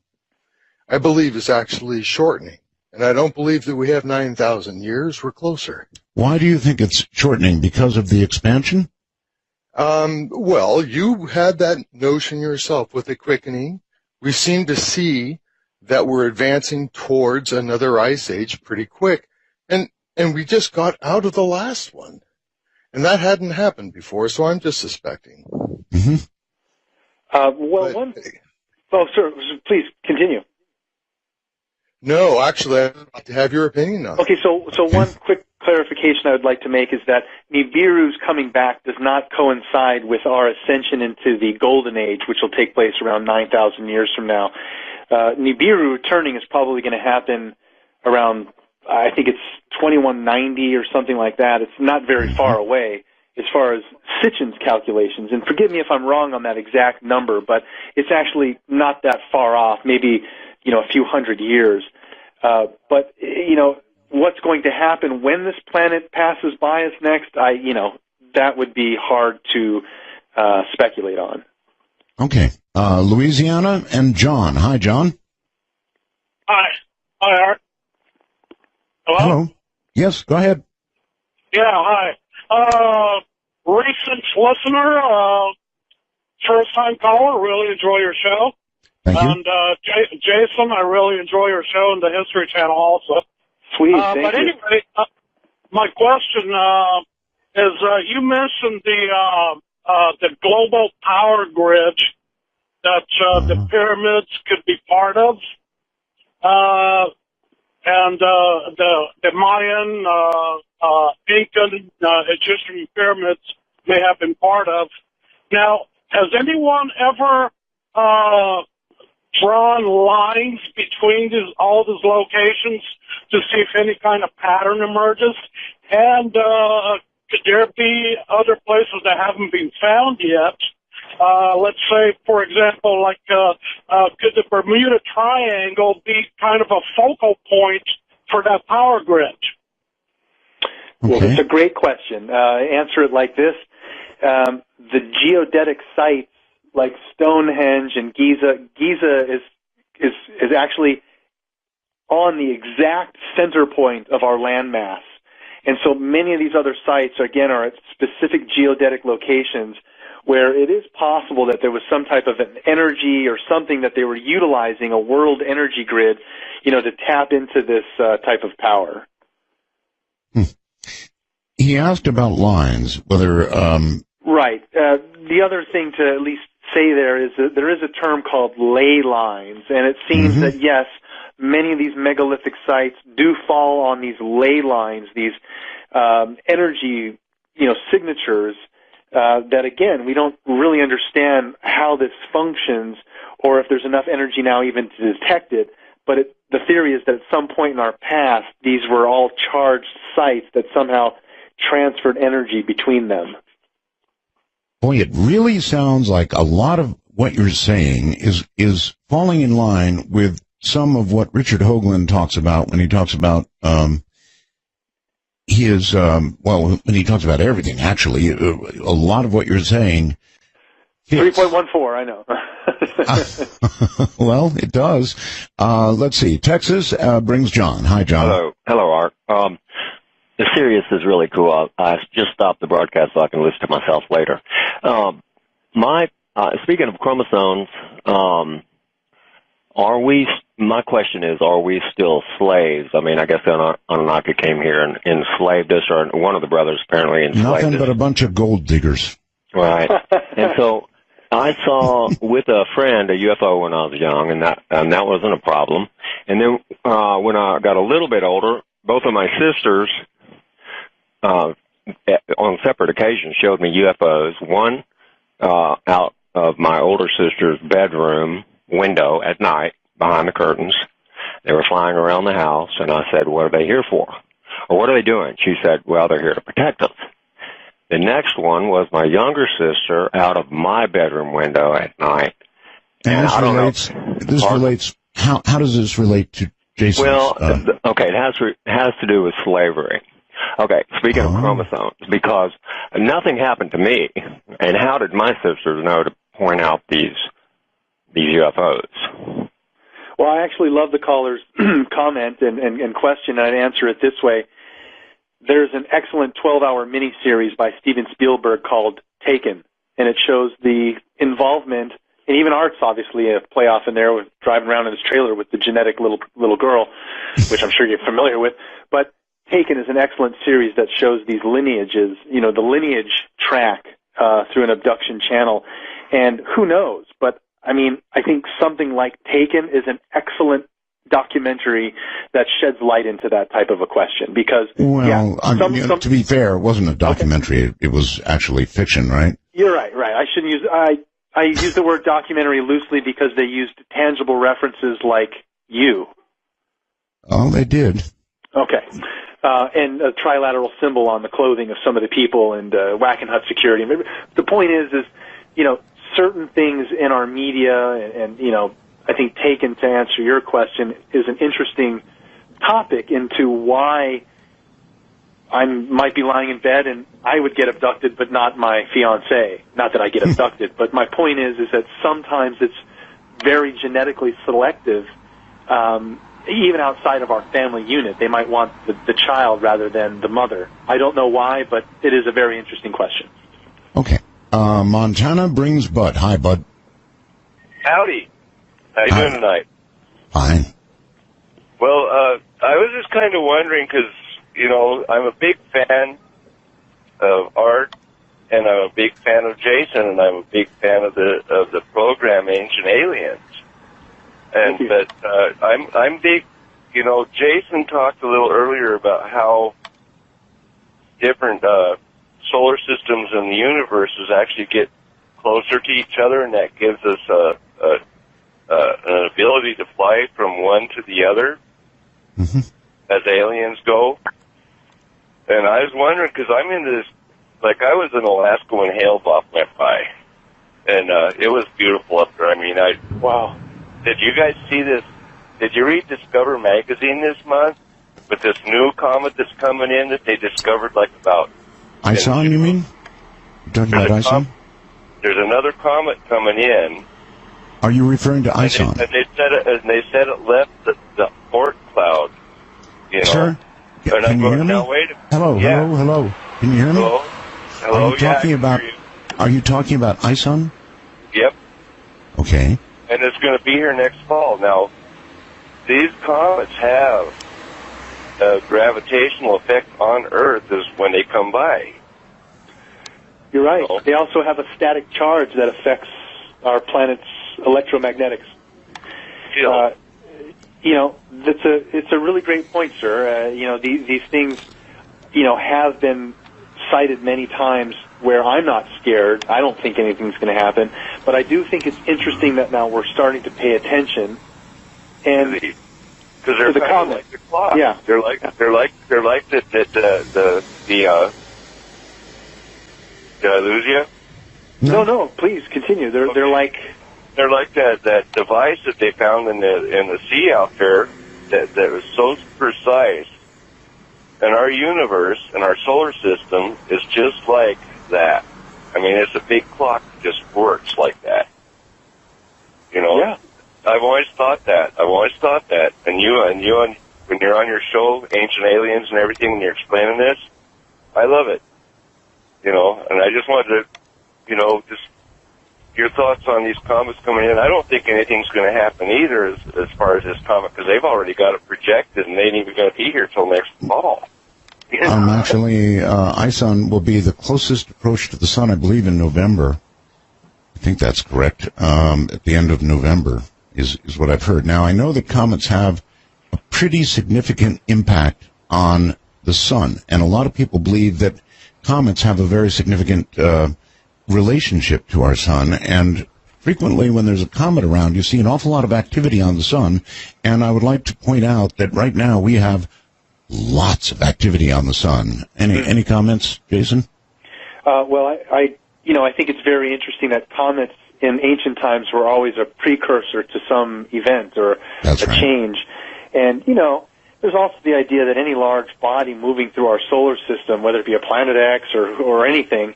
I believe is actually shortening. And I don't believe that we have 9,000 years. We're closer. Why do you think it's shortening? Because of the expansion? Well, you had that notion yourself with the quickening. We seem to see that we're advancing towards another ice age pretty quick. And we just got out of the last one. And that hadn't happened before, so I'm just suspecting. Mm-hmm. Sir, please continue. No, actually, I'd like to have your opinion on it. Okay, so one quick clarification I would like to make is that Nibiru's coming back does not coincide with our ascension into the Golden Age, which will take place around 9,000 years from now. Nibiru returning is probably going to happen around, I think it's 2190 or something like that. It's not very far away as far as Sitchin's calculations. And forgive me if I'm wrong on that exact number, but it's actually not that far off, maybe a few hundred years. But what's going to happen when this planet passes by us next, that would be hard to speculate on. Okay. Louisiana and John. Hi, John. Hi, Art. Hello? Yes, go ahead. Yeah, hi. Recent listener, first-time caller, really enjoy your show. Thank you. And Jason, I really enjoy your show and the History Channel also. Sweet, thank you. Anyway, my question is, you mentioned the global power grid that the pyramids could be part of, and the Mayan, Incan, Egyptian pyramids may have been part of. Now, has anyone ever drawn lines between all these locations to see if any kind of pattern emerges? And could there be other places that haven't been found yet? Let's say, for example, could the Bermuda Triangle be kind of a focal point for that power grid? Okay. Well, it's a great question. Answer it like this. The geodetic sites like Stonehenge and Giza is actually on the exact center point of our landmass. And so many of these other sites, again, are at specific geodetic locations where it is possible that there was some type of an energy or something that they were utilizing, a world energy grid, to tap into this type of power. He asked about lines, whether... Right. The other thing to at least say there is that there is a term called ley lines, and it seems that, yes, many of these megalithic sites do fall on these ley lines, these energy, signatures that, again, we don't really understand how this functions or if there's enough energy now even to detect it. But the theory is that at some point in our past, these were all charged sites that somehow transferred energy between them. Boy, it really sounds like a lot of what you're saying is falling in line with some of what Richard Hoagland talks about when he talks about he is, well, when he talks about everything, actually, a lot of what you're saying fits. 3.14, I know. Well, it does. Let's see. Texas brings John. Hi, John. Hello, Art. The Sirius is really cool. I just stopped the broadcast so I can listen to myself later. Speaking of chromosomes, my question is, are we still slaves? I mean, I guess Anunnaki came here and enslaved us, or one of the brothers apparently enslaved us. Nothing but a bunch of gold diggers. Right. And so I saw with a friend a UFO when I was young, and that wasn't a problem. And then when I got a little bit older, both of my sisters on separate occasions showed me UFOs. One out of my older sister's bedroom window at night behind the curtains. They were flying around the house, and I said, what are they here for? Or what are they doing? She said, well, they're here to protect us. The next one was my younger sister out of my bedroom window at night. And this relates, how does this relate to Jason's? Well, okay, it has to do with slavery. Okay, speaking of chromosomes, because nothing happened to me, and how did my sisters know to point out these UFOs? Well, I actually love the caller's comment and question, and I'd answer it this way. There's an excellent 12-hour miniseries by Steven Spielberg called Taken, and it shows the involvement, and even Art's obviously a playoff in there with driving around in his trailer with the genetic little girl, which I'm sure you're familiar with. But Taken is an excellent series that shows these lineages, the lineage track through an abduction channel. And who knows? But, I mean, I think something like Taken is an excellent documentary that sheds light into that type of a question. Because, to be fair, it wasn't a documentary. Okay. It was actually fiction, right? You're right. I shouldn't use... I use the word documentary loosely because they used tangible references like you. Oh, they did. Okay. And a trilateral symbol on the clothing of some of the people, and Wackenhut security. The point is, certain things in our media, and I think Taken, to answer your question, is an interesting topic into why I might be lying in bed and I would get abducted, but not my fiancée. Not that I get abducted, but my point is that sometimes it's very genetically selective. Even outside of our family unit, they might want the child rather than the mother. I don't know why, but it is a very interesting question. Okay. Montana brings Bud. Hi, Bud. Howdy. How you doing tonight? Fine. Well, I was just kind of wondering because, I'm a big fan of Art, and I'm a big fan of Jason, and I'm a big fan of the program Ancient Aliens. But I'm big. Jason talked a little earlier about how different solar systems in the universes actually get closer to each other, and that gives us an ability to fly from one to the other as aliens go. And I was wondering, because I'm into this, like I was in Alaska when Hale-Bopp went by, and it was beautiful up there. I mean, wow. Did you guys see this? Did you read Discover magazine this month with this new comet that's coming in that they discovered about... Ison, you mean? You're talking about Ison? There's another comet coming in. Are you referring to Ison? And they said it left the Oort cloud. Sir? Yeah, can you hear me? Hello. Can you hear me? Hello. Are you talking about Ison? Yep. Okay. And it's going to be here next fall. Now, these comets have a gravitational effect on Earth is when they come by. You're right. So, they also have a static charge that affects our planet's electromagnetics. It's a really great point, sir. These things, have been cited many times where I'm not scared. I don't think anything's going to happen, but I do think it's interesting that now we're starting to pay attention. And because they're the kind of like the clock. Yeah, they're like the Did I lose you? No. Please continue. They're like that device that they found in the sea out there that was so precise And our universe and our solar system is just like that. I mean, it's a big clock that just works like that. You know? Yeah. I've always thought that. And when you're on your show, Ancient Aliens and everything, when you're explaining this, I love it. You know, and I just wanted to, you know, just your thoughts on these comets coming in. I don't think anything's going to happen either as far as this comet, because they've already got it projected, and they ain't even going to be here till next fall. Actually, ISON will be the closest approach to the sun, I believe, in November. I think that's correct. At the end of November is what I've heard. Now, I know that comets have a pretty significant impact on the sun, and a lot of people believe that comets have a very significant relationship to our sun, and frequently when there's a comet around, you see an awful lot of activity on the sun, and I would like to point out that right now we have lots of activity on the sun. Any comments, Jason? Well, I think it's very interesting that comets in ancient times were always a precursor to some event or change. And, you know, there's also the idea that any large body moving through our solar system, whether it be a planet X or anything,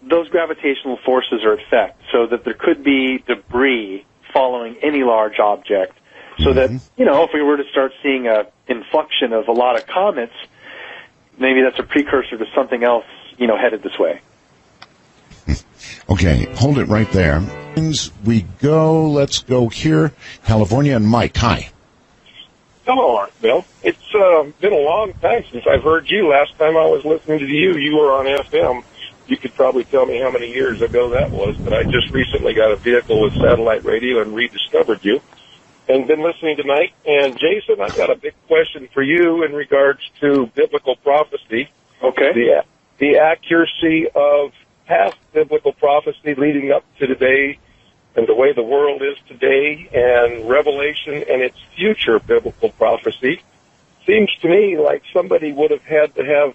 those gravitational forces are at effect, so that there could be debris following any large object. So that, you know, if we were to start seeing a inflection of a lot of comets, maybe that's a precursor to something else, you know, headed this way. Okay, hold it right there. Let's go here. California, and Mike, hi. Hello, Art Bill. It's been a long time since I've heard you. Last time I was listening to you were on FM. You could probably tell me how many years ago that was, but I just recently got a vehicle with satellite radio and rediscovered you and been listening tonight. And, Jason, I've got a big question for you in regards to biblical prophecy. Okay. The accuracy of past biblical prophecy leading up to today and the way the world is today, and Revelation and its future biblical prophecy. Seems to me like somebody would have had to have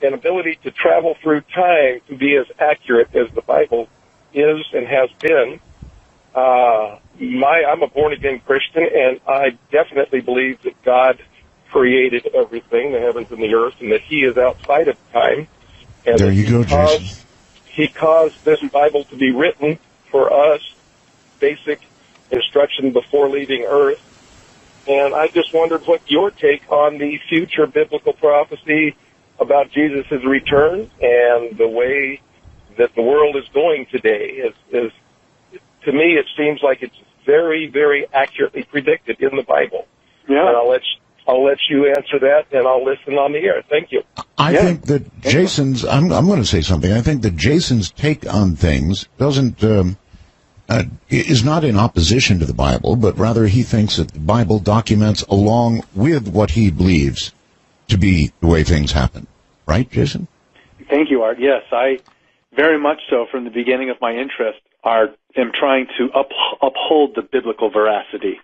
an ability to travel through time to be as accurate as the Bible is and has been. I'm a born-again Christian, and I definitely believe that God created everything, the heavens and the earth, and that He is outside of time. And there you go, Jason. He caused this Bible to be written for us, basic instruction before leaving Earth. And I just wondered what your take on the future biblical prophecy about Jesus' return and the way that the world is going today is to me, it seems like it's very, very accurately predicted in the Bible. Yeah. And I'll let you answer that, and I'll listen on the air. Thank you. I think that Jason's, I'm going to say something. I think that Jason's take on things is not in opposition to the Bible, but rather he thinks that the Bible documents along with what he believes to be the way things happen. Right, Jason? Thank you, Art. Yes, I very much so, from the beginning of my interest, am trying to uphold the biblical veracity.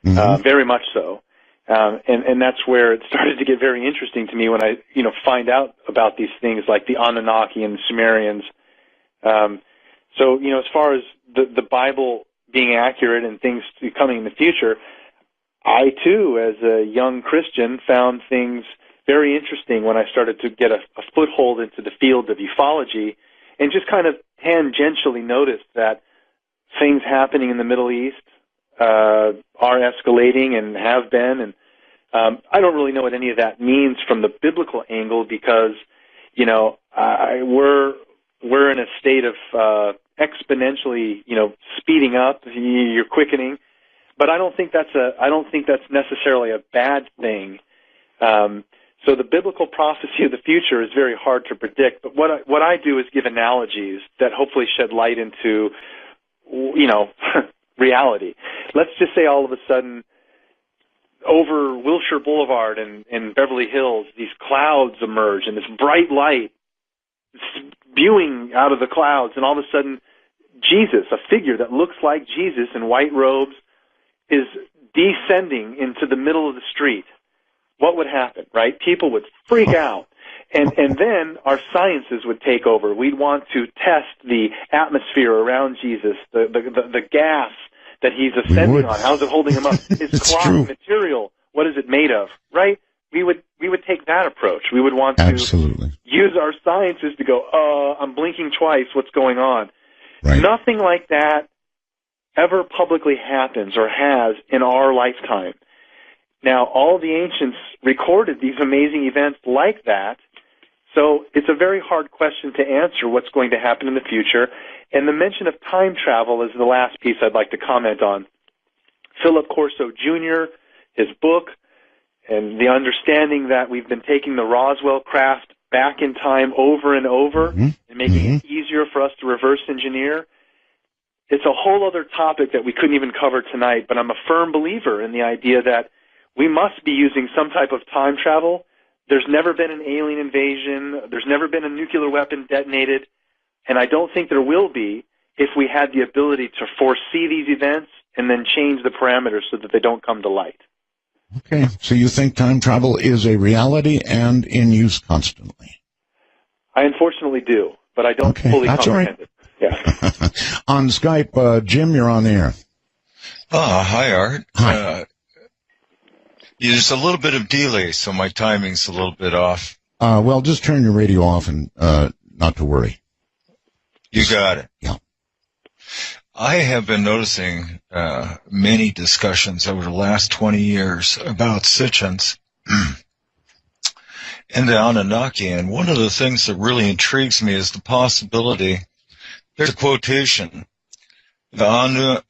Very much so. And that's where it started to get very interesting to me when I, find out about these things like the Anunnaki and the Sumerians. So, as far as the Bible being accurate and things coming in the future, I, too, as a young Christian, found things very interesting when I started to get a foothold into the field of ufology and just kind of tangentially noticed that things happening in the Middle East are escalating and have been. And I don't really know what any of that means from the biblical angle because, we're in a state of exponentially, speeding up. You're quickening, but I don't think that's necessarily a bad thing. So the biblical prophecy of the future is very hard to predict. But what I do is give analogies that hopefully shed light into, reality. Let's just say all of a sudden, over Wilshire Boulevard in Beverly Hills, these clouds emerge and this bright light spewing out of the clouds, and all of a sudden Jesus, a figure that looks like Jesus in white robes, is descending into the middle of the street. What would happen, right? People would freak out. And then our sciences would take over. We'd want to test the atmosphere around Jesus, the gas that he's ascending on. How's it holding him up? His cloth material, what is it made of, right? we would take that approach. We would want to use our sciences to go, I'm blinking twice, what's going on? Right. Nothing like that ever publicly happens or has in our lifetime. Now, all the ancients recorded these amazing events like that, so it's a very hard question to answer what's going to happen in the future. And the mention of time travel is the last piece I'd like to comment on. Philip Corso Jr., his book, and the understanding that we've been taking the Roswell craft back in time over and over and making it easier for us to reverse engineer. It's a whole other topic that we couldn't even cover tonight, but I'm a firm believer in the idea that we must be using some type of time travel. There's never been an alien invasion. There's never been a nuclear weapon detonated. And I don't think there will be if we had the ability to foresee these events and then change the parameters so that they don't come to light. Okay, so you think time travel is a reality and in use constantly? I unfortunately do, but I don't fully comprehend it. Yeah. On Skype, Jim, you're on the air. Hi, Art. Hi. There's a little bit of delay, so my timing's a little bit off. Well, just turn your radio off and not to worry. You got it. Yeah. I have been noticing many discussions over the last 20 years about Sichens and the Anunnaki, and one of the things that really intrigues me is the possibility. There's a quotation: the Anuna,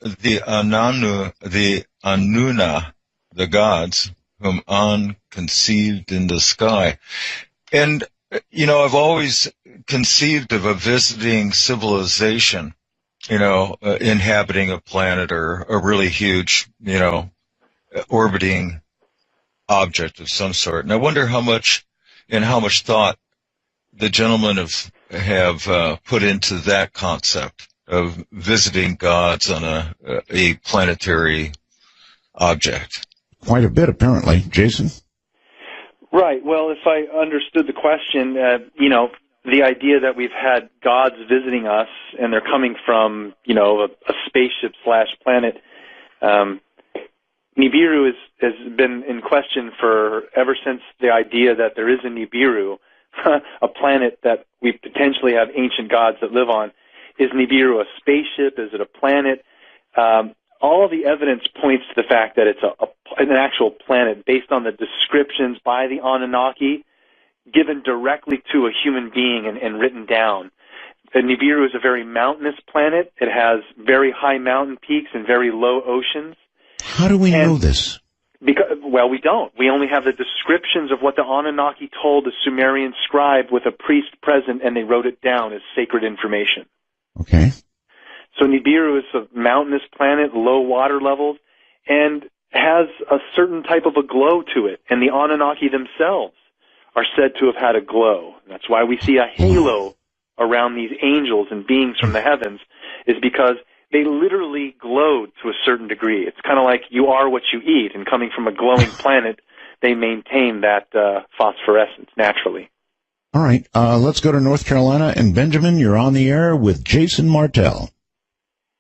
the gods, whom An conceived in the sky. And, I've always conceived of a visiting civilization, inhabiting a planet or a really huge, orbiting object of some sort. And I wonder how much thought the gentlemen have put into that concept of visiting gods on a planetary object. Quite a bit, apparently. Jason? Right. Well, if I understood the question, the idea that we've had gods visiting us and they're coming from, a spaceship/planet. Nibiru has been in question ever since the idea that there is a Nibiru, a planet that we potentially have ancient gods that live on. Is Nibiru a spaceship? Is it a planet? All the evidence points to the fact that it's an actual planet based on the descriptions by the Anunnaki given directly to a human being and written down. Nibiru is a very mountainous planet. It has very high mountain peaks and very low oceans. How do we know this? Well, we don't. We only have the descriptions of what the Anunnaki told the Sumerian scribe with a priest present, and they wrote it down as sacred information. Okay. So Nibiru is a mountainous planet, low water levels, and has a certain type of a glow to it. And the Anunnaki themselves are said to have had a glow. That's why we see a halo around these angels and beings from the heavens, is because they literally glowed to a certain degree. It's kind of like you are what you eat, and coming from a glowing planet, they maintain that phosphorescence naturally. All right, let's go to North Carolina. And Benjamin, you're on the air with Jason Martell.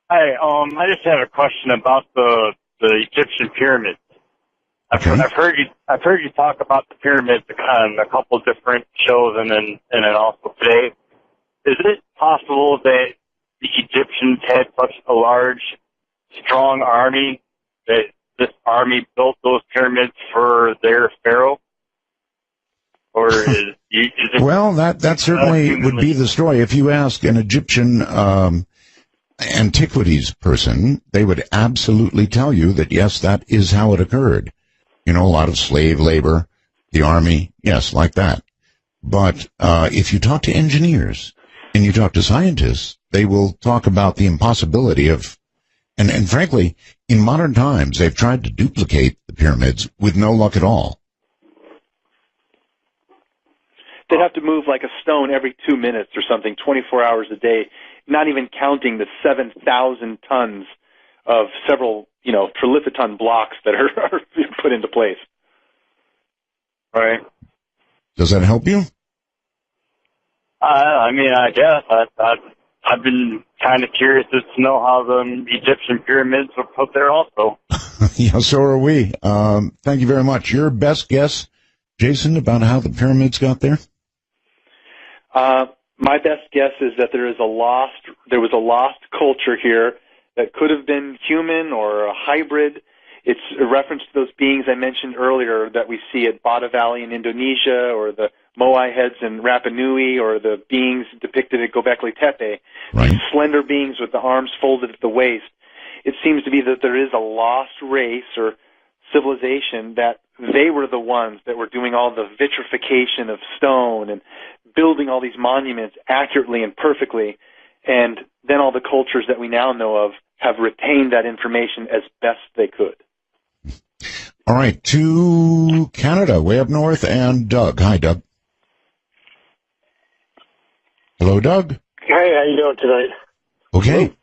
Hi, I just had a question about the Egyptian pyramids. I've heard you talk about the pyramids on a couple different shows, and then also today. Is it possible that the Egyptians had such a large, strong army that this army built those pyramids for their pharaoh? Or is it well, that certainly would be the story. If you ask an Egyptian antiquities person, they would absolutely tell you that, yes, that is how it occurred. A lot of slave labor, the army, yes, like that. But if you talk to engineers and you talk to scientists, they will talk about the impossibility of, and frankly, in modern times, they've tried to duplicate the pyramids with no luck at all. They'd have to move like a stone every 2 minutes or something, 24 hours a day, not even counting the 7,000 tons of several, trilithiton blocks that are put into place. Right. Does that help you? I guess. I've been kind of curious as to know how the Egyptian pyramids were put there also. Yeah, so are we. Thank you very much. Your best guess Jason, about how the pyramids got there? My best guess is that there was a lost culture here that could have been human or a hybrid. It's a reference to those beings I mentioned earlier that we see at Bada Valley in Indonesia, or the Moai heads in Rapa Nui, or the beings depicted at Göbekli Tepe. Right. These slender beings with the arms folded at the waist. It seems to be that there is a lost race or civilization that they were the ones that were doing all the vitrification of stone and building all these monuments accurately and perfectly. And then all the cultures that we now know of have retained that information as best they could. All right, to Canada, way up north, and Doug. Hi, Doug. Hello, Doug. Hey, how you doing tonight? Okay.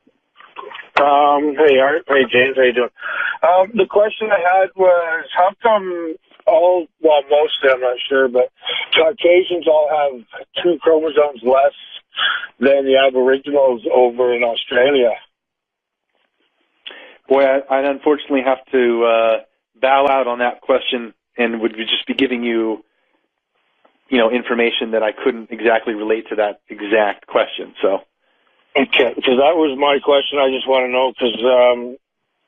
Hey, Art. Hey, James. How you doing? The question I had was, how come most of them, I'm not sure, but Caucasians all have 2 chromosomes less than the Aboriginals over in Australia? Boy, I'd unfortunately have to bow out on that question and would just be giving you, information that I couldn't exactly relate to that exact question. So. Okay, because that was my question. I just want to know, because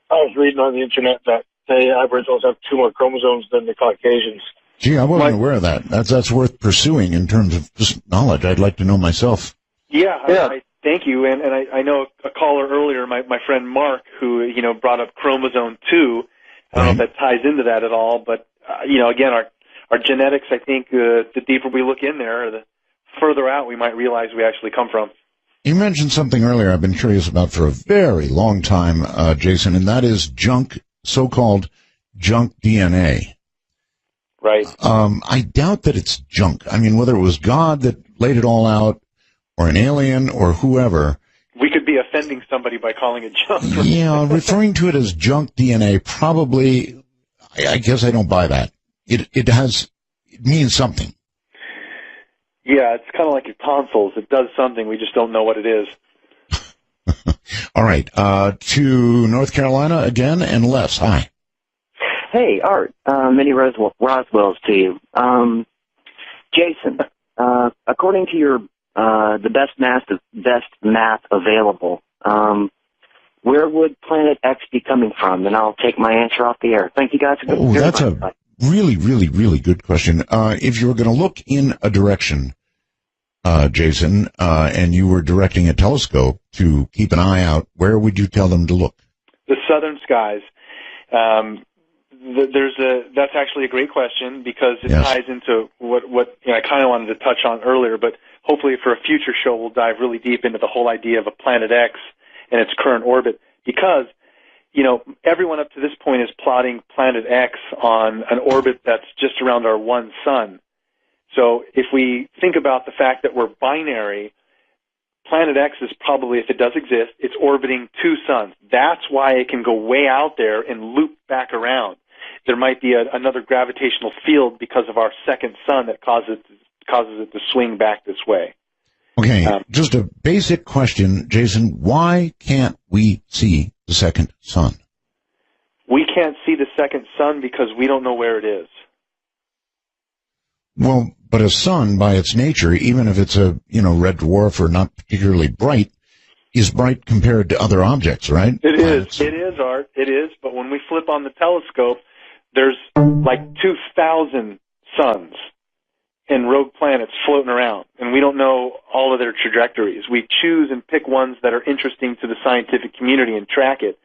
I was reading on the internet that the Aboriginals have 2 more chromosomes than the Caucasians. Gee, I wasn't aware of that. That's worth pursuing in terms of just knowledge. I'd like to know myself. Yeah. I thank you. And I know a caller earlier, my friend Mark, who, brought up chromosome 2. I don't know if that ties into that at all. But, again, our genetics, I think, the deeper we look in there, the further out we might realize we actually come from. You mentioned something earlier I've been curious about for a very long time, Jason, and that is so-called junk DNA. Right. I doubt that it's junk. I mean, whether it was God that laid it all out, or an alien, or whoever. We could be offending somebody by calling it junk. Right? Yeah, referring to it as junk DNA, probably, I guess I don't buy that. It means something. Yeah, it's kind of like your tonsils. It does something. We just don't know what it is. All right. To North Carolina again, and Les. Hi. Hey, Art. Many Roswells to you. Jason, according to your the best math available, where would Planet X be coming from? And I'll take my answer off the air. Thank you guys. That's a really, really, really good question. If you were going to look in a direction, Jason, and you were directing a telescope to keep an eye out, where would you tell them to look? The southern skies. That's actually a great question because it ties into what I kind of wanted to touch on earlier, but hopefully for a future show we'll dive really deep into the whole idea of a Planet X and its current orbit because, everyone up to this point is plotting Planet X on an orbit that's just around our one sun. So if we think about the fact that we're binary, Planet X is probably, if it does exist, it's orbiting 2 suns. That's why it can go way out there and loop back around. There might be another gravitational field because of our second sun that causes it to swing back this way. Okay, just a basic question, Jason. Why can't we see the second sun? We can't see the second sun because we don't know where it is. Well, but a sun, by its nature, even if it's a red dwarf or not particularly bright, is bright compared to other objects, right? It is. It is, Art. It is. But when we flip on the telescope, there's like 2,000 suns and rogue planets floating around, and we don't know all of their trajectories. We choose and pick ones that are interesting to the scientific community and track it.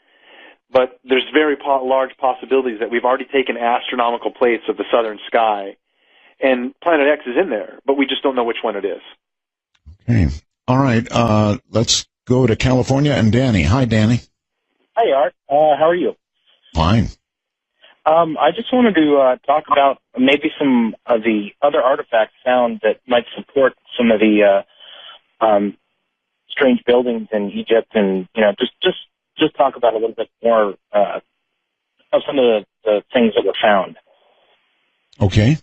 But there's very large possibilities that we've already taken astronomical plates of the southern sky, and Planet X is in there, but we just don't know which one it is. Okay. All right. Let's go to California and Danny. Hi, Danny. Hi, Art. How are you? Fine. I just wanted to talk about maybe some of the other artifacts found that might support some of the strange buildings in Egypt, and just talk about a little bit more of some of the things that were found. Okay.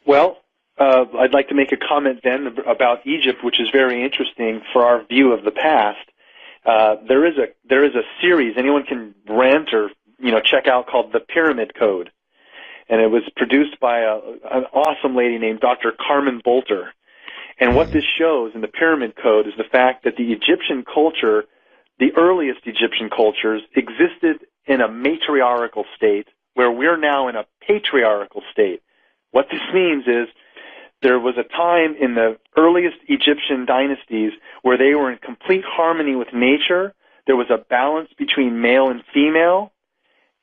Well, I'd like to make a comment then about Egypt, which is very interesting for our view of the past. There is a series anyone can rent or check out called the Pyramid Code. and it was produced by an awesome lady named Dr. Carmen Bolter. And what this shows in the Pyramid Code is the fact that the Egyptian culture, the earliest Egyptian cultures, existed in a matriarchal state, where we're now in a patriarchal state. What this means is there was a time in the earliest Egyptian dynasties where they were in complete harmony with nature. There was a balance between male and female,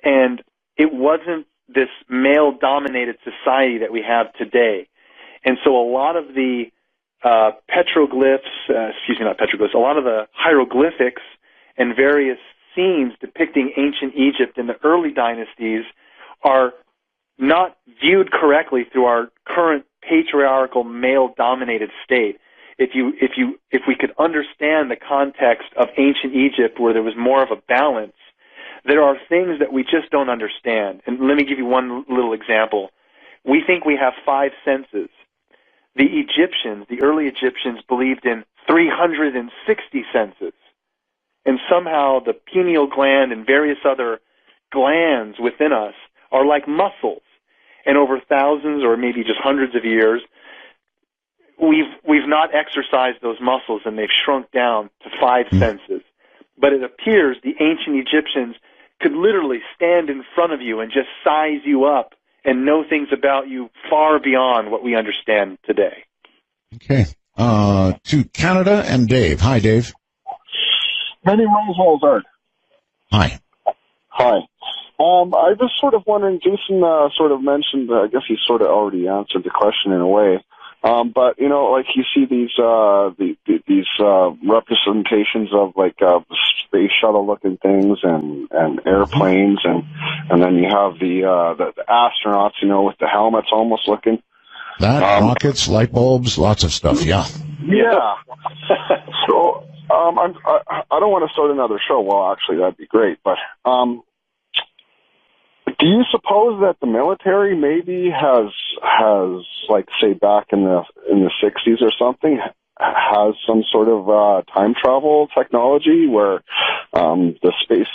and it wasn't this male-dominated society that we have today. And so a lot of the a lot of the hieroglyphics and various scenes depicting ancient Egypt in the early dynasties are not viewed correctly through our current patriarchal male-dominated state. If we could understand the context of ancient Egypt where there was more of a balance, there are things that we just don't understand. And let me give you one little example. We think we have 5 senses. The Egyptians, the early Egyptians, believed in 360 senses. And somehow the pineal gland and various other glands within us are like muscles. And over thousands or maybe just hundreds of years, we've not exercised those muscles, and they've shrunk down to 5 senses. But it appears the ancient Egyptians could literally stand in front of you and just size you up and know things about you far beyond what we understand today. Okay. To Canada and Dave. Hi, Dave. Many Roswell's, Art. Hi. Hi. I was sort of wondering, Jason sort of mentioned, I guess he sort of already answered the question in a way, but, you know, like you see these representations of, like, space shuttle-looking things and airplanes, and then you have the astronauts, you know, with the helmets almost looking. Rockets, light bulbs, lots of stuff, yeah. Yeah. So, I don't want to start another show. Well, actually, that'd be great, but, do you suppose that the military maybe has like, say, back in the 60s or something, has some sort of time travel technology where the space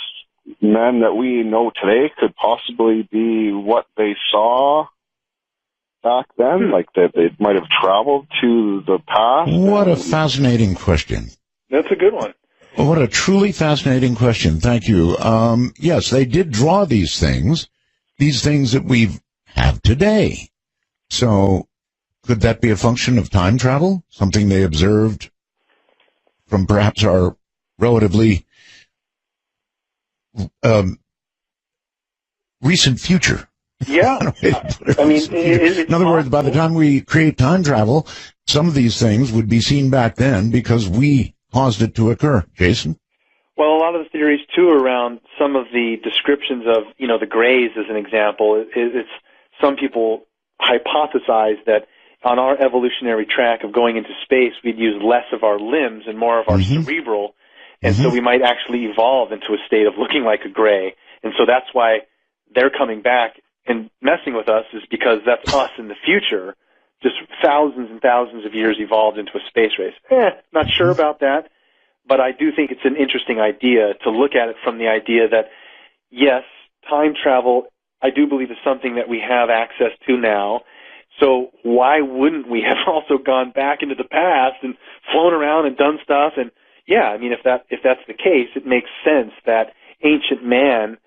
men that we know today could possibly be what they saw back then? Like that they might have traveled to the past? What a fascinating question. That's a good one. What a truly fascinating question. Thank you. Yes, they did draw these things that we have today. So could that be a function of time travel? Something they observed from perhaps our relatively recent future? Yeah. I mean, in other words, by the time we create time travel, some of these things would be seen back then because we caused it to occur. Jason? Well, a lot of the theories, too, around some of the descriptions of, you know, the grays as an example, it's some people hypothesize that on our evolutionary track of going into space, we'd use less of our limbs and more of our cerebral, and so we might actually evolve into a state of looking like a gray. And so that's why they're coming back and messing with us, is because that's us in the future, just thousands and thousands of years evolved into a space race. Not sure about that. But I do think it's an interesting idea to look at it from the idea that, yes, time travel, I do believe, is something that we have access to now. So why wouldn't we have also gone back into the past and flown around and done stuff? And yeah, I mean, if that's the case, it makes sense that ancient man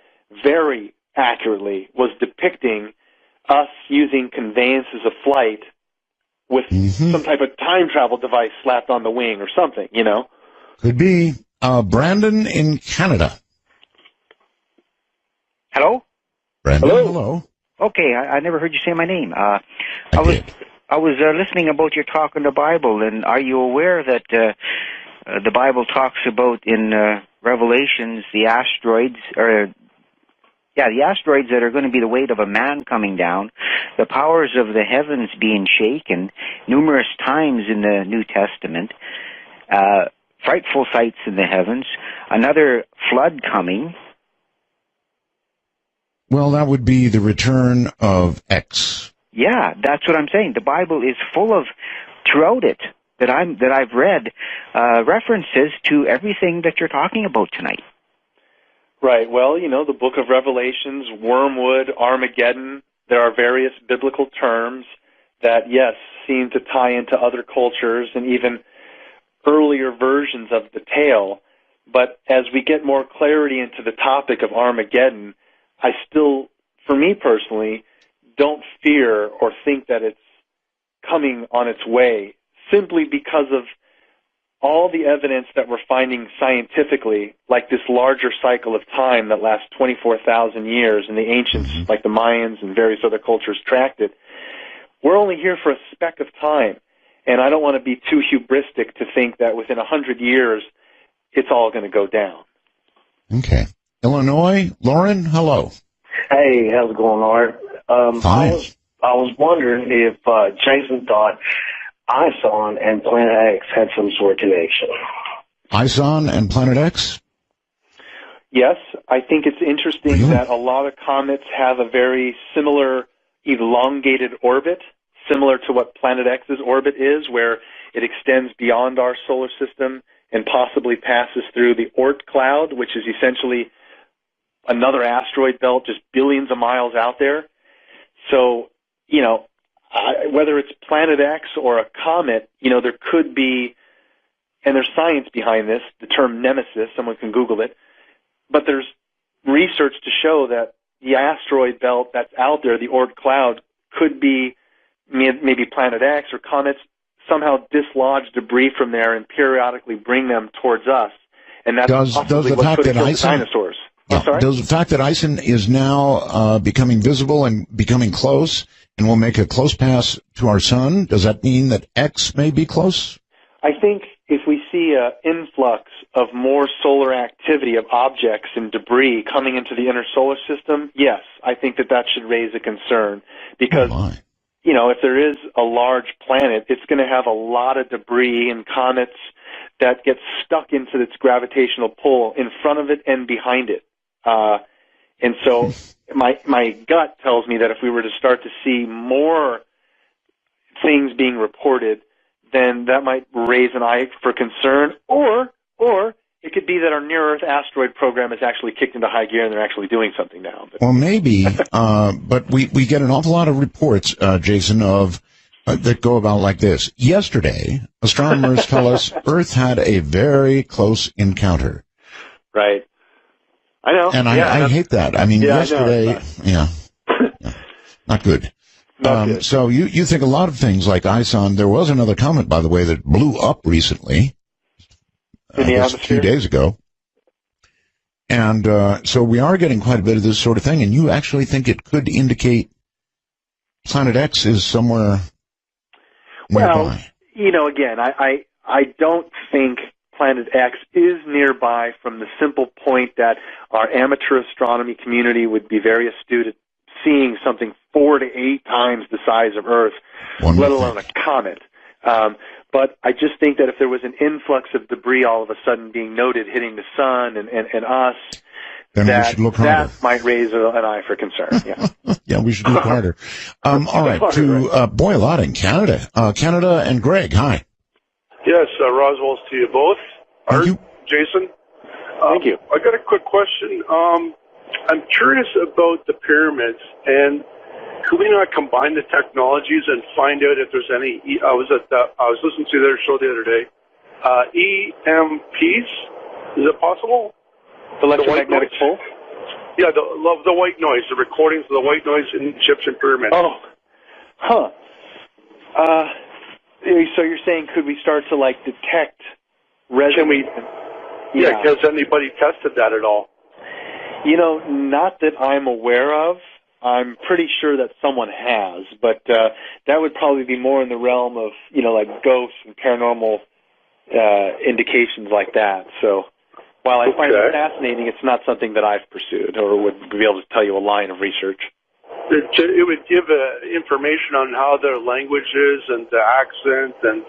very accurately was depicting us using conveyances of flight with some type of time travel device slapped on the wing or something, you know? Could be. Brandon in Canada. Hello? Brandon, hello. Okay, I never heard you say my name. I was listening about your talk in the Bible, and are you aware that the Bible talks about in Revelations the asteroids, the asteroids that are going to be the weight of a man coming down, the powers of the heavens being shaken numerous times in the New Testament, frightful sights in the heavens, another flood coming. Well, that would be the return of X. Yeah, that's what I'm saying. The Bible is full of, throughout it, that I've read, references to everything that you're talking about tonight. Right. Well, you know, the book of Revelations, Wormwood, Armageddon, there are various biblical terms that, yes, seem to tie into other cultures and even earlier versions of the tale. But as we get more clarity into the topic of Armageddon, I still, for me personally, don't fear or think that it's coming on its way, simply because of all the evidence that we're finding scientifically, like this larger cycle of time that lasts 24,000 years, and the ancients, like the Mayans and various other cultures, tracked it. We're only here for a speck of time, and I don't want to be too hubristic to think that within 100 years it's all going to go down. Okay. Illinois, Lauren, hello. Hey, how's it going, Art? Fine. I was wondering if Jason thought ISON and Planet X had some sort of connection. ISON and Planet X? Yes, I think it's interesting that a lot of comets have a very similar elongated orbit, similar to what Planet X's orbit is, where it extends beyond our solar system and possibly passes through the Oort cloud, which is essentially another asteroid belt just billions of miles out there. So, whether it's Planet X or a comet, there could be, and there's science behind this, the term nemesis, someone can Google it, but there's research to show that the asteroid belt that's out there, the Oort cloud, could be maybe Planet X, or comets somehow dislodge debris from there and periodically bring them towards us. And that's possibly what could have killed the dinosaurs. Does the fact that ISON is now becoming visible and becoming close and will make a close pass to our sun, does that mean that X may be close? I think if we see an influx of more solar activity of objects and debris coming into the inner solar system, yes, I think that should raise a concern. Because, if there is a large planet, it's going to have a lot of debris and comets that get stuck into its gravitational pull in front of it and behind it. And so my gut tells me that if we were to start to see more things being reported, then that might raise an eye for concern, or it could be that our near-Earth asteroid program is actually kicked into high gear and they're actually doing something now. Well, maybe, but we get an awful lot of reports, Jason, of that go about like this. Yesterday, astronomers tell us Earth had a very close encounter. Right. I know. And I hate that. I mean, yesterday, not good. So you think a lot of things like ISON. There was another comet, by the way, that blew up recently, a few days ago. And so we are getting quite a bit of this sort of thing. And you actually think it could indicate Planet X is somewhere nearby? Well, again, I don't think Planet X is nearby, from the simple point that our amateur astronomy community would be very astute at seeing something 4 to 8 times the size of Earth, let alone a comet. But I just think that if there was an influx of debris all of a sudden being noted hitting the sun and us, then we should look harder. That might raise an eye for concern. Yeah, yeah, we should look harder. All right, boy, a lot in Canada. Canada and Greg, hi. Yes, Roswell's to you both. Art, Jason. Thank you. I got a quick question. I'm curious about the pyramids, and could we not combine the technologies and find out if there's any? I was listening to their show the other day. EMPs, is it possible? Electromagnetic pulse. Yeah, the white noise, the recordings of the white noise in the Egyptian pyramids. Oh, huh. So you're saying, could we start to detect resonance? Has anybody tested that at all? Not that I'm aware of. I'm pretty sure that someone has, but that would probably be more in the realm of, ghosts and paranormal indications like that. So while I find it fascinating, it's not something that I've pursued or would be able to tell you a line of research. It would give information on how their language is and the accent and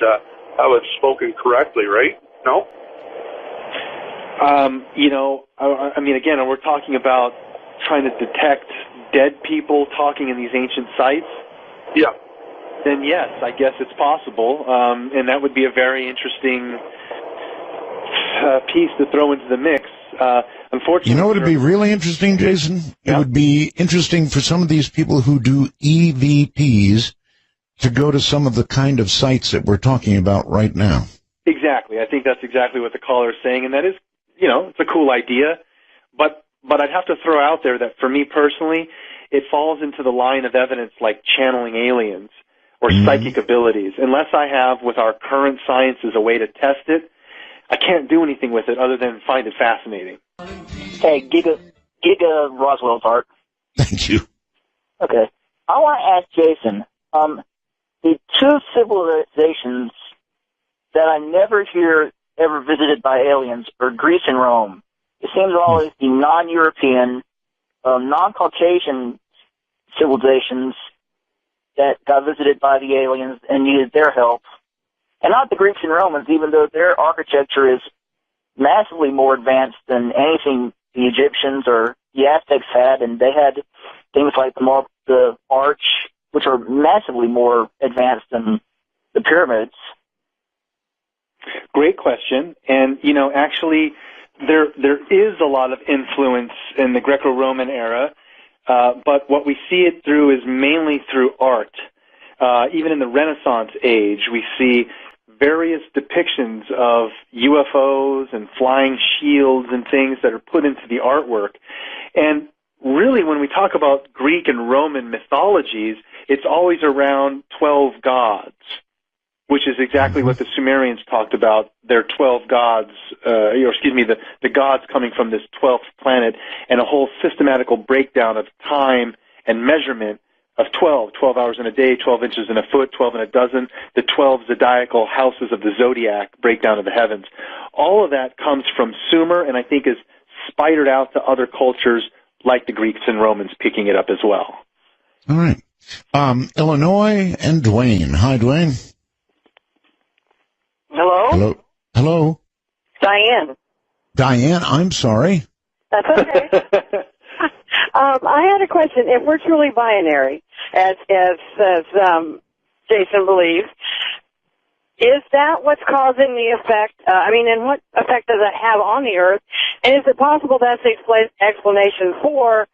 how it's spoken correctly, right? No? Again, we're talking about trying to detect dead people talking in these ancient sites. Yeah. Then yes, I guess it's possible, and that would be a very interesting piece to throw into the mix. Unfortunately, you know what would be really interesting, Jason? It would be interesting for some of these people who do EVPs to go to some of the kind of sites that we're talking about right now. Exactly. I think that's exactly what the caller is saying, and that is, it's a cool idea. But I'd have to throw out there that for me personally, it falls into the line of evidence like channeling aliens or psychic abilities. Unless I have, with our current sciences, a way to test it, I can't do anything with it other than find it fascinating. Hey, Giga Roswell's Art. Thank you. Okay. I want to ask Jason, the two civilizations that I never hear ever visited by aliens are Greece and Rome. It seems to always be non-European, non-Caucasian civilizations that got visited by the aliens and needed their help. And not the Greeks and Romans, even though their architecture is massively more advanced than anything the Egyptians or the Aztecs had, and they had things like the arch, which are massively more advanced than the pyramids. Great question. And, actually, there is a lot of influence in the Greco-Roman era, but what we see it through is mainly through art. Even in the Renaissance age, we see various depictions of UFOs and flying shields and things that are put into the artwork. And really, when we talk about Greek and Roman mythologies, it's always around 12 gods, which is exactly what the Sumerians talked about, their 12 gods, the gods coming from this 12th planet, and a whole systematical breakdown of time and measurement of 12 hours in a day, 12 inches in a foot, 12 in a dozen, the 12 zodiacal houses of the zodiac, breakdown of the heavens. All of that comes from Sumer, and I think is spidered out to other cultures like the Greeks and Romans picking it up as well. All right. Illinois and Dwayne. Hi, Dwayne. Hello? Hello? Diane, I'm sorry. that's okay. I had a question. If we're truly binary, as Jason believes, is that what's causing the effect? And what effect does that have on the Earth? And is it possible that's the explanation for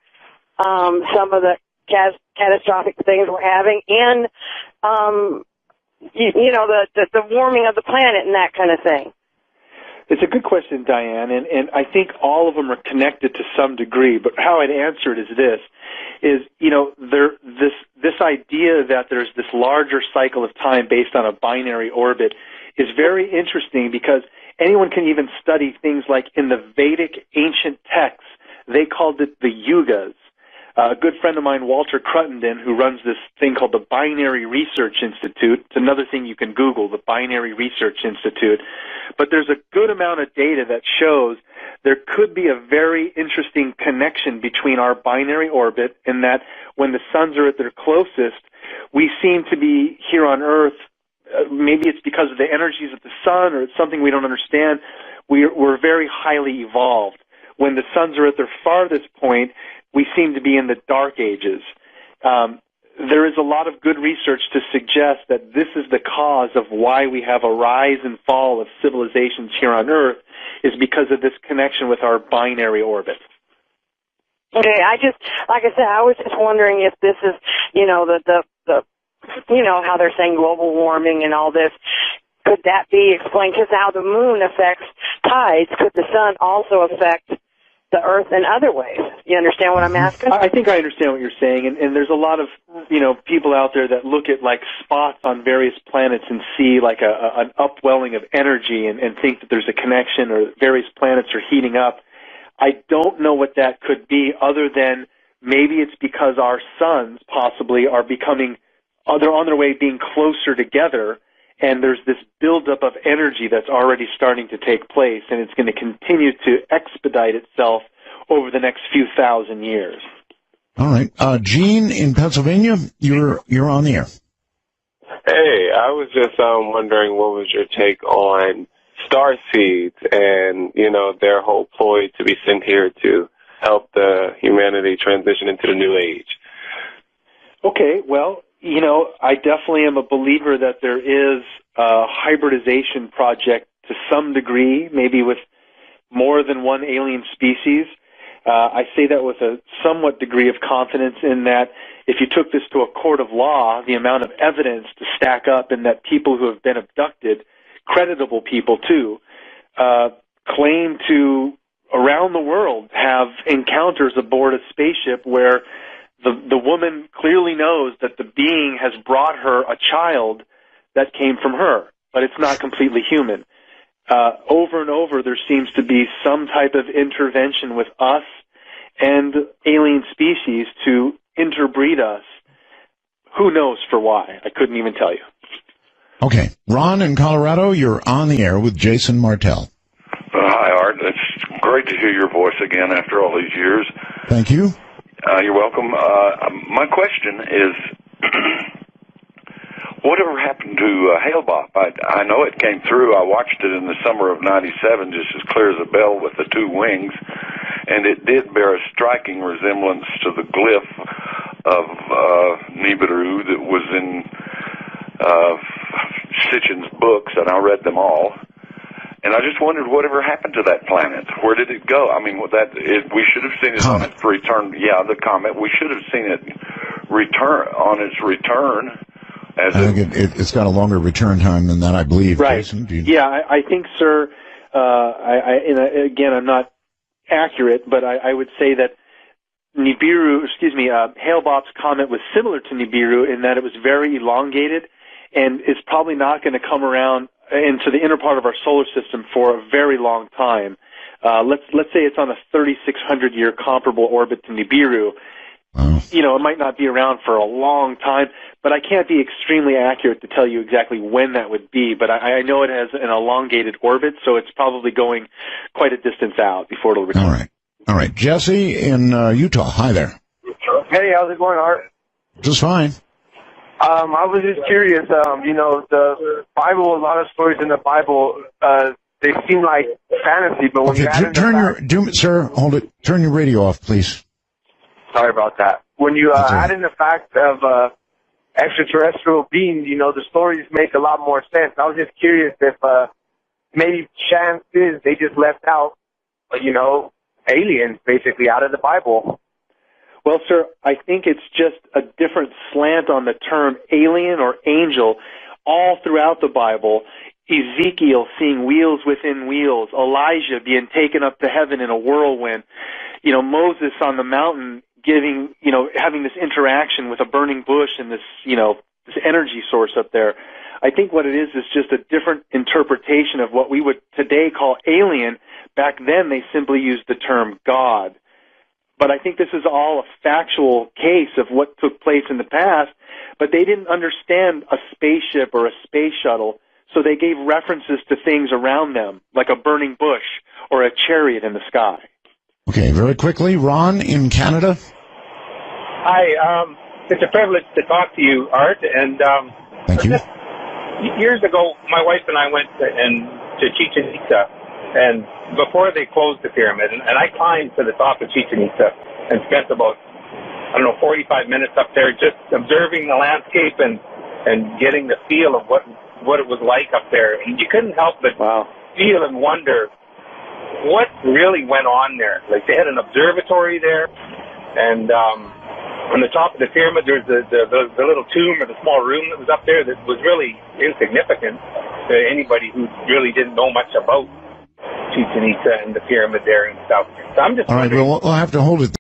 some of the catastrophic things we're having and the warming of the planet and that kind of thing? It's a good question, Diane, and I think all of them are connected to some degree, but how I'd answer it is this idea that there's this larger cycle of time based on a binary orbit is very interesting because anyone can even study things like in the Vedic ancient texts, they called it the yugas. A good friend of mine, Walter Cruttenden, who runs this thing called the Binary Research Institute. It's another thing you can Google, the Binary Research Institute. But there's a good amount of data that shows there could be a very interesting connection between our binary orbit and that when the suns are at their closest, we seem to be here on Earth. Maybe it's because of the energies of the sun or it's something we don't understand. We're very highly evolved. When the suns are at their farthest point, we seem to be in the dark ages. There is a lot of good research to suggest that this is the cause of why we have a rise and fall of civilizations here on Earth is because of this connection with our binary orbit. Okay, like I said, I was just wondering if this is, how they're saying global warming and all this. Could that be explained? Because how the moon affects tides, could the sun also affect the Earth in other ways? You understand what I'm asking? I think I understand what you're saying, and there's a lot of people out there that look at like spots on various planets and see like an upwelling of energy and think that there's a connection or various planets are heating up. I don't know what that could be other than maybe it's because our suns possibly are they're on their way being closer together, and there's this buildup of energy that's already starting to take place, and it's going to continue to expedite itself over the next few thousand years. All right. Gene in Pennsylvania, you're on the air. Hey, I was just wondering what was your take on star seeds and, their whole ploy to be sent here to help the humanity transition into the new age. Okay, well, I definitely am a believer that there is a hybridization project to some degree, maybe with more than one alien species. I say that with a somewhat degree of confidence in that if you took this to a court of law, the amount of evidence to stack up in that people who have been abducted, creditable people too, claim to, around the world, have encounters aboard a spaceship where the woman clearly knows that the being has brought her a child that came from her, but it's not completely human. Over and over, there seems to be some type of intervention with us and alien species to interbreed us. Who knows for why? I couldn't even tell you. Okay. Ron in Colorado, you're on the air with Jason Martell. Hi, Art. It's great to hear your voice again after all these years. Thank you. You're welcome. My question is, whatever happened to Hale-Bopp? I know it came through. I watched it in the summer of '97, just as clear as a bell, with the two wings, and it did bear a striking resemblance to the glyph of Nibiru that was in Sitchin's books, and I read them all. And I just wondered whatever happened to that planet. Where did it go? I mean, we should have seen it on its return. Yeah, the comet. We should have seen it on its return. I think it's got a longer return time than that, I believe. Right. Jason, Yeah, I think, sir, again, I'm not accurate, but I would say that Hale-Bopp's comet was similar to Nibiru in that it was very elongated and is probably not going to come around into the inner part of our solar system for a very long time. Let's say it's on a 3,600-year comparable orbit to Nibiru. Wow. You know, it might not be around for a long time, but I can't be extremely accurate to tell you exactly when that would be. But I know it has an elongated orbit, so it's probably going quite a distance out before it'll return. All right. Jesse in Utah. Hi there. Hey, how's it going, Art? Just fine. I was just curious. The Bible, a lot of stories in the Bible, they seem like fantasy, but when you add in sir, hold it. Turn your radio off, please. Sorry about that. When you add in the fact of extraterrestrial beings, the stories make a lot more sense. I was just curious if maybe chance is they just left out, aliens basically out of the Bible. Well, sir, I think it's just a different slant on the term alien or angel all throughout the Bible. Ezekiel seeing wheels within wheels, Elijah being taken up to heaven in a whirlwind, Moses on the mountain having this interaction with a burning bush and this energy source up there. I think what it is just a different interpretation of what we would today call alien. Back then, they simply used the term God. But I think this is all a factual case of what took place in the past, but they didn't understand a spaceship or a space shuttle, so they gave references to things around them, like a burning bush or a chariot in the sky. Okay, very quickly, Ron in Canada. Hi, it's a privilege to talk to you, Art. And thank you. Years ago, my wife and I went to Chichen Itza, and before they closed the pyramid, and I climbed to the top of Chichen Itza and spent about 45 minutes up there just observing the landscape and getting the feel of what it was like up there. And you couldn't help but feel and wonder what really went on there. Like, they had an observatory there, and on the top of the pyramid, there's the little tomb or the small room that was up there that was really insignificant to anybody who really didn't know much about Chichen Itza and the pyramid there and stuff. So I'm just all right, well, we'll have to hold it